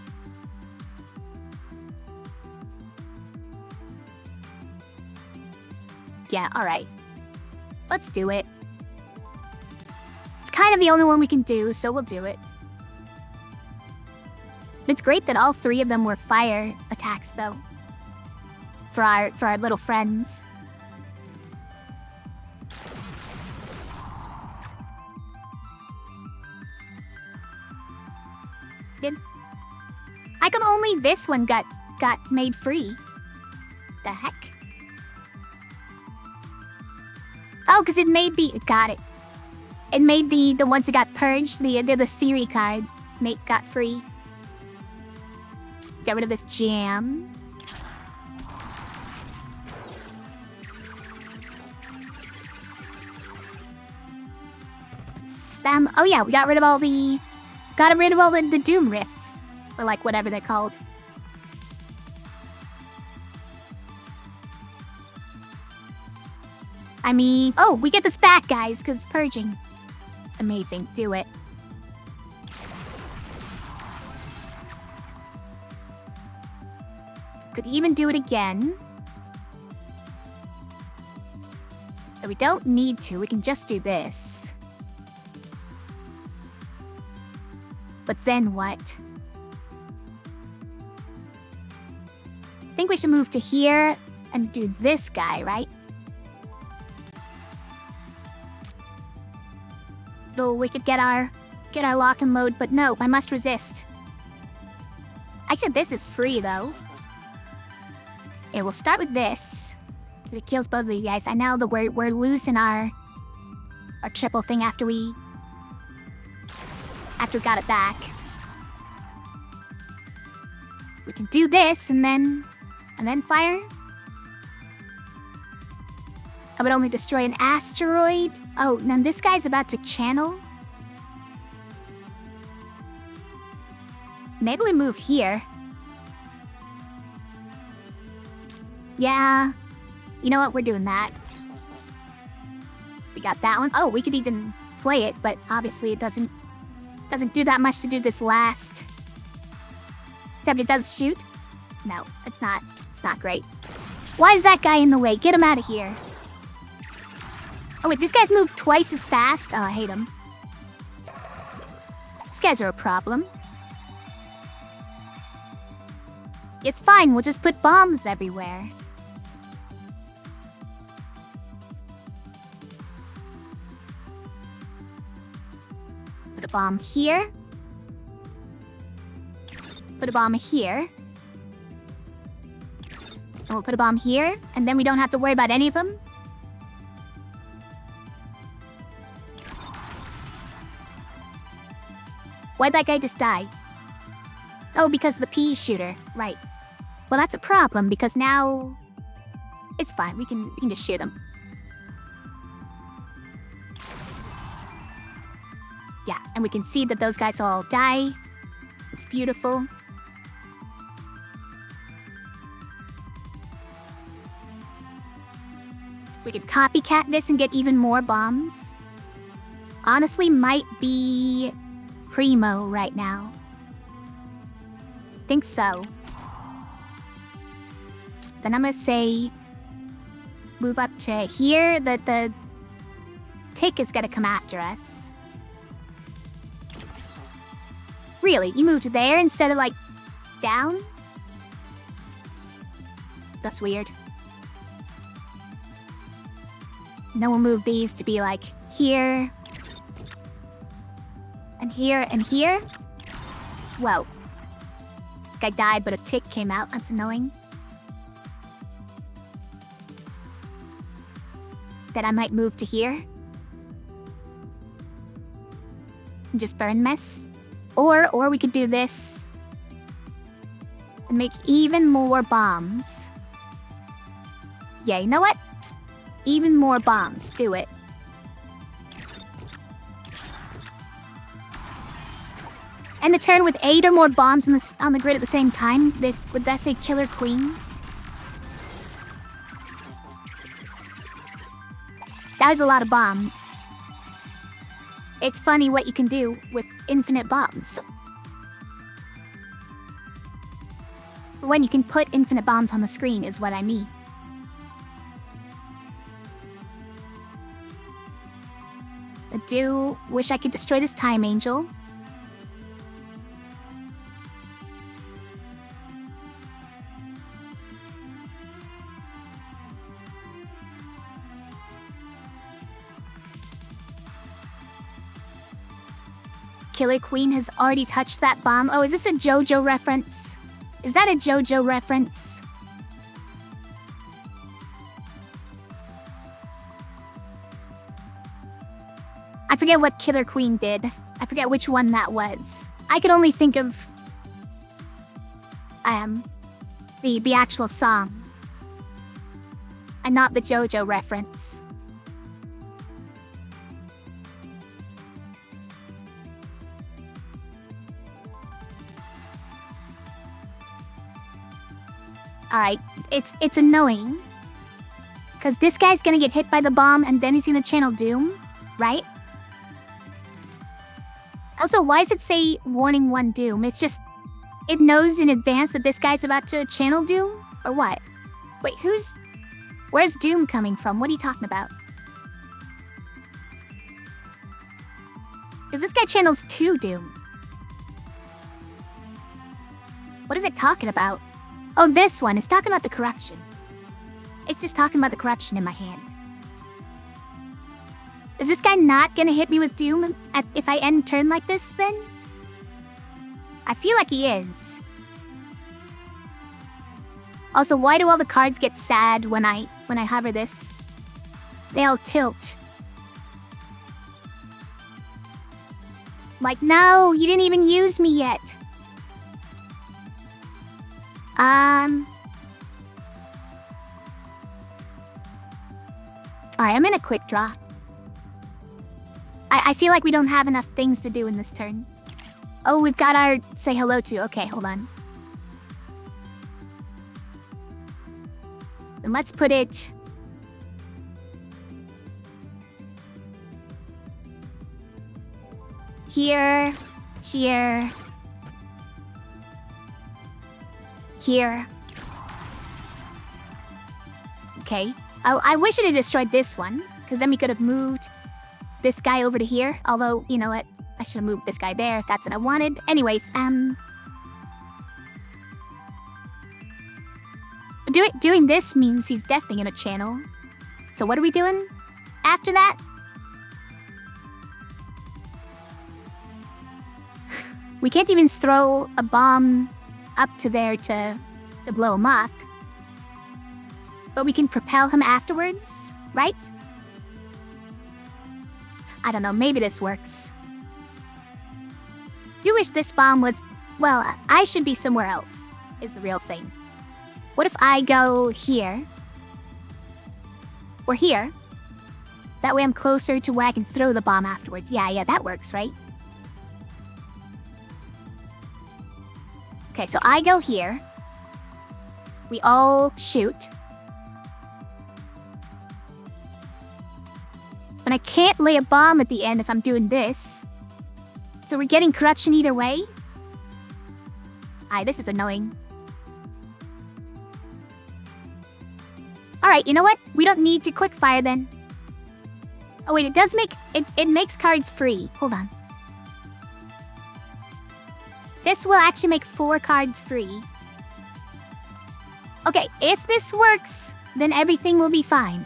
Yeah, alright. Let's do it. It's kind of the only one we can do, so we'll do it. It's great that all 3 of them were fire attacks, though. For our little friends. How come only this one got made free? The heck? Oh, because it made got it. It made the ones that got purged, the Siri card, got free. Get rid of this jam. Oh yeah, we got rid of all the Doom Rifts. Or like whatever they're called. I mean, oh, we get this back, guys, because it's purging. Amazing, do it. Could even do it again. But we don't need to, we can just do this. But then what? I think we should move to here and do this guy, right? Though we could get our lock and load, but no, I must resist. Actually, this is free though. Okay, we'll start with this. It kills both of you guys. I know that we're losing our triple thing after we got it back. We can do this and then fire. I would only destroy an asteroid. Oh, now this guy's about to channel. Maybe we move here. Yeah. You know what? We're doing that. We got that one. Oh, we could even play it, but obviously it doesn't do that much to do this last. Except it does shoot. No, it's not great. Why is that guy in the way? Get him out of here. Oh wait, these guys move twice as fast? Oh, I hate them. These guys are a problem. It's fine, we'll just put bombs everywhere. Put a bomb here. Put a bomb here. And we'll put a bomb here, and then we don't have to worry about any of them. Why'd that guy just die? Oh, because the pea shooter. Right. Well, that's a problem, because now... It's fine, we can just shoot them. Yeah, and we can see that those guys all die. It's beautiful. We could copycat this and get even more bombs. Honestly, might be primo right now. Think so. Then I'm gonna say move up to here. The tick is gonna come after us. Really? You moved there instead of like down? That's weird. And then we'll move these to be like here. And here and here. Whoa. Guy died, but a tick came out. That's annoying. Then I might move to here. and just burn mess. Or we could do this and make even more bombs. Yeah, you know what? Even more bombs. Do it. And the turn with 8 or more bombs on the grid at the same time. Would that say Killer Queen? That was a lot of bombs. It's funny what you can do with infinite bombs. When you can put infinite bombs on the screen is what I mean. I do wish I could destroy this time angel. Killer Queen has already touched that bomb. Oh, is this a JoJo reference? Is that a JoJo reference? I forget what Killer Queen did. I forget which one that was. I could only think of the actual song and not the JoJo reference. Alright, it's annoying. Because this guy's gonna get hit by the bomb and then he's gonna channel Doom, right? Also, why does it say Warning 1 Doom? It's just, it knows in advance that this guy's about to channel Doom? Or what? Wait, where's Doom coming from? What are you talking about? Because this guy channels 2 Doom. What is it talking about? Oh, this one is talking about the corruption. It's just talking about the corruption in my hand. Is this guy not gonna hit me with Doom if I end turn like this, then? I feel like he is. Also, why do all the cards get sad when I hover this? They all tilt. Like, no, you didn't even use me yet. Alright, I'm in a quick draw. I feel like we don't have enough things to do in this turn. Oh, we've got our say hello to. Okay, hold on. Then let's put it here, here, here. Okay. I wish it had destroyed this one, because then we could have moved this guy over to here. Although, you know what? I should have moved this guy there if that's what I wanted. Anyways, doing this means he's definitely gonna channel. So what are we doing after that? We can't even throw a bomb up to there to blow him up. But we can propel him afterwards, right? I don't know, maybe this works. Do wish this bomb was... Well, I should be somewhere else, is the real thing. What if I go here? Or here? That way I'm closer to where I can throw the bomb afterwards. Yeah, that works, right? Okay, so I go here. We all shoot. But I can't lay a bomb at the end if I'm doing this. So we're getting corruption either way? This is annoying. Alright, you know what? We don't need to quickfire then. Oh wait, it does make... It makes cards free. Hold on. This will actually make 4 cards free. Okay, if this works, then everything will be fine.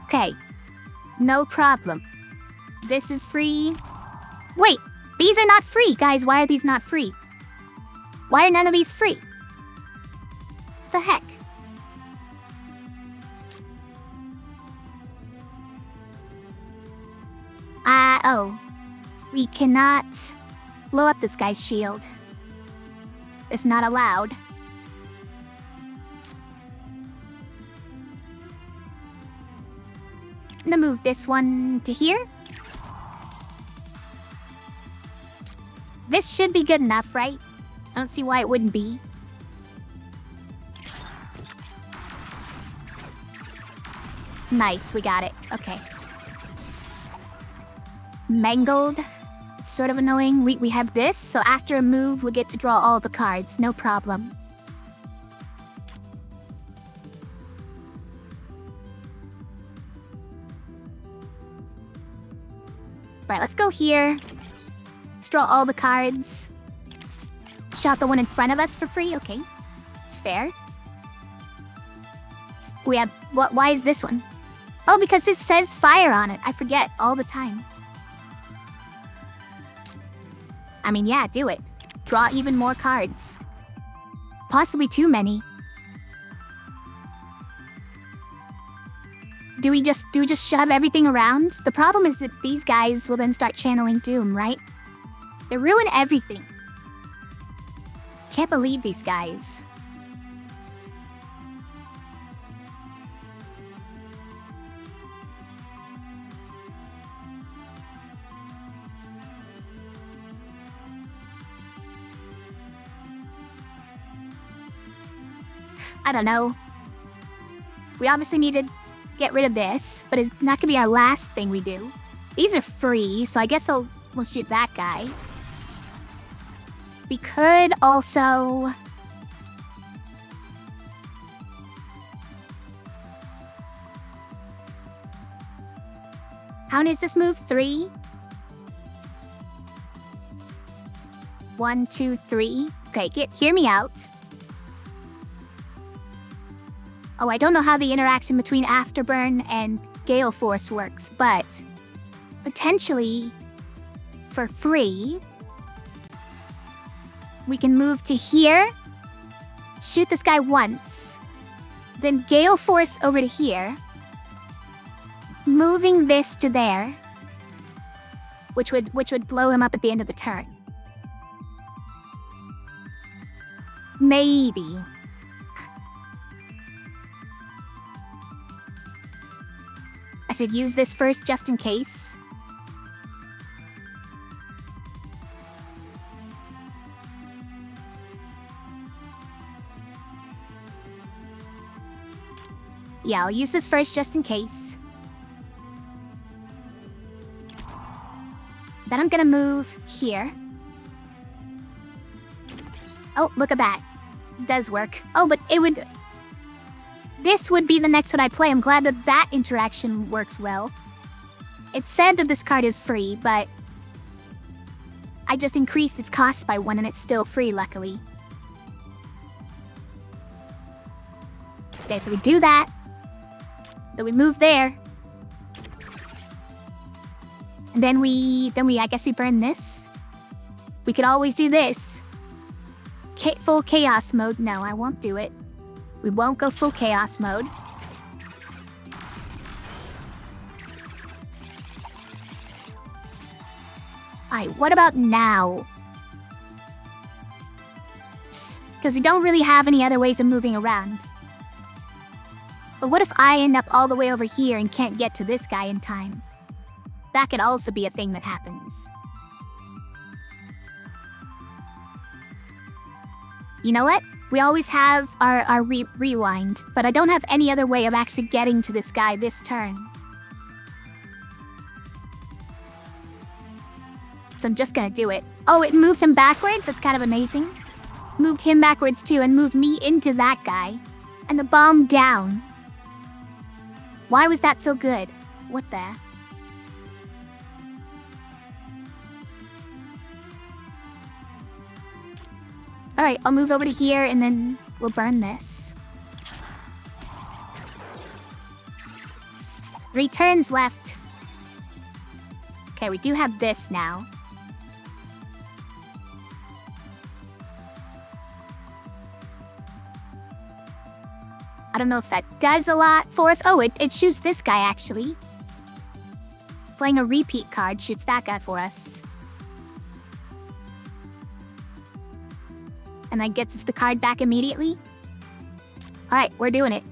Okay, no problem. This is free. Wait, these are not free, guys. Why are these not free? Why are none of these free? The heck? Oh. We cannot blow up this guy's shield. It's not allowed. I'm gonna move this one to here. This should be good enough, right? I don't see why it wouldn't be. Nice, we got it. Okay. Mangled. It's sort of annoying. We have this, so after a move, we get to draw all the cards. No problem. Right, let's go here. Let's draw all the cards. Shot the one in front of us for free? Okay. It's fair. We have... Why is this one? Oh, because this says fire on it. I forget all the time. I mean, yeah, do it. Draw even more cards. Possibly too many. Do we just shove everything around? The problem is that these guys will then start channeling doom, right? They ruin everything. Can't believe these guys. I don't know. We obviously need to get rid of this, but it's not gonna be our last thing we do. These are free, so I guess we'll shoot that guy. We could also... How many is this move? 3? 1, 2, 3. Okay, hear me out. Oh, I don't know how the interaction between Afterburn and Gale Force works, but potentially for free, we can move to here, shoot this guy once, then Gale Force over to here, moving this to there, which would blow him up at the end of the turn. Maybe. I should use this first just in case. Yeah, I'll use this first just in case. Then I'm gonna move here. Oh, look at that. It does work. Oh, but it would... This would be the next one I play. I'm glad that that interaction works well. It said that this card is free, but I just increased its cost by 1 and it's still free, luckily. Okay, so we do that. Then we move there. And then I guess we burn this. We could always do this. Full chaos mode. No, I won't do it. We won't go full chaos mode. Alright, what about now? Because we don't really have any other ways of moving around. But what if I end up all the way over here and can't get to this guy in time? That could also be a thing that happens. You know what? We always have our rewind, but I don't have any other way of actually getting to this guy this turn. So I'm just gonna do it. Oh, it moved him backwards? That's kind of amazing. Moved him backwards too and moved me into that guy. And the bomb down. Why was that so good? What the? Alright, I'll move over to here and then we'll burn this. 3 turns left. Okay, we do have this now. I don't know if that does a lot for us. Oh, it shoots this guy, actually. Playing a repeat card shoots that guy for us. And then gets us the card back immediately. Alright, we're doing it.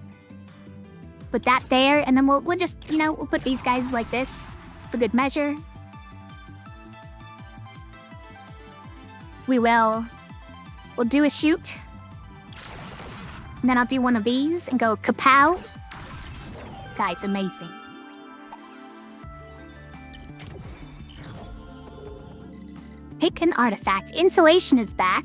Put that there, and then we'll just, we'll put these guys like this for good measure. We'll do a shoot. And then I'll do one of these and go kapow. Guys, amazing. Pick an artifact. Insulation is back.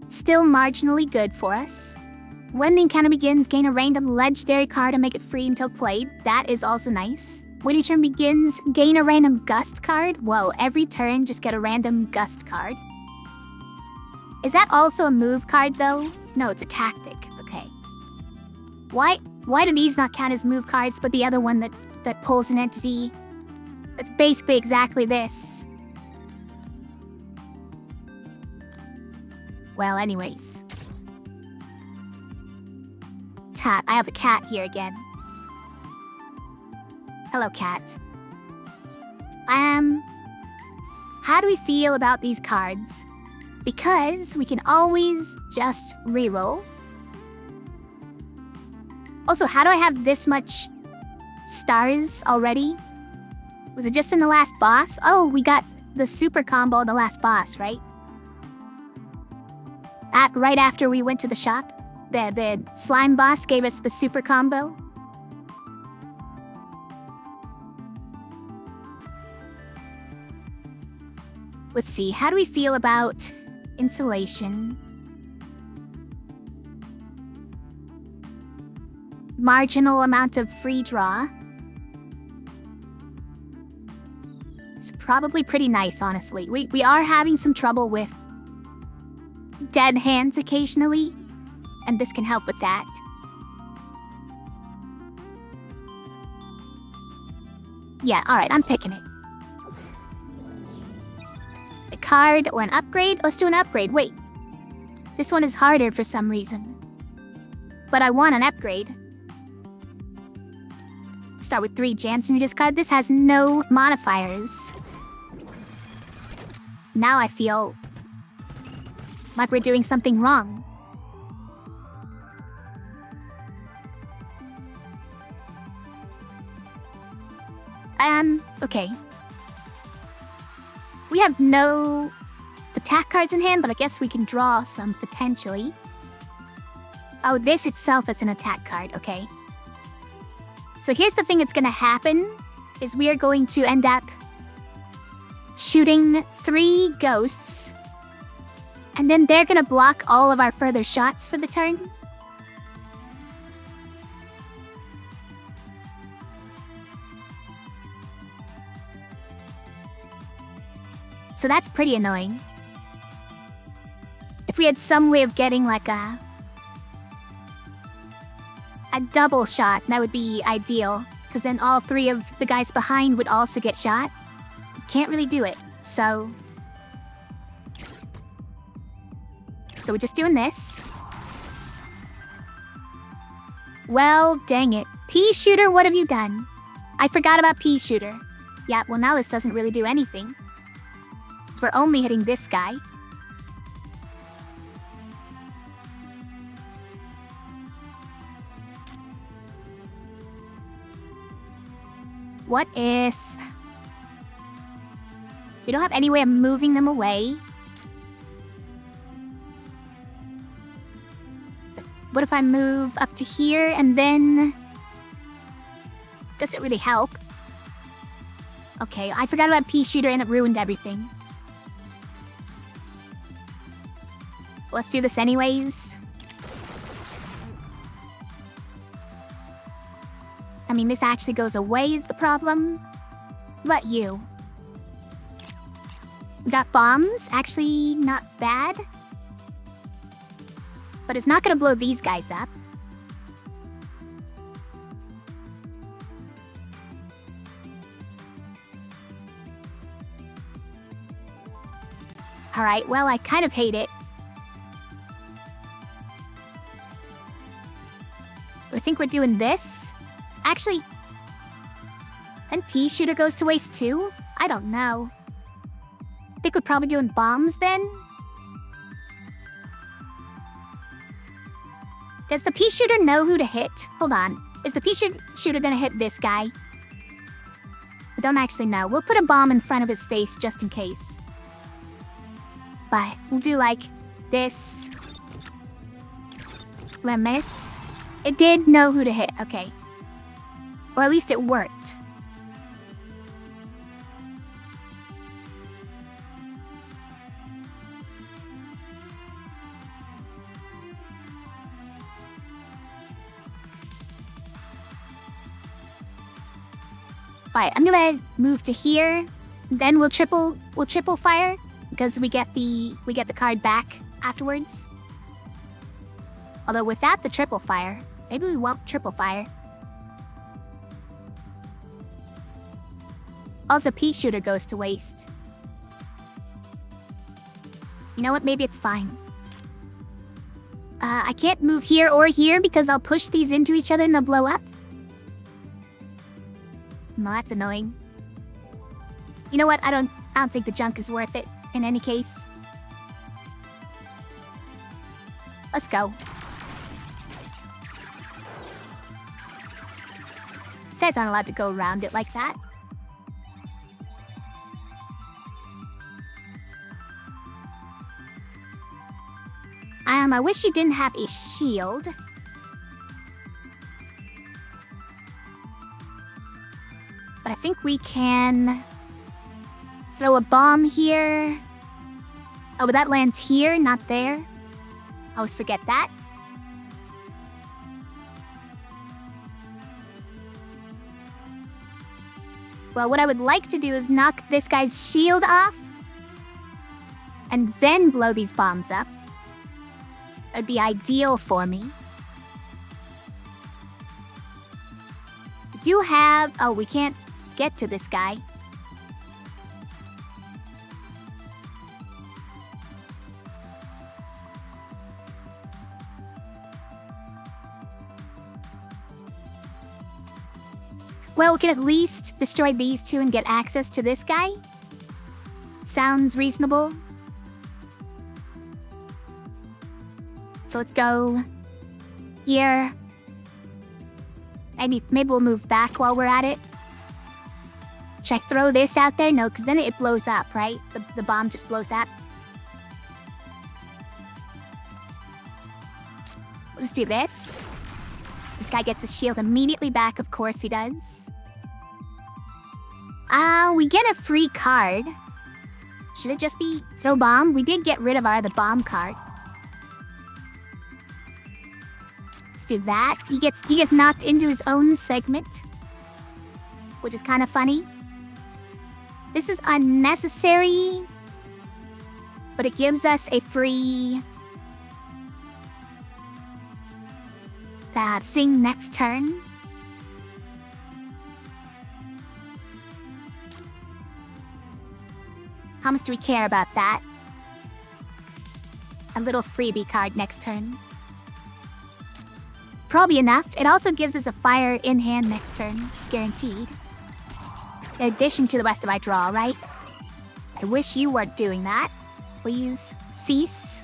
Still marginally good for us. When the encounter begins, gain a random legendary card and make it free until played. That is also nice. When your turn begins, gain a random gust card. Whoa, every turn just get a random gust card. Is that also a move card though? No, it's a tactic. Okay. Why do these not count as move cards, but the other one that pulls an entity? It's basically exactly this. Well, anyways. Tap, I have a cat here again. Hello, cat. How do we feel about these cards? Because we can always just reroll. Also, how do I have this much stars already? Was it just in the last boss? Oh, we got the super combo in the last boss, right? Right after we went to the shop, the slime boss gave us the super combo. Let's see, how do we feel about insulation? Marginal amount of free draw. It's probably pretty nice, honestly. We are having some trouble with dead hands occasionally, and this can help with that. Yeah, alright, I'm picking it. A card or an upgrade? Let's do an upgrade. Wait. This one is harder for some reason. But I want an upgrade. Start with 3 Jansen you discard. This has no modifiers. Now I feel like we're doing something wrong. Okay. We have no attack cards in hand, but I guess we can draw some potentially. Oh, this itself is an attack card, okay. So here's the thing that's gonna happen, is we are going to end up shooting 3 ghosts, and then they're gonna block all of our further shots for the turn. So that's pretty annoying. If we had some way of getting like a double shot, that would be ideal. Because then all 3 of the guys behind would also get shot. Can't really do it, so we're just doing this. Well, dang it. Pea shooter, what have you done? I forgot about pea shooter. Yeah, well now this doesn't really do anything. We're only hitting this guy. What if we don't have any way of moving them away? What if I move up to here and then... Does it really help? Okay, I forgot about pea shooter and it ruined everything. Let's do this anyways. I mean, this actually goes away is the problem. But you. We got bombs. Actually, not bad. But it's not gonna blow these guys up. Alright, well, I kind of hate it. I think we're doing this. Actually, and pea shooter goes to waste too? I don't know. Think we're probably doing bombs then? Does the pea shooter know who to hit? Hold on. Is the pea shooter gonna hit this guy? I don't actually know. We'll put a bomb in front of his face just in case. But we'll do like this. Will I miss? It did know who to hit. Okay. Or at least it worked. Alright, I'm gonna move to here. Then we'll triple fire because we get the card back afterwards. Although without the triple fire, maybe we won't triple fire. Also, pea shooter goes to waste. You know what? Maybe it's fine. I can't move here or here because I'll push these into each other and they'll blow up. No, that's annoying. You know what? I don't think the junk is worth it in any case. Let's go. Guys aren't allowed to go around it like that. I wish you didn't have a shield. But I think we can throw a bomb here. Oh, but that lands here, not there. I always forget that. Well, what I would like to do is knock this guy's shield off and then blow these bombs up. That'd be ideal for me. You have... Oh, we can't get to this guy. Well, we can at least destroy these two and get access to this guy. Sounds reasonable. So let's go here. Maybe we'll move back while we're at it. Should I throw this out there? No, because then it blows up, right? The bomb just blows up. We'll just do this. This guy gets his shield immediately back. Of course he does. We get a free card. Should it just be throw bomb? We did get rid of our other bomb card. Let's do that. He gets knocked into his own segment, which is kind of funny. This is unnecessary, but it gives us a free thing next turn. How much do we care about that? A little freebie card next turn. Probably enough. It also gives us a fire in hand next turn, guaranteed. In addition to the rest of my draw, right? I wish you weren't doing that. Please cease.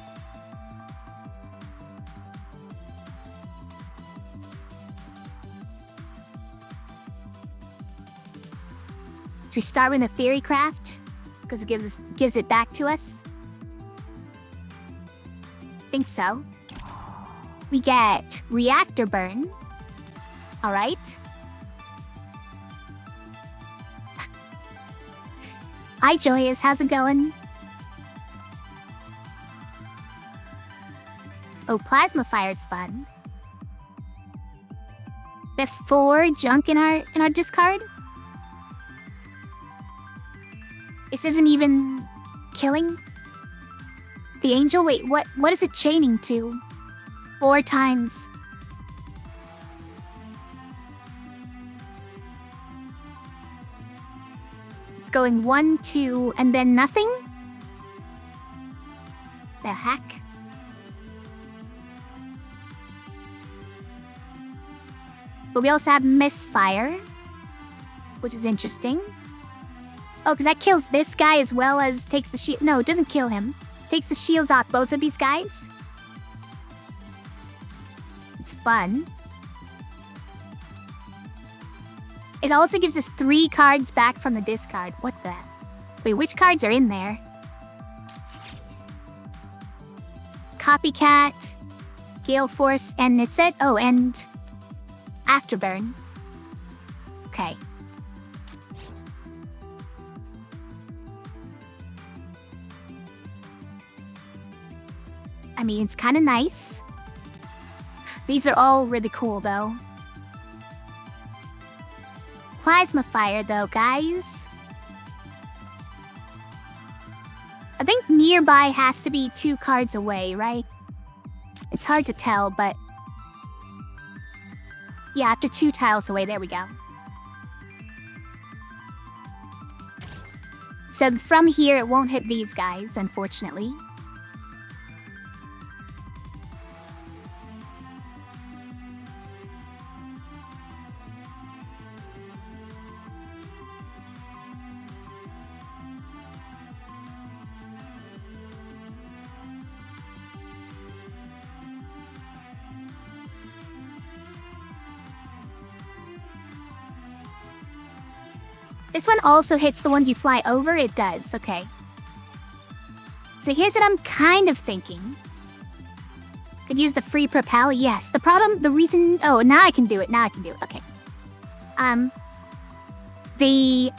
Should we start with the theory craft? Because it gives it back to us. Think so. We get reactor burn. All right. Hi, Joyous. How's it going? Oh, plasma fire's fun. That's 4 junk in our discard. This isn't even killing the angel. Wait, what is it chaining to? 4 times. It's going 1, 2, and then nothing? The heck? But we also have misfire, which is interesting. Oh, because that kills this guy as well as takes the shield. No, it doesn't kill him. Takes the shields off both of these guys. It's fun. It also gives us 3 cards back from the discard. What the? Wait, which cards are in there? Copycat, Gale Force, and it said, oh, and Afterburn. Okay. I mean, it's kind of nice. These are all really cool, though. Plasma Fire, though, guys. I think nearby has to be 2 cards away, right? It's hard to tell, but... yeah, after 2 tiles away, there we go. So from here, it won't hit these guys, unfortunately. This one also hits the ones you fly over? It does, okay. So here's what I'm kind of thinking. Could use the free propel, yes. The reason... oh, now I can do it, okay. The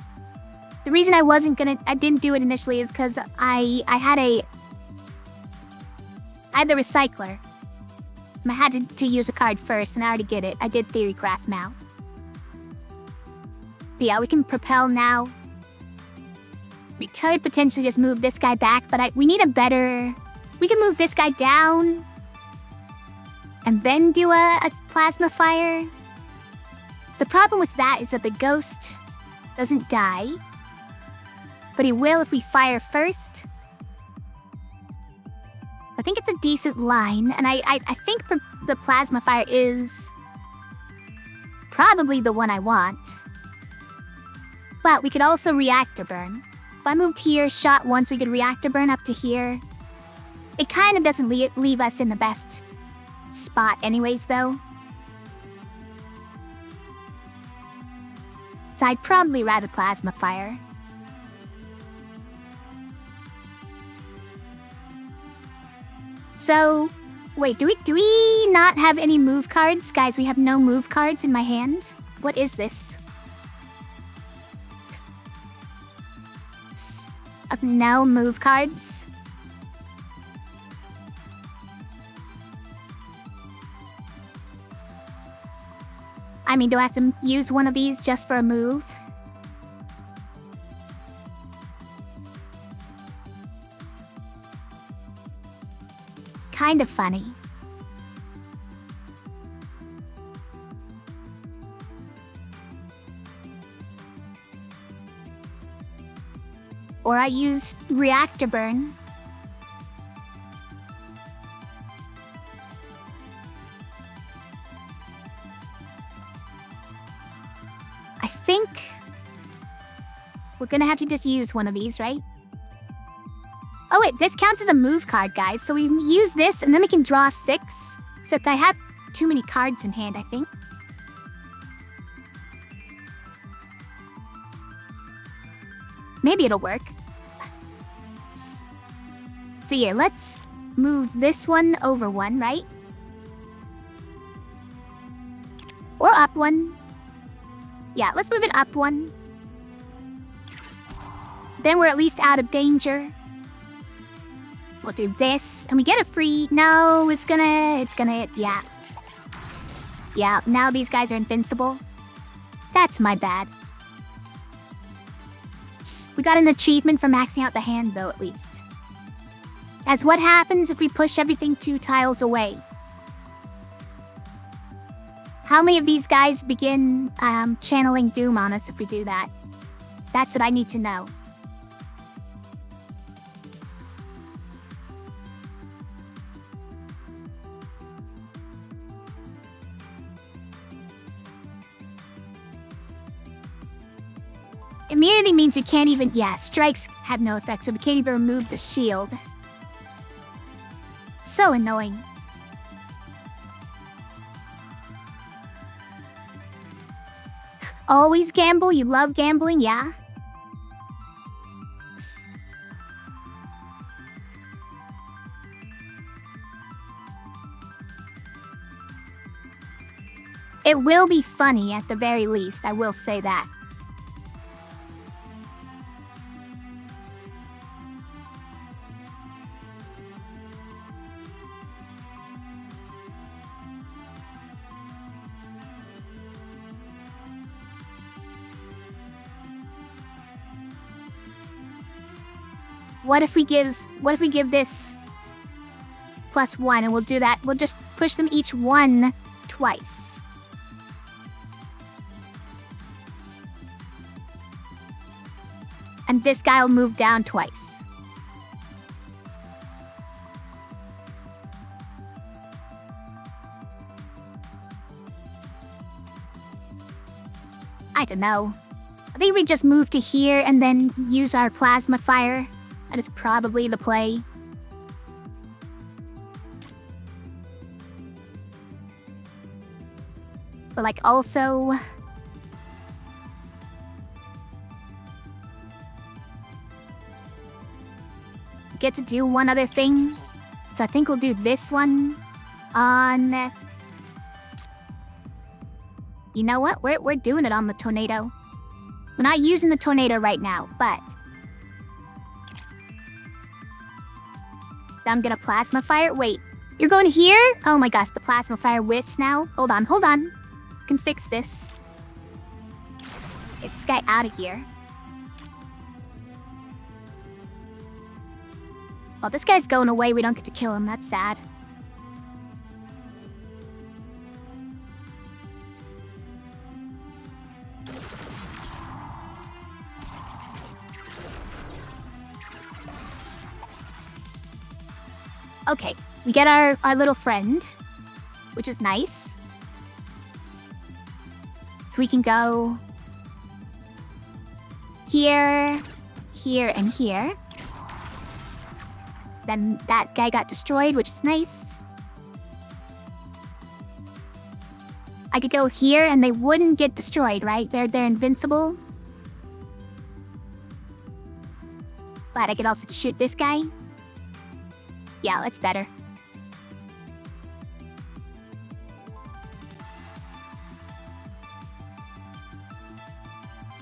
reason I didn't do it initially is because I had the recycler. I had to use a card first, and I already get it. I did Theory Craft now. But yeah, we can propel now. We could potentially just move this guy back, but we need a better... we can move this guy down. And then do a plasma fire. The problem with that is that the ghost doesn't die. But he will if we fire first. I think it's a decent line, and I think the plasma fire is probably the one I want. But we could also reactor burn. If I moved here, shot once, we could reactor burn up to here. It kind of doesn't leave us in the best spot anyways, though. So I'd probably rather plasma fire. So, wait, do we not have any move cards? Guys, we have no move cards in my hand. What is this? No move cards. I mean, do I have to use one of these just for a move? Kind of funny. Or I use reactor burn. I think we're gonna have to just use one of these, right? Oh wait, this counts as a move card, guys. So we use this and then we can draw 6. Except I have too many cards in hand, I think. Maybe it'll work. So yeah, let's move this one over 1, right? Or up 1. Yeah, let's move it up 1. Then we're at least out of danger. We'll do this, and we get a free... no, it's gonna... yeah. Yeah, now these guys are invincible. That's my bad. We got an achievement for maxing out the hand, though, at least. As what happens if we push everything 2 tiles away? How many of these guys begin channeling doom on us if we do that? That's what I need to know. Immunity means you can't even... Yeah, strikes have no effect, so we can't even remove the shield. So annoying. Always gamble? You love gambling? Yeah? It will be funny at the very least, I will say that. What if we give this +1 and we'll do that? We'll just push them each 1 twice. And this guy will move down twice. I don't know. I think we just move to here and then use our plasma fire. That is probably the play. But like also... get to do one other thing. So I think we'll do this one on... You know what? We're doing it on the tornado. We're not using the tornado right now, but... I'm gonna plasma fire. Wait, you're going here? Oh my gosh, the plasma fire whiffs now. Hold on. I can fix this. Get this guy out of here. Well, this guy's going away. We don't get to kill him. That's sad. Okay, we get our little friend, which is nice. So we can go here, here, and here. Then that guy got destroyed, which is nice. I could go here and they wouldn't get destroyed, right? They're invincible. But I could also shoot this guy. Yeah, that's better.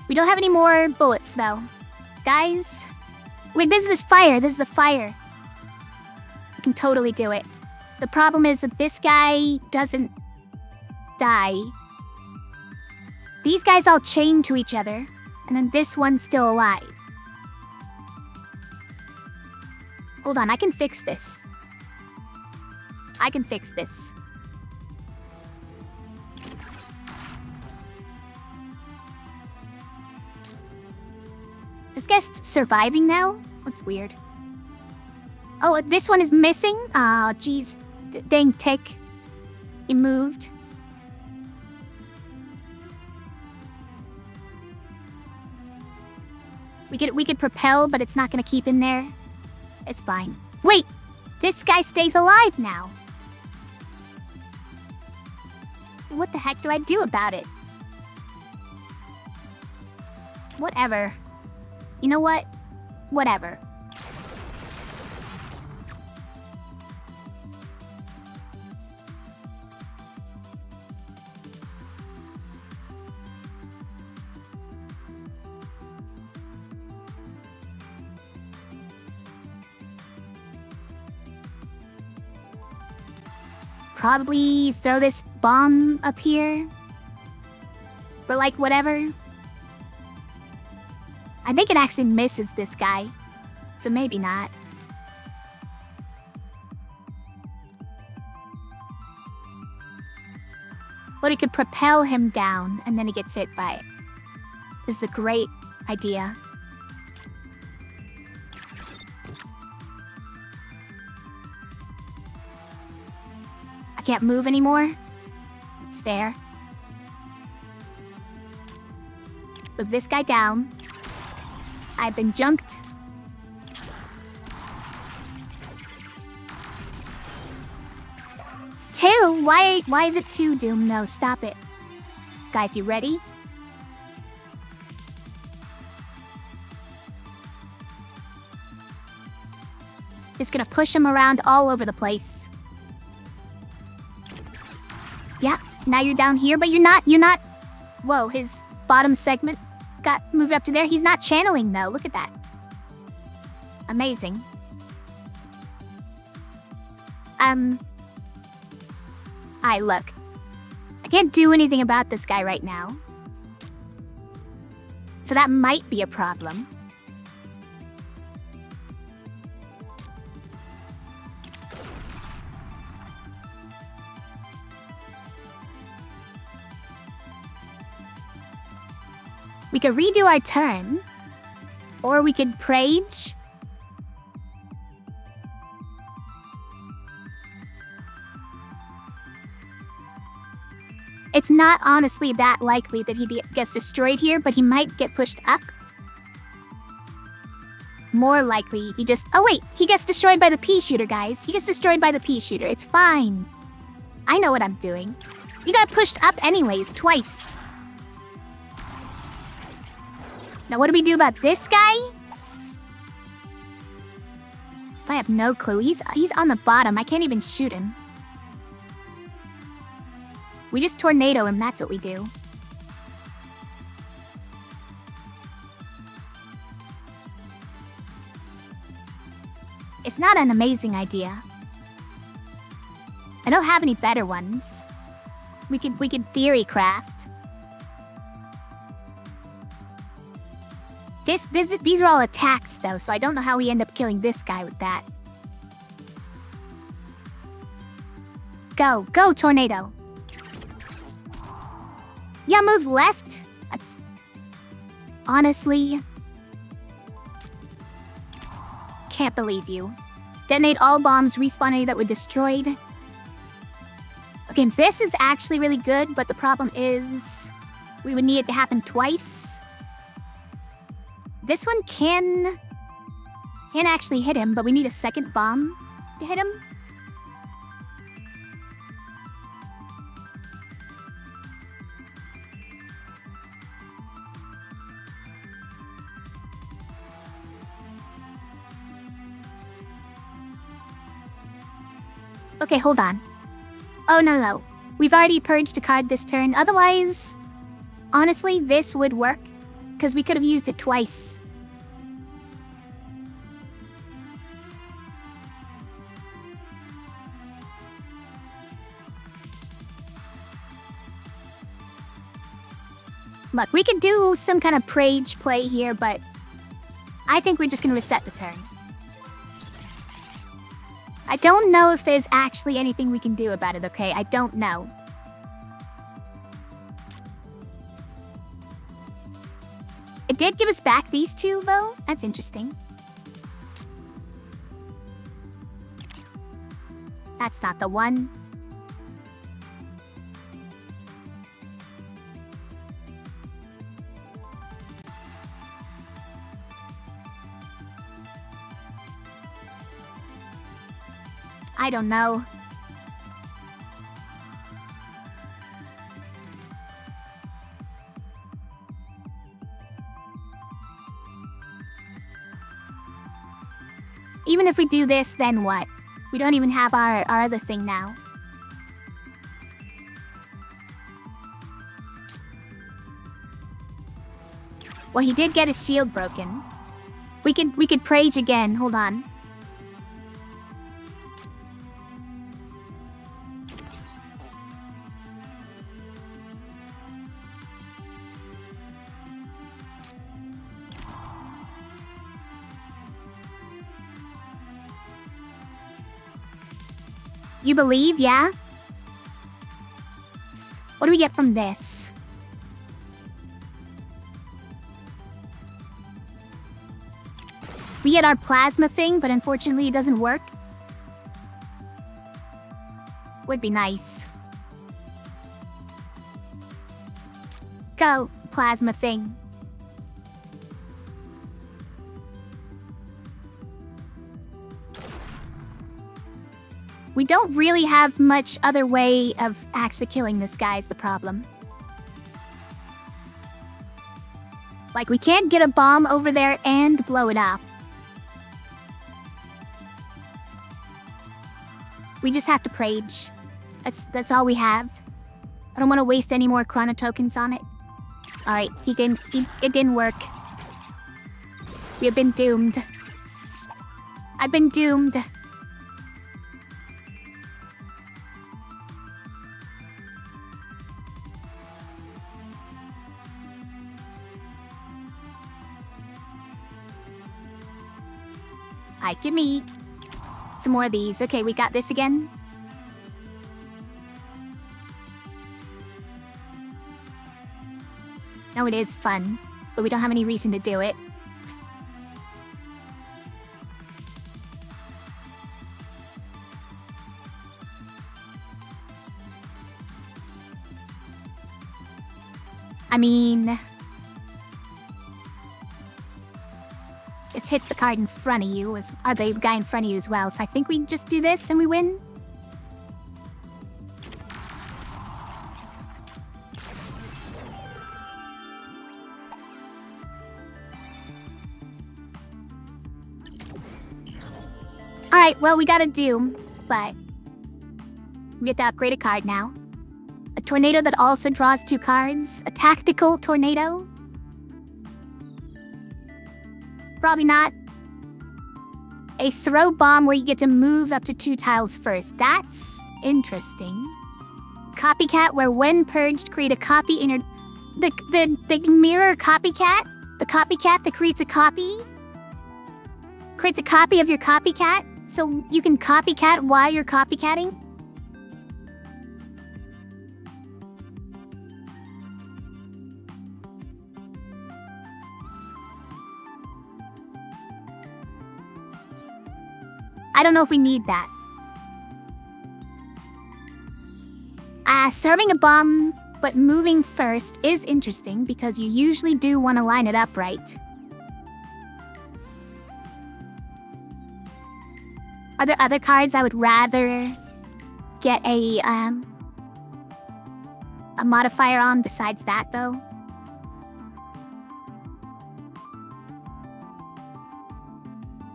We don't have any more bullets, though. Guys? Wait, this is fire. This is a fire. I can totally do it. The problem is that this guy doesn't die. These guys all chained to each other, and then this one's still alive. Hold on, I can fix this. I can fix this. This guy's surviving now? That's weird. Oh, this one is missing? Oh, jeez. Dang tick. He moved. We could propel, but it's not gonna keep in there. It's fine. Wait! This guy stays alive now! What the heck do I do about it? Whatever. You know what? Whatever. Probably throw this bomb up here. But like, whatever. I think it actually misses this guy. So maybe not. But it could propel him down, and then he gets hit by it. This is a great idea. I can't move anymore. It's fair. Move this guy down. I've been junked. Two? Why is it two, Doom? No, stop it. Guys, you ready? Just gonna push him around all over the place. Yeah, now you're down here, but you're not. Whoa, his bottom segment got moved up to there. He's not channeling, though. Look at that. Amazing. Look. I can't do anything about this guy right now. So that might be a problem. We could redo our turn. Or we could Prage. It's not honestly that likely that he gets destroyed here, but he might get pushed up. More likely, he just... Oh wait, he gets destroyed by the pea shooter, guys. He gets destroyed by the pea shooter. It's fine. I know what I'm doing. You got pushed up anyways, twice. Now what do we do about this guy? I have no clue. He's on the bottom. I can't even shoot him. We just tornado him, that's what we do. It's not an amazing idea. I don't have any better ones. We could theory craft. These are all attacks though, so I don't know how we end up killing this guy with that. Go tornado. Yeah, move left. That's... Honestly... Can't believe you. Detonate all bombs, respawn any that were destroyed. Okay, this is actually really good, but the problem is... we would need it to happen twice. This one can actually hit him, but we need a second bomb to hit him. Okay, hold on. Oh, no. We've already purged a card this turn. Otherwise, honestly, this would work. Because we could have used it twice. Look, we could do some kind of Prage play here, but I think we're just going to reset the turn. I don't know if there's actually anything we can do about it, okay? I don't know. It did give us back these two, though. That's interesting. That's not the one. I don't know. Even if we do this, then what? We don't even have our other thing now. Well, he did get his shield broken. We could Prage again. Hold on. You believe, yeah? What do we get from this? We get our plasma thing, but unfortunately it doesn't work. Would be nice. Go, plasma thing. we don't really have much other way of actually killing this guy is the problem. Like, we can't get a bomb over there and blow it up. We just have to Prage. That's all we have. I don't want to waste any more chrono tokens on it. Alright, it didn't work. We have been doomed. I've been doomed. Alright, give me some more of these. Okay, we got this again. No, it is fun, but we don't have any reason to do it. I mean, this hits the card in front of you, or the guy in front of you as well. So I think we just do this and we win. Alright, well, we got a Doom, but we get to upgrade a card now. A tornado that also draws 2 cards. A tactical tornado. Probably not. A throw bomb where you get to move up to 2 tiles first. That's interesting. Copycat where when purged, create a copy in your... The mirror copycat? The copycat that creates a copy? Creates a copy of your copycat? So you can copycat while you're copycatting? I don't know if we need that. Serving a bomb, but moving first is interesting because you usually do want to line it up right. Are there other cards I would rather get a modifier on besides that, though?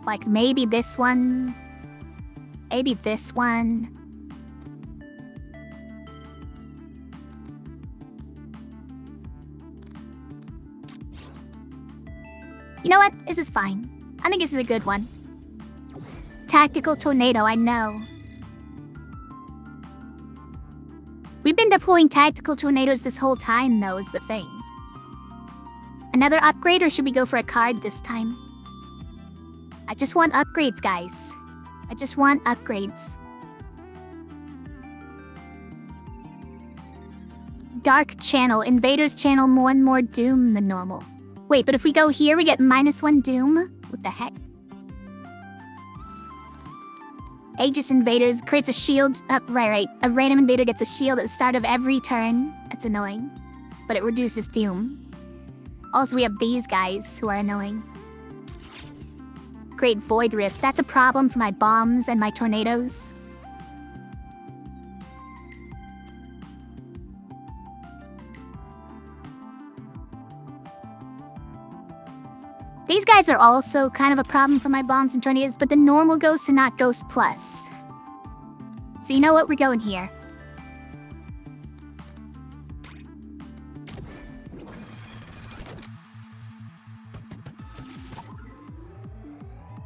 Like maybe this one. Maybe this one. You know what? This is fine. I think this is a good one. Tactical tornado, I know. We've been deploying tactical tornadoes this whole time, though, is the thing. Another upgrade, or should we go for a card this time? I just want upgrades, guys. I just want upgrades. Dark channel. Invaders channel one more doom than normal. Wait, but if we go here, we get -1 doom? What the heck? Aegis invaders creates a shield. Right. A random invader gets a shield at the start of every turn. That's annoying. But it reduces doom. Also, we have these guys who are annoying. Great void rifts. That's a problem for my bombs and my tornadoes. These guys are also kind of a problem for my bombs and tornadoes, but the normal ghosts and not Ghost Plus. So you know what? We're going here.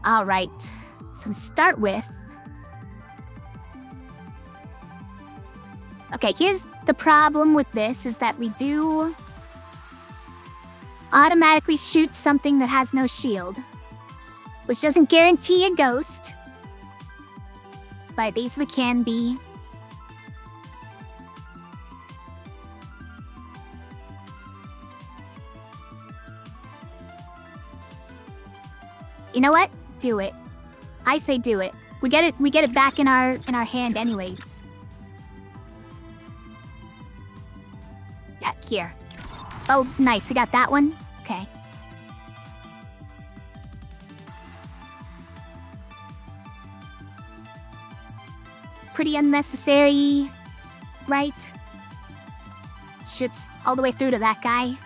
Alright. So to start with... Okay, here's the problem with this, is that we do... automatically shoot something that has no shield, which doesn't guarantee a ghost, but it basically can be. You know what? Do it. I say do it. We get it back in our hand anyways. Yeah, here. Oh, nice. We got that one. Okay. pretty unnecessary, right? Shoots all the way through to that guy.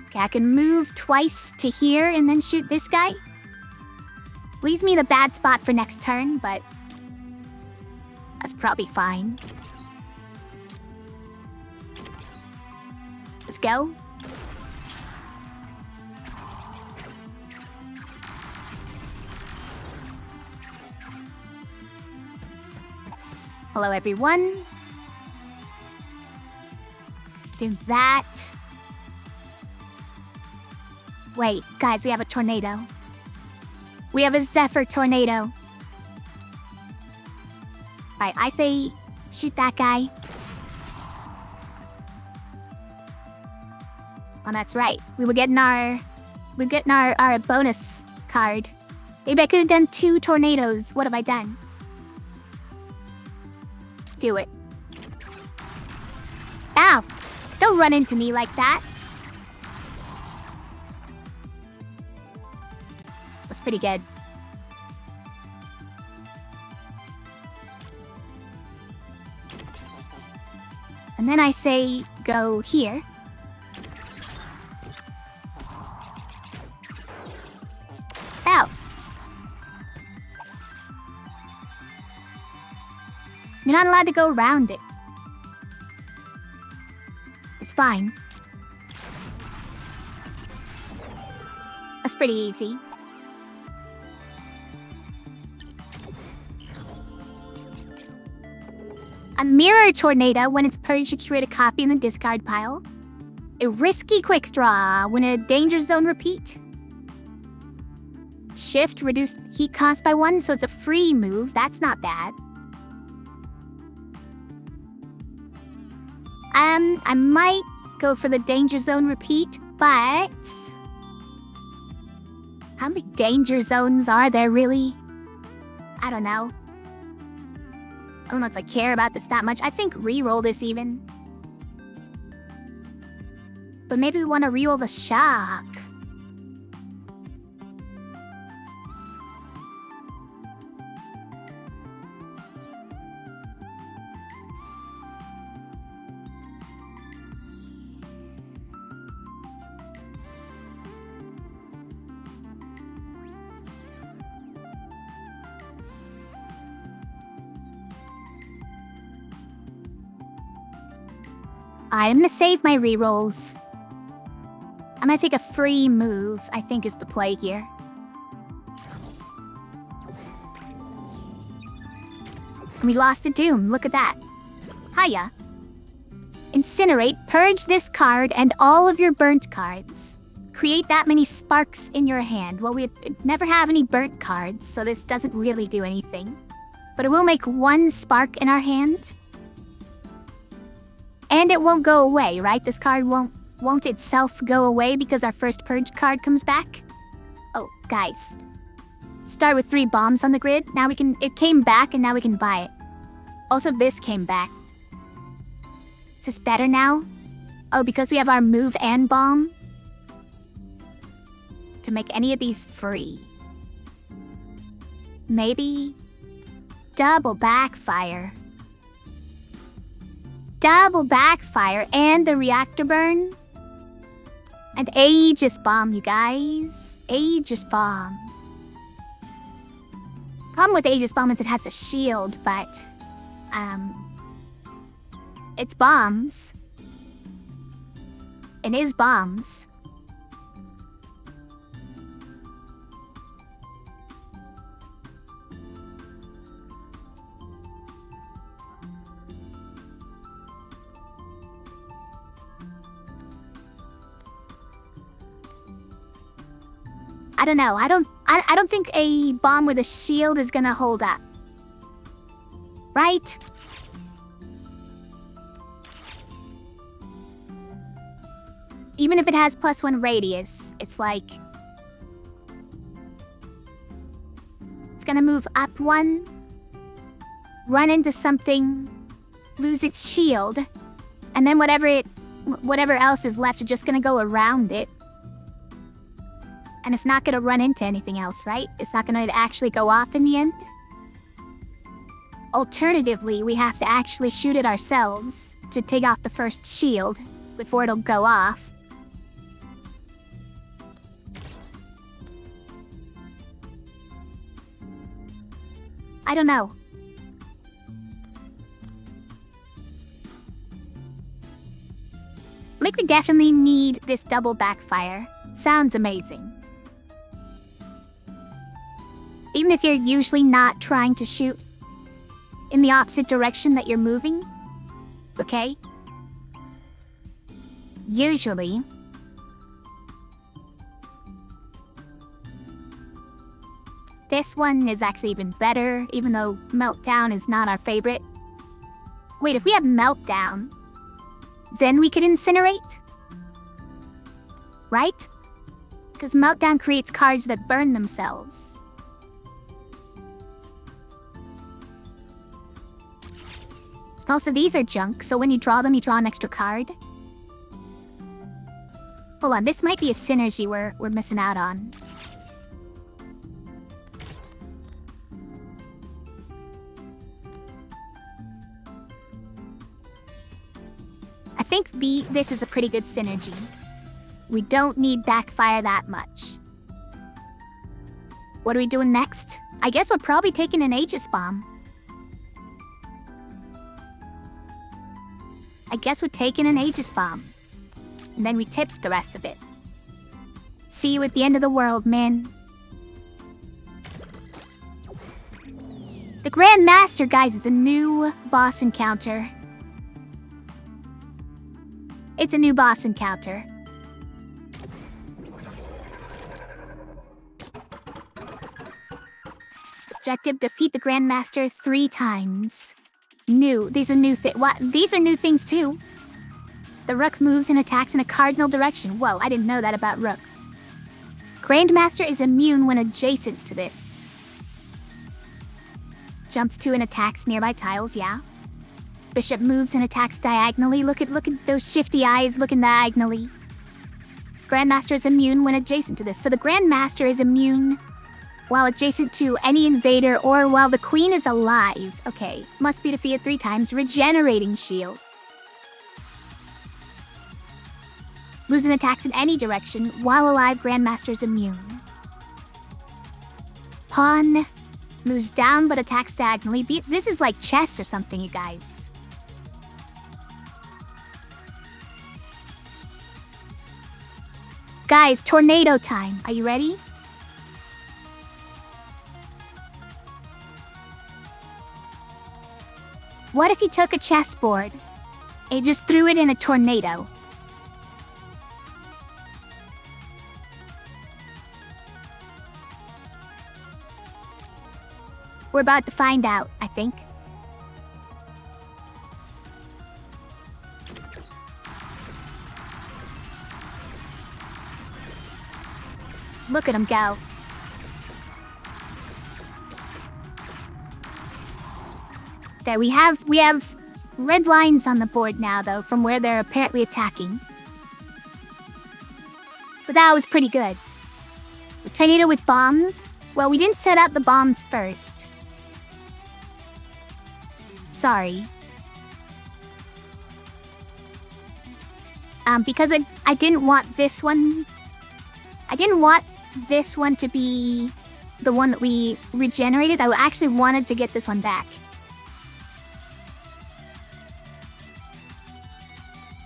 Okay, I can move twice to here and then shoot this guy. Leaves me in a bad spot for next turn, but that's probably fine. Let's go. Hello, everyone. Do that. Wait, guys, we have a tornado. We have a Zephyr tornado. Alright, I say shoot that guy. Oh, that's right. We were getting our bonus card. Maybe I could have done 2 tornadoes. What have I done? Do it. Ow! Don't run into me like that. Was pretty good. And then I say go here. Ow! You're not allowed to go around it. It's fine. That's pretty easy. A mirror tornado. When it's purged, you create a copy in the discard pile. A risky quick draw. When a danger zone repeat. Shift, reduce heat cost by 1, so it's a free move. That's not bad. I might go for the danger zone repeat, but how many danger zones are there really? I don't know. I don't know if I care about this that much. I think reroll this even. But maybe we want to reroll the shock. I'm gonna save my rerolls. I'm gonna take a free move, I think is the play here. And we lost a Doom, look at that. Hiya. Incinerate, purge this card and all of your burnt cards. Create that many sparks in your hand. Well, we never have any burnt cards, so this doesn't really do anything. But it will make 1 spark in our hand. And it won't go away, right? This card won't itself go away because our first purge card comes back? Oh, guys. Start with 3 bombs on the grid. Now it came back and now we can buy it. Also, this came back. Is this better now? Oh, because we have our move and bomb? To make any of these free. Maybe double backfire. Double backfire and the reactor burn. And Aegis bomb, you guys. Aegis bomb. Problem with Aegis bomb is it has a shield, but it's bombs. It is bombs. I don't know. I don't think a bomb with a shield is gonna hold up. Right? Even if it has +1 radius, it's like it's gonna move up 1, run into something, lose its shield, and then whatever else is left is just gonna go around it. And it's not gonna run into anything else, right? It's not gonna actually go off in the end. Alternatively, we have to actually shoot it ourselves to take off the first shield before it'll go off. I don't know. I think we definitely need this double backfire. Sounds amazing. Even if you're usually not trying to shoot in the opposite direction that you're moving, okay? Usually, this one is actually even better, even though Meltdown is not our favorite. Wait, if we have Meltdown, then we could incinerate? Right? Because Meltdown creates cards that burn themselves. Also, these are junk, so when you draw them, you draw an extra card. Hold on, this might be a synergy we're missing out on. I think this is a pretty good synergy. We don't need backfire that much. What are we doing next? I guess we're probably taking an Aegis Bomb. And then we tip the rest of it. See you at the end of the world, man. The Grand Master, guys, is a new boss encounter. It's a new boss encounter. Objective, defeat the Grand Master 3 times. These are new these are new things too. The Rook moves and attacks in a cardinal direction. Whoa, I didn't know that about Rooks. Grandmaster is immune when adjacent to this. Jumps to and attacks nearby tiles, yeah. Bishop moves and attacks diagonally. Look at those shifty eyes looking diagonally. Grandmaster is immune when adjacent to this. So the Grandmaster is immune while adjacent to any invader or while the Queen is alive. Okay, must be defeated 3 times. Regenerating shield. Moves and attacks in any direction. While alive, Grandmaster is immune. Pawn moves down but attacks diagonally. This is like chess or something, you guys. Guys, tornado time. Are you ready? What if you took a chessboard and just threw it in a tornado? We're about to find out, I think. Look at him go. There, we have red lines on the board now, though, from where they're apparently attacking. But that was pretty good. The tornado with bombs. Well, we didn't set out the bombs first. Sorry. Because I didn't want this one. I didn't want this one to be the one that we regenerated. I actually wanted to get this one back.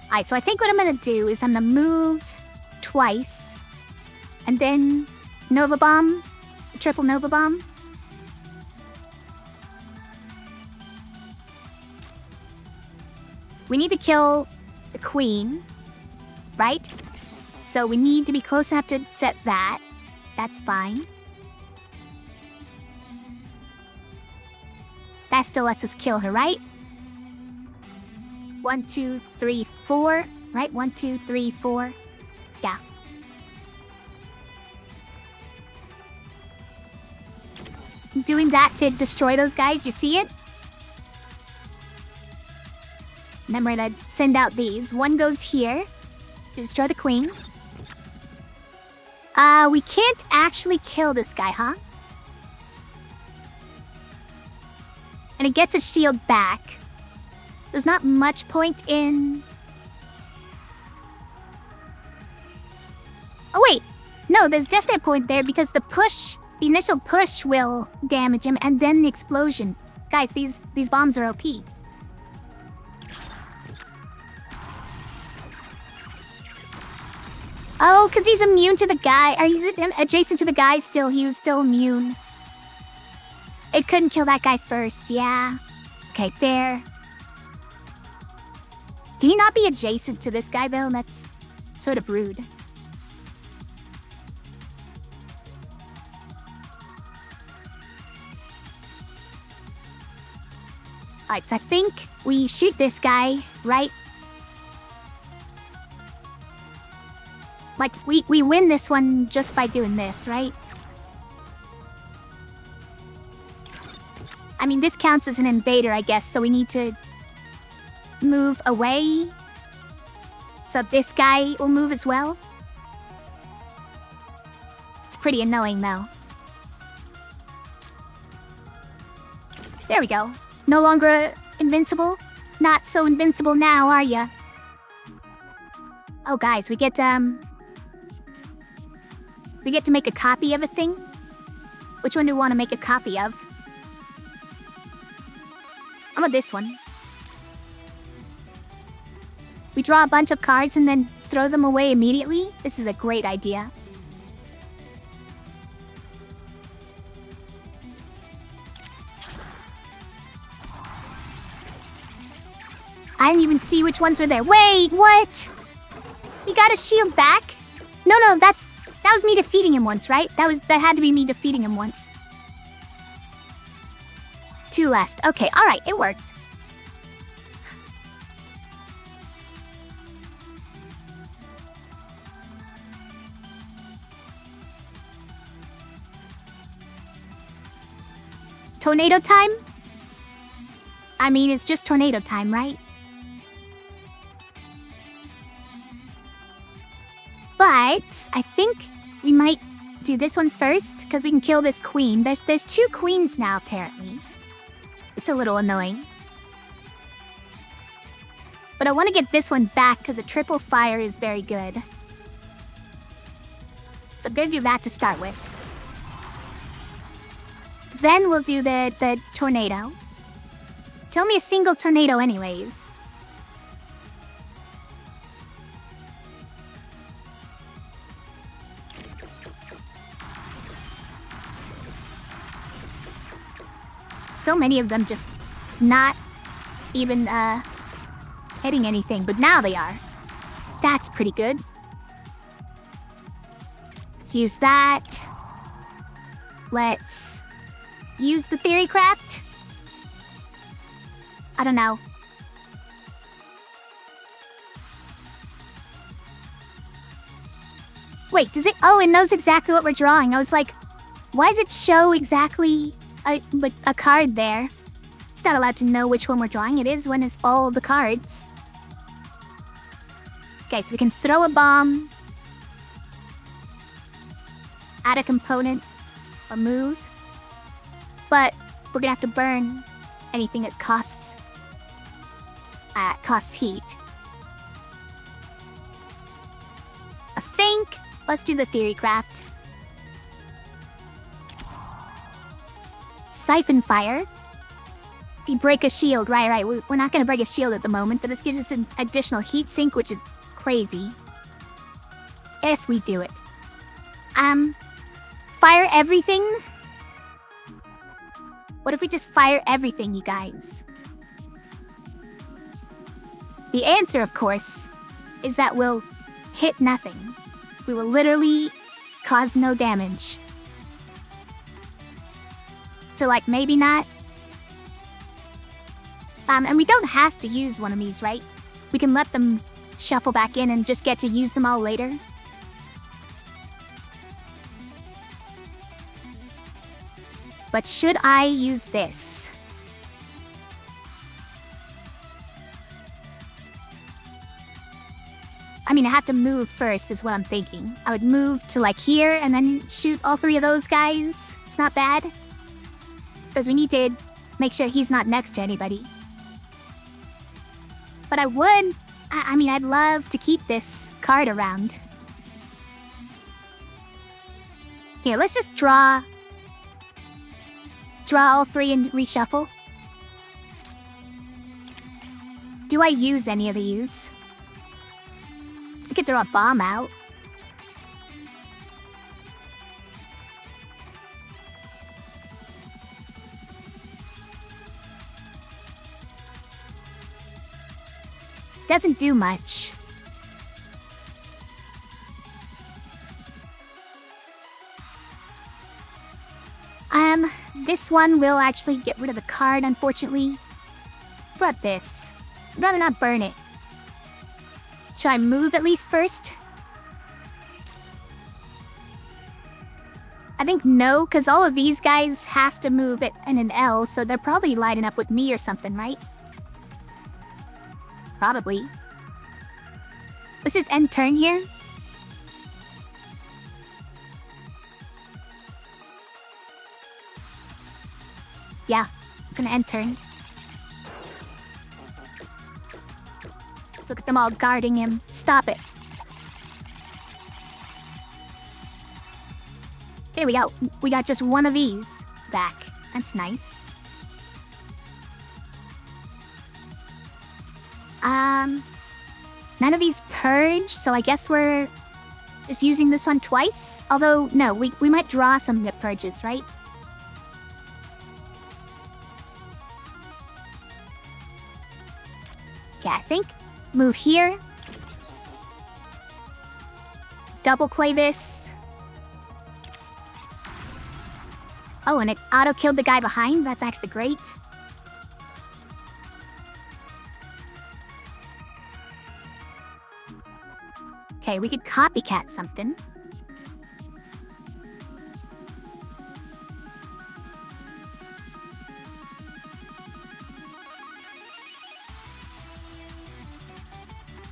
Alright, so I think what I'm gonna do is I'm gonna move twice. And then Nova Bomb. Triple Nova Bomb. We need to kill the Queen, right? So we need to be close enough to set that. That's fine. That still lets us kill her, right? 1, 2, 3, 4. Right? 1, 2, 3, 4. Yeah. Doing that to destroy those guys. You see it? And then we're gonna send out these. One goes here to destroy the queen. We can't actually kill this guy, huh? And it gets a shield back. There's not much point in... Oh, wait. No, there's definitely a point there because the initial push will damage him and then the explosion. Guys, these bombs are OP. Oh, because he's immune to the guy. Or he's adjacent to the guy still. He was still immune. It couldn't kill that guy first, yeah. Okay, fair. Can he not be adjacent to this guy, though? That's sort of rude. Alright, so I think we shoot this guy, right? Like, we win this one just by doing this, right? I mean, this counts as an invader, I guess, so we need to move away. So this guy will move as well. It's pretty annoying, though. There we go. No longer invincible? Not so invincible now, are ya? Oh, guys, we get to make a copy of a thing? Which one do we want to make a copy of? How about this one? We draw a bunch of cards and then throw them away immediately? This is a great idea. I didn't even see which ones were there. Wait, what? He got a shield back? No, that was me defeating him once, right? That had to be me defeating him once. 2 left. Okay, alright, it worked. Tornado time? I mean, it's just tornado time, right? But I think we might do this one first, because we can kill this queen. There's 2 queens now, apparently. It's a little annoying. But I want to get this one back, because a triple fire is very good. So I'm going to do that to start with. Then we'll do the tornado. Tell me a single tornado anyways. So many of them just not even hitting anything, but now they are. That's pretty good. Let's use that. Let's use the theory craft. I don't know. Wait, does it? Oh, it knows exactly what we're drawing. I was like, why does it show exactly a card there? It's not allowed to know which one we're drawing. It is when it's all the cards. Okay, so we can throw a bomb, add a component, or move. But we're gonna have to burn anything that costs heat. I think let's do the theory craft. Siphon fire. If you break a shield, right. We're not gonna break a shield at the moment, but this gives us an additional heat sink, which is crazy. If we do it. Fire everything? What if we just fire everything, you guys? The answer, of course, is that we'll hit nothing. We will literally cause no damage. So, like, maybe not. And we don't have to use one of these, right? We can let them shuffle back in and just get to use them all later. But should I use this? I mean, I have to move first is what I'm thinking. I would move to like here and then shoot all 3 of those guys. It's not bad. Because we need to make sure he's not next to anybody. But I would... I mean, I'd love to keep this card around. Here, let's just draw all 3 and reshuffle. Do I use any of these? I could throw a bomb out. Doesn't do much. This one will actually get rid of the card, unfortunately. What about this? I'd rather not burn it. Should I move at least first? I think no, because all of these guys have to move it in an L, so they're probably lining up with me or something, right? Probably. Let's just end turn here. Yeah, I'm gonna end turn. Let's look at them all guarding him. Stop it. There we go. We got just one of these back. That's nice. None of these purge, so I guess we're just using this one twice. Although, no, we might draw some that purges, right? Okay, I think move here. Double play this. Oh, and it auto-killed the guy behind? That's actually great. Okay, we could copycat something.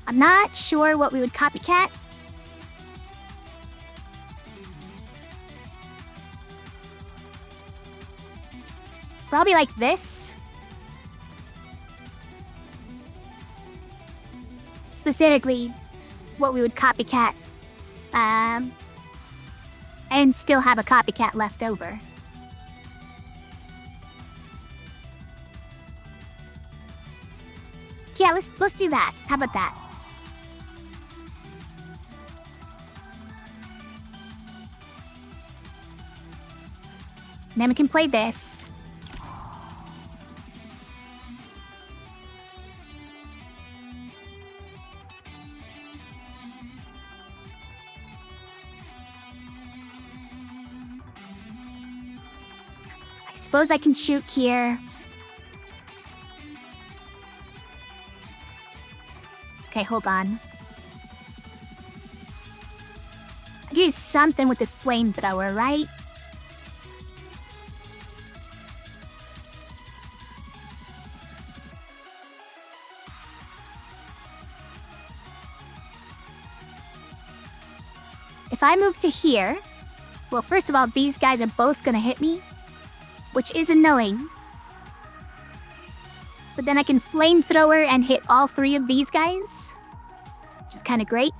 I'm not sure what we would copycat. Probably like this. Specifically, what we would copycat. And still have a copycat left over. Yeah, let's do that. How about that? And then we can play this. I suppose I can shoot here. Okay, hold on. I can use something with this flamethrower, right? If I move to here, well, first of all, these guys are both gonna hit me, which is annoying. But then I can flamethrower and hit all 3 of these guys, which is kind of great.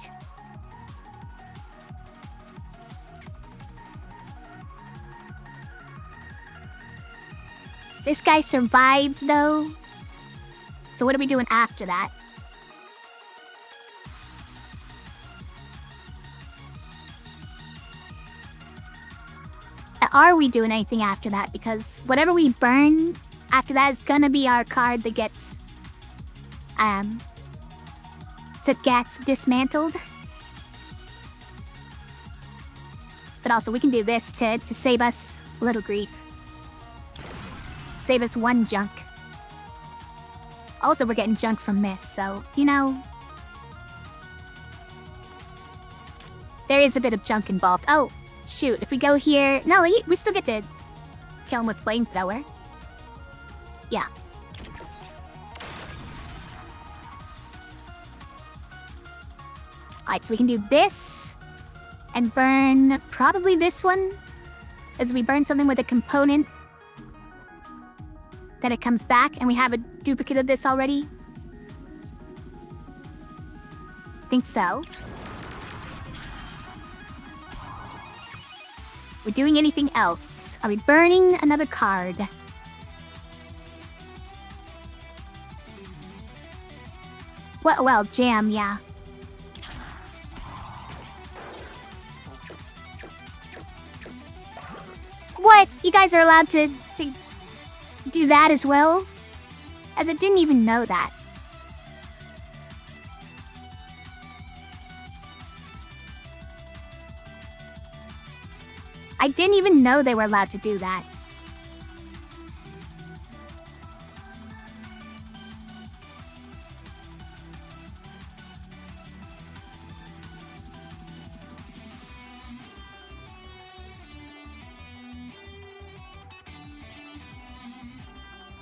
This guy survives, though. So what are we doing after that? Are we doing anything after that? Because whatever we burn after that is gonna be our card that gets dismantled. But also we can do this to save us a little grief. Save us 1 junk. Also, we're getting junk from this, so, you know. There is a bit of junk involved. Oh, shoot, if we go here... No, we still get to kill him with flamethrower. Yeah. Alright, so we can do this. And burn probably this one. As we burn something with a component. Then it comes back, and we have a duplicate of this already. Think so. We're doing anything else? Are we burning another card? Well, jam, yeah. What? You guys are allowed to do that as well? As I didn't even know that. I didn't even know they were allowed to do that.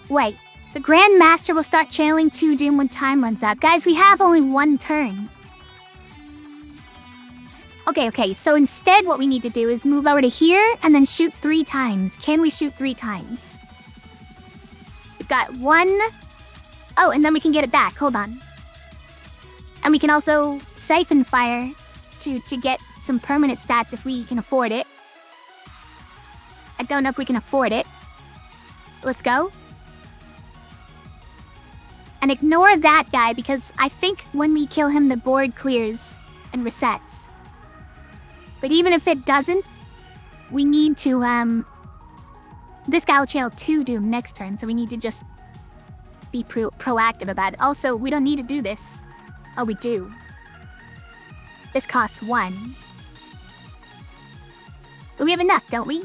Wait, the Grand Master will start channeling 2 Doom when time runs out. Guys, we have only 1 turn. Okay, so instead what we need to do is move over to here and then shoot 3 times. Can we shoot 3 times? We've got 1. Oh, and then we can get it back. Hold on. And we can also siphon fire to get some permanent stats if we can afford it. I don't know if we can afford it. Let's go. And ignore that guy because I think when we kill him the board clears and resets. But even if it doesn't, we need to, this guy will channel 2 Doom next turn, so we need to just be proactive about it. Also, we don't need to do this. Oh, we do. This costs 1. But we have enough, don't we?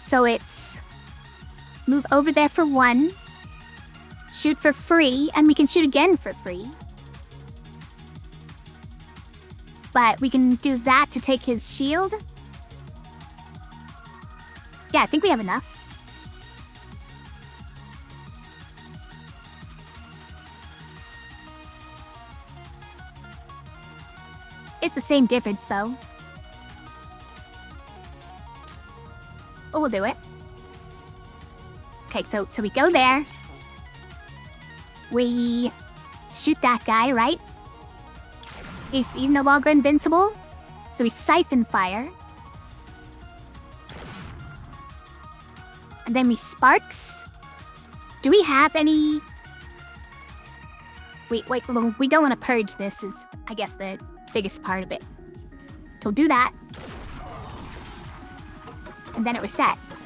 So it's move over there for 1, shoot for free, and we can shoot again for free. But we can do that to take his shield. Yeah, I think we have enough. It's the same difference, though. Oh, we'll do it. Okay, so we go there. We shoot that guy, right? He's no longer invincible, so we siphon fire. And then we sparks. Do we have any... Wait, well, we don't want to purge this is, I guess, the biggest part of it. So do that. And then it resets.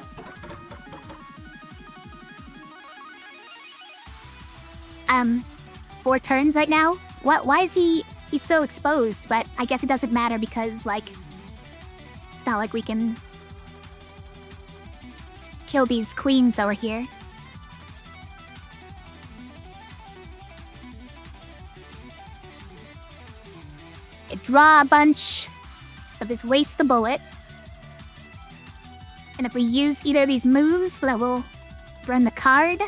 Four turns right now? Why is he's so exposed? But I guess it doesn't matter because, like, it's not like we can kill these queens over here. Draw a bunch of his waste the bullet. And if we use either of these moves, that will burn the card.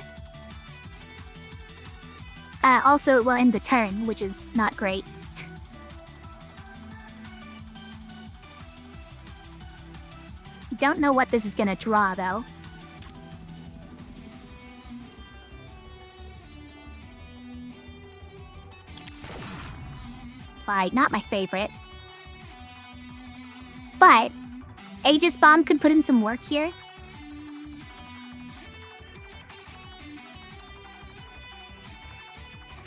Also, it will end the turn, which is not great. Don't know what this is gonna draw, though. Right, not my favorite. But Aegis Bomb could put in some work here.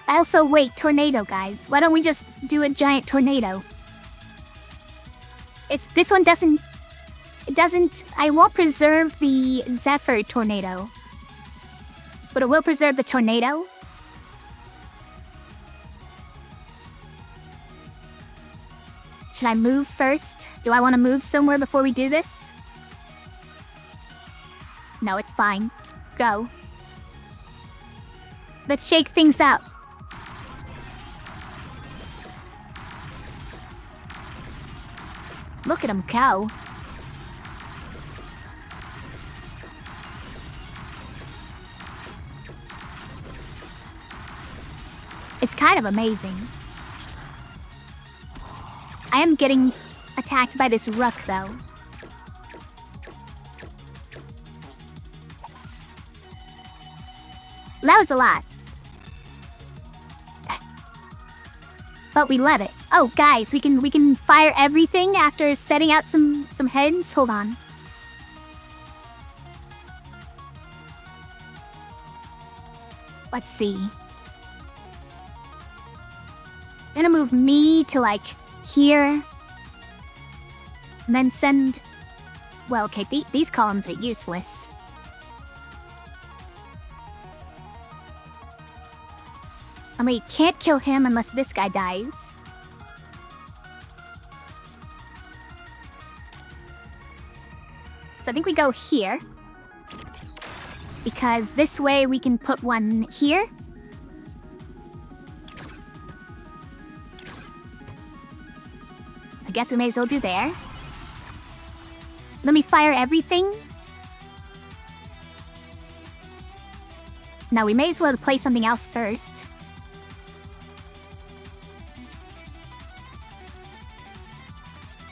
Also, wait, tornado, guys. Why don't we just do a giant tornado? This one doesn't... It doesn't... I won't preserve the Zephyr tornado. But it will preserve the tornado. Should I move first? Do I want to move somewhere before we do this? No, it's fine. Go. Let's shake things up. Look at him go. It's kind of amazing. am getting attacked by this ruck, though. That was a lot. But we love it. Oh, guys, we can fire everything after setting out some heads. Hold on. Let's see. I'm gonna move me to, like, here. And then send... Well, okay, these columns are useless. I mean, you can't kill him unless this guy dies. So I think we go here. Because this way we can put one here. I guess we may as well do there. Let me fire everything. Now we may as well play something else first.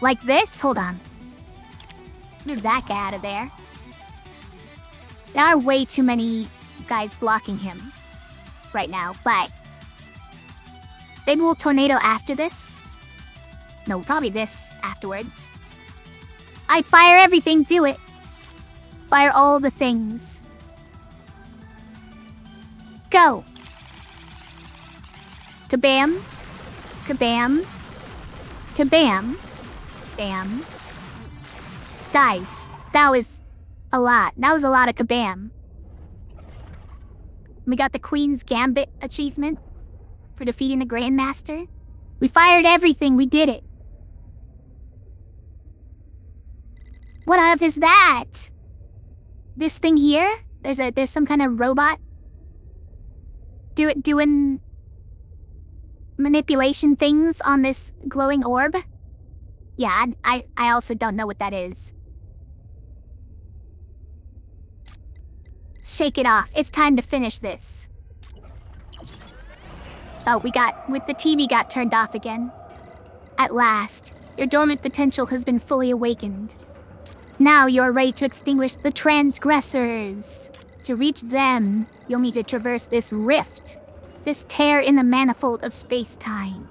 Like this? Hold on. Move that guy out of there. There are way too many guys blocking him right now, but maybe we'll tornado after this. No, probably this afterwards. I'd fire everything, do it. Fire all the things. Go. Kabam. Kabam. Kabam. Bam. Dies. That was a lot. That was a lot of kabam. We got the Queen's Gambit achievement for defeating the Grandmaster. We fired everything. We did it. What of is that? This thing here? There's some kind of robot doing manipulation things on this glowing orb. Yeah, I also don't know what that is. Shake it off. It's time to finish this. Oh, with the TV got turned off again. At last, your dormant potential has been fully awakened. Now you're ready to extinguish the transgressors. To reach them, you'll need to traverse this rift, this tear in the manifold of space-time.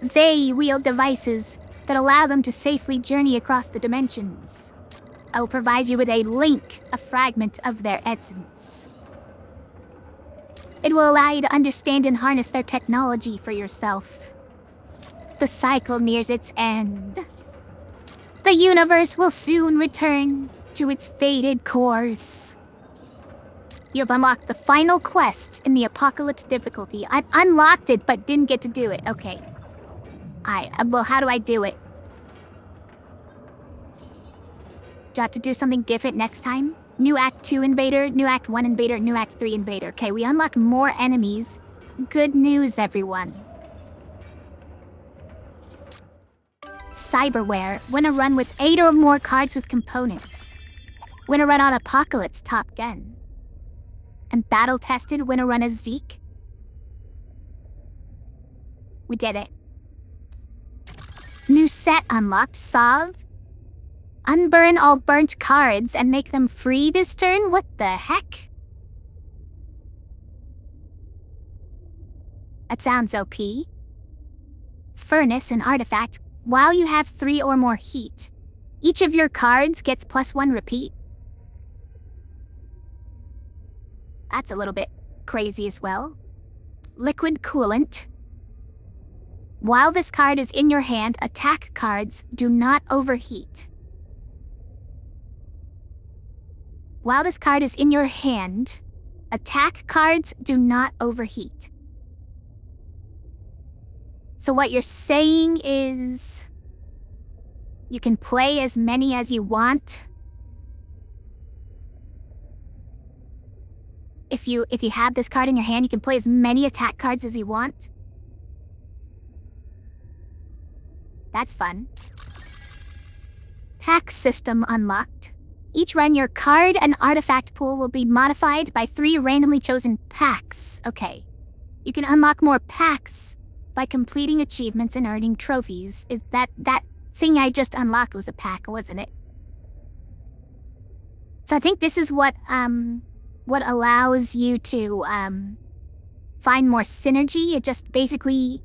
They wield devices that allow them to safely journey across the dimensions. I will provide you with a link, a fragment of their essence. It will allow you to understand and harness their technology for yourself. The cycle nears its end. The universe will soon return to its fated course. You've unlocked the final quest in the Apocalypse difficulty. I unlocked it, but didn't get to do it. Okay. Well, how do I do it? Do I have to do something different next time? New Act 2 Invader, New Act 1 Invader, New Act 3 Invader. Okay, we unlocked more enemies. Good news, everyone. Cyberware. Win a run with 8 or more cards with components. Win a run on Apocalypse Top Gun. And battle-tested, win a run as Zeke. We did it. New set unlocked, Sov. Unburn all burnt cards and make them free this turn? What the heck? That sounds OP. Furnace, an artifact. While you have 3 or more heat, each of your cards gets +1 repeat. That's a little bit crazy as well. Liquid coolant. While this card is in your hand, attack cards do not overheat. While this card is in your hand, attack cards do not overheat. So what you're saying is you can play as many as you want. If you have this card in your hand, you can play as many attack cards as you want. That's fun. Pack system unlocked. Each run, your card and artifact pool will be modified by 3 randomly chosen packs. Okay. You can unlock more packs by completing achievements and earning trophies. Is that thing I just unlocked was a pack, wasn't it? So I think this is what allows you to find more synergy. It just basically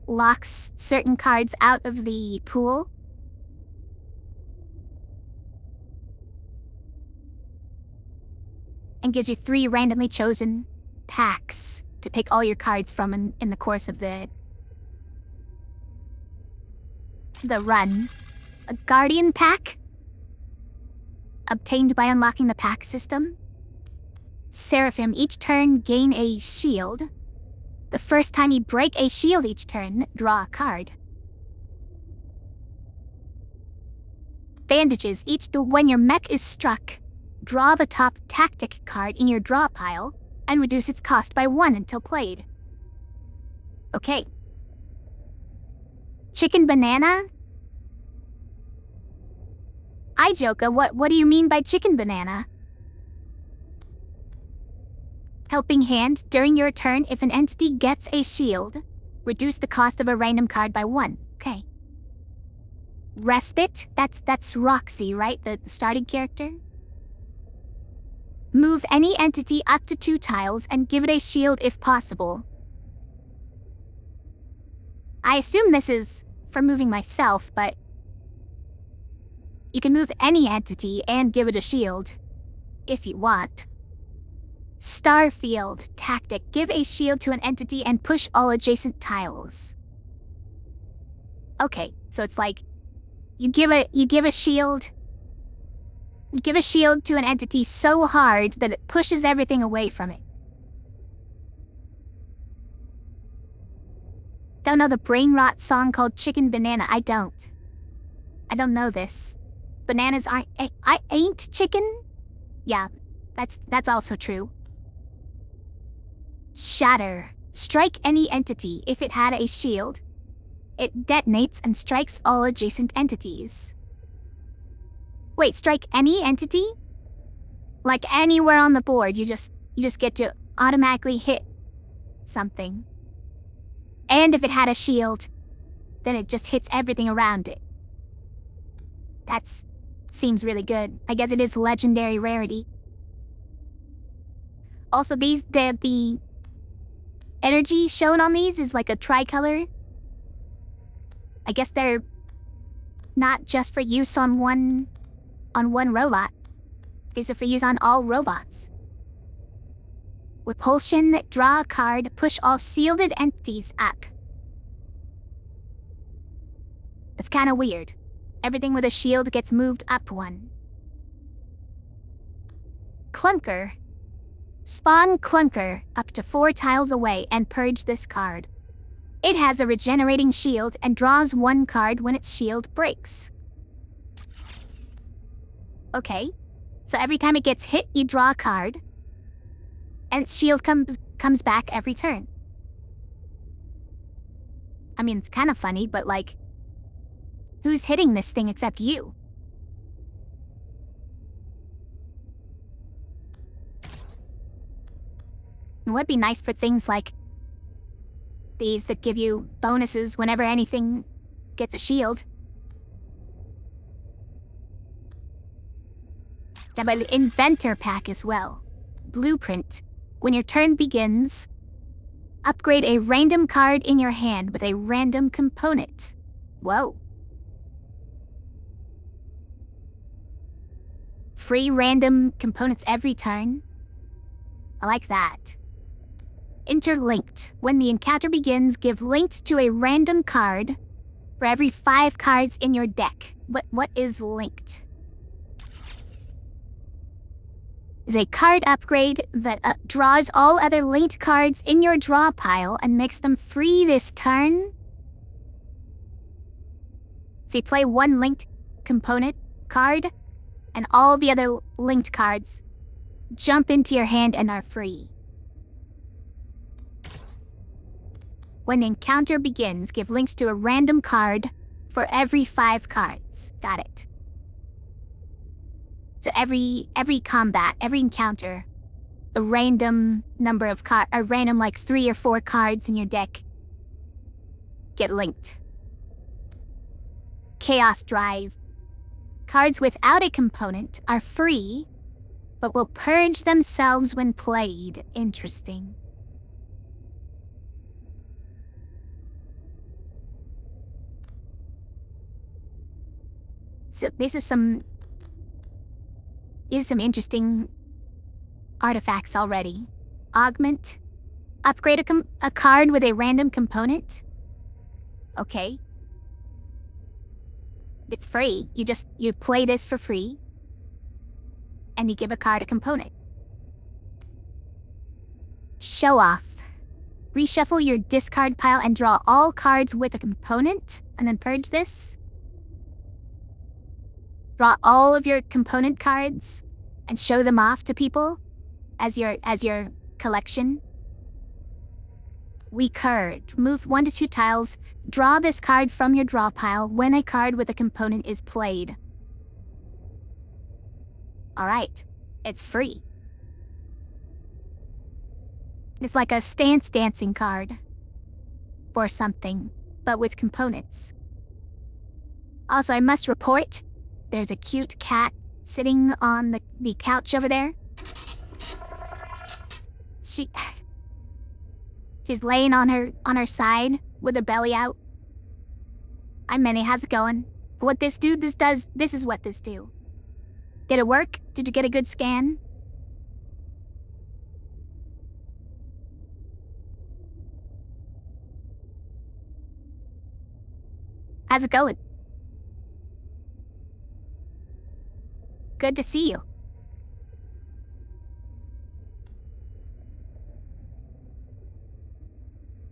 locks certain cards out of the pool. And gives you 3 randomly chosen packs to pick all your cards from in the course of the run. A Guardian pack, obtained by unlocking the pack system. Seraphim, each turn gain a shield. The first time you break a shield each turn, draw a card. Bandages, when your mech is struck, draw the top tactic card in your draw pile and reduce its cost by 1 until played. Okay. Chicken banana? Ijoka, what do you mean by chicken banana? Helping hand, during your turn, if an entity gets a shield, reduce the cost of a random card by 1. Okay. Respite, that's Roxy, right? The starting character? Move any entity up to 2 tiles and give it a shield if possible. I assume this is for moving myself, but you can move any entity and give it a shield, if you want. Starfield tactic, give a shield to an entity and push all adjacent tiles. Okay, so it's like, you give a shield to an entity so hard that it pushes everything away from it. Don't know the brain rot song called Chicken Banana. I don't know this. Bananas ain't chicken? Yeah, that's also true. Shatter. Strike any entity. If it had a shield, it detonates and strikes all adjacent entities. Wait, strike any entity? Like anywhere on the board, you just get to automatically hit something. And if it had a shield, then it just hits everything around it. That seems really good. I guess it is legendary rarity. Also, the energy shown on these is like a tricolor. I guess they're not just for use on one robot. These are for use on all robots. Repulsion, draw a card, push all shielded entities up. It's kind of weird. Everything with a shield gets moved up 1. Clunker. Spawn Clunker up to 4 tiles away and purge this card. It has a regenerating shield and draws 1 card when its shield breaks. Okay, so every time it gets hit, you draw a card, and its shield comes back every turn. I mean, it's kind of funny, but like, who's hitting this thing except you? It would be nice for things like these that give you bonuses whenever anything gets a shield. Yeah, but the Inventor pack as well. Blueprint. When your turn begins, upgrade a random card in your hand with a random component. Whoa. Free random components every turn. I like that. Interlinked. When the encounter begins, give linked to a random card for every 5 cards in your deck. What is linked? Is a card upgrade that draws all other linked cards in your draw pile and makes them free this turn. So you play 1 linked component card, and all the other linked cards jump into your hand and are free. When the encounter begins, give links to a random card for every 5 cards. Got it. So every combat, every encounter, a random number of cards, a random like 3 or 4 cards in your deck Get linked. Chaos Drive. Cards without a component are free, but will purge themselves when played. Interesting. So these are some interesting artifacts already. Augment. Upgrade a card with a random component. Okay. It's free. You play this for free. And you give a card a component. Show off. Reshuffle your discard pile and draw all cards with a component, and then purge this. Draw all of your component cards and show them off to people as your collection. Recurd. Move 1 to 2 tiles. Draw this card from your draw pile when a card with a component is played. Alright, it's free. It's like a stance dancing card. Or something, but with components. Also, I must report, there's a cute cat sitting on the couch over there. She's laying on her side with her belly out. Hi Minnie, how's it going? What this do? This is what this do. Did it work? Did you get a good scan? How's it going? Good to see you.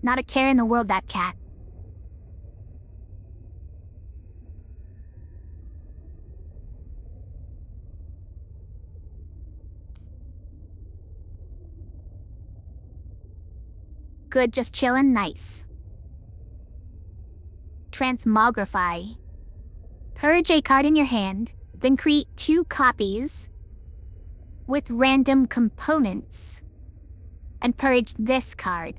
Not a care in the world, that cat. Good, just chillin', nice. Transmogrify. Purge a card in your hand, then create 2 copies with random components, and purge this card.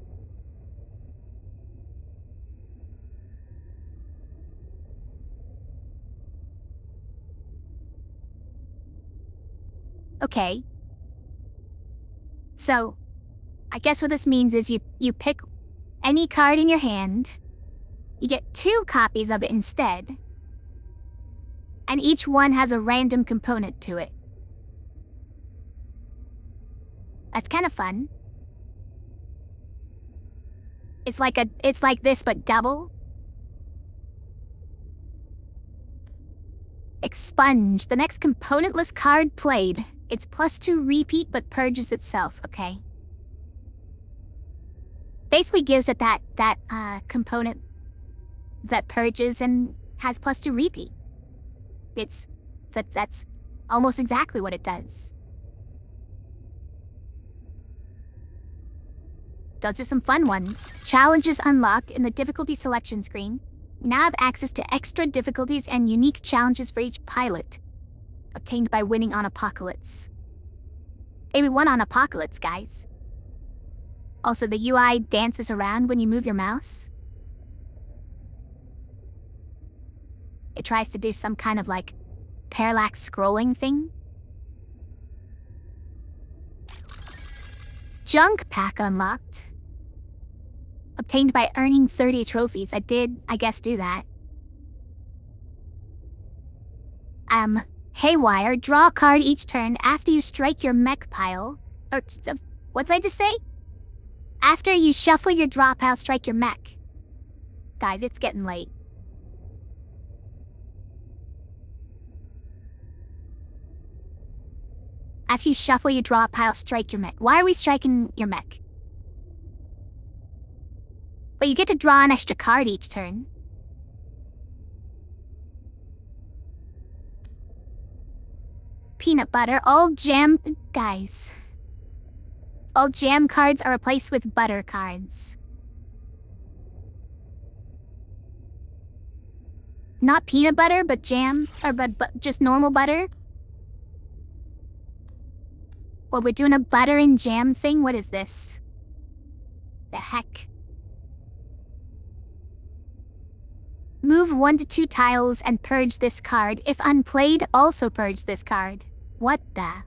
Okay. So, I guess what this means is you pick any card in your hand, you get 2 copies of it instead, and each one has a random component to it. That's kind of fun. It's like this but double. Expunge. The next componentless card played. It's +2 repeat but purges itself. Okay. Basically gives it that component that purges and has +2 repeat. That's almost exactly what it does. Those are some fun ones. Challenges unlocked in the difficulty selection screen. You now have access to extra difficulties and unique challenges for each pilot, obtained by winning on Apocalypse. Hey, we won on Apocalypse, guys. Also, the UI dances around when you move your mouse. It tries to do some kind of like parallax scrolling thing. Junk pack unlocked. Obtained by earning 30 trophies. I did, I guess, do that. Haywire. Draw a card each turn after you strike your mech pile. Or, what did I just say? After you shuffle your draw pile, strike your mech. Guys, it's getting late. After you shuffle your draw pile, strike your mech. Why are we striking your mech? But you get to draw an extra card each turn. Peanut butter. All jam... Guys. All jam cards are replaced with butter cards. Not peanut butter, but jam. Or but just normal butter. Well, we're doing a butter and jam thing? What is this? The heck? Move 1 to 2 tiles and purge this card. If unplayed, also purge this card. What the?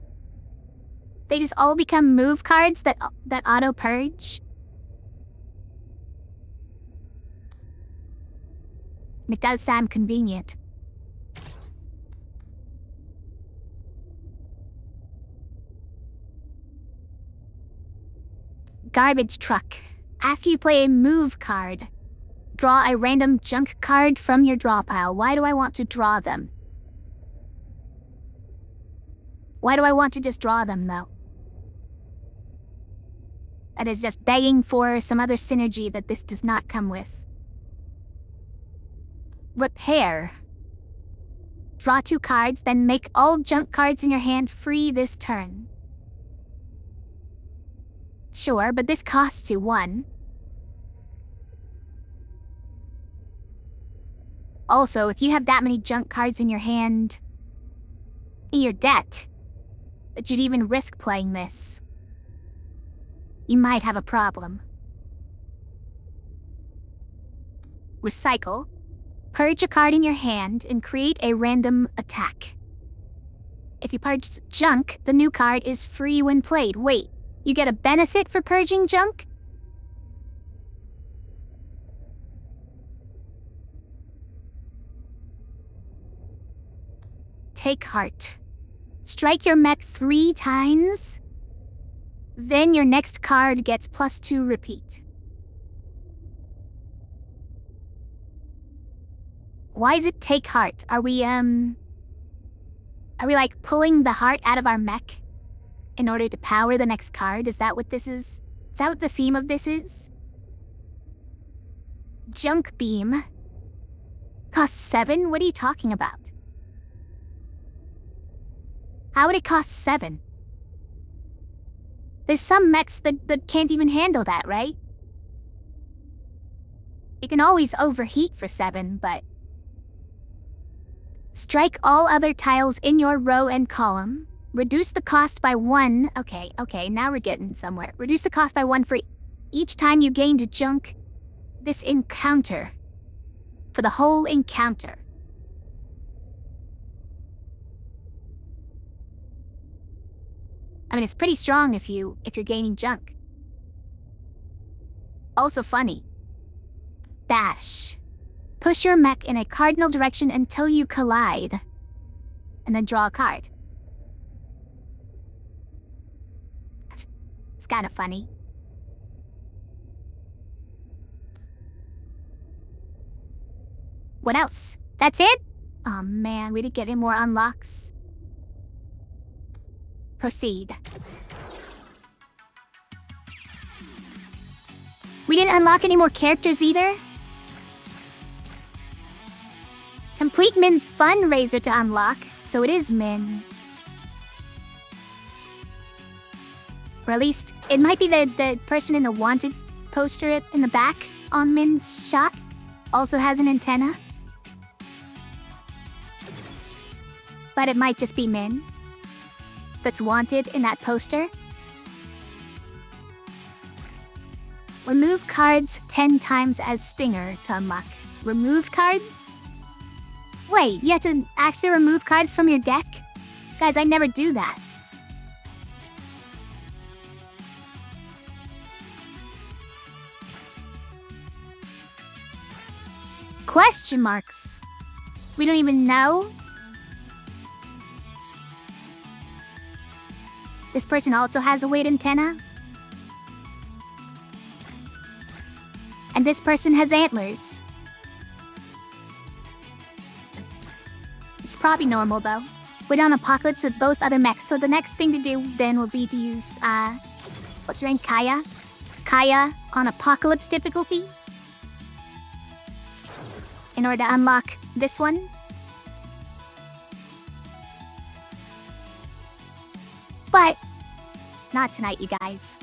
They just all become move cards that auto-purge? It does sound convenient. Garbage truck. After you play a move card, draw a random junk card from your draw pile. Why do I want to draw them? Why do I want to just draw them, though? That is just begging for some other synergy that this does not come with. Repair. Draw 2 cards, then make all junk cards in your hand free this turn. Sure, but this costs you 1. Also, if you have that many junk cards in your hand, in your deck, that you'd even risk playing this, you might have a problem. Recycle. Purge a card in your hand and create a random attack. If you purge junk, the new card is free when played. Wait, you get a benefit for purging junk? Take heart. Strike your mech 3 times. Then your next card gets +2 repeat. Why does it take heart? Are we like pulling the heart out of our mech in order to power the next card? Is that what this is? Is that what the theme of this is? Junk beam. Costs 7? What are you talking about? How would it cost 7? There's some mechs that can't even handle that, right? You can always overheat for 7, but... Strike all other tiles in your row and column. Reduce the cost by 1. Okay, now we're getting somewhere. Reduce the cost by 1 for each time you gained junk. This encounter. For the whole encounter. I mean, it's pretty strong if you're gaining junk. Also funny. Dash. Push your mech in a cardinal direction until you collide. And then draw a card. It's kind of funny. What else? That's it? Oh man, we didn't get any more unlocks. Proceed. We didn't unlock any more characters either? Complete Min's fundraiser to unlock, so it is Min. Or at least, it might be the person in the wanted poster in the back on Min's shot also has an antenna. But it might just be Min that's wanted in that poster. Remove cards 10 times as Stinger to unlock. Remove cards? Wait, you have to actually remove cards from your deck? Guys, I never do that. Question marks. We don't even know? This person also has a weight antenna? And this person has antlers. It's probably normal though. We're on Apocalypse with both other mechs, so the next thing to do then will be to use, what's her name? Kaya? Kaya on Apocalypse difficulty? In order to unlock this one. But not tonight, you guys.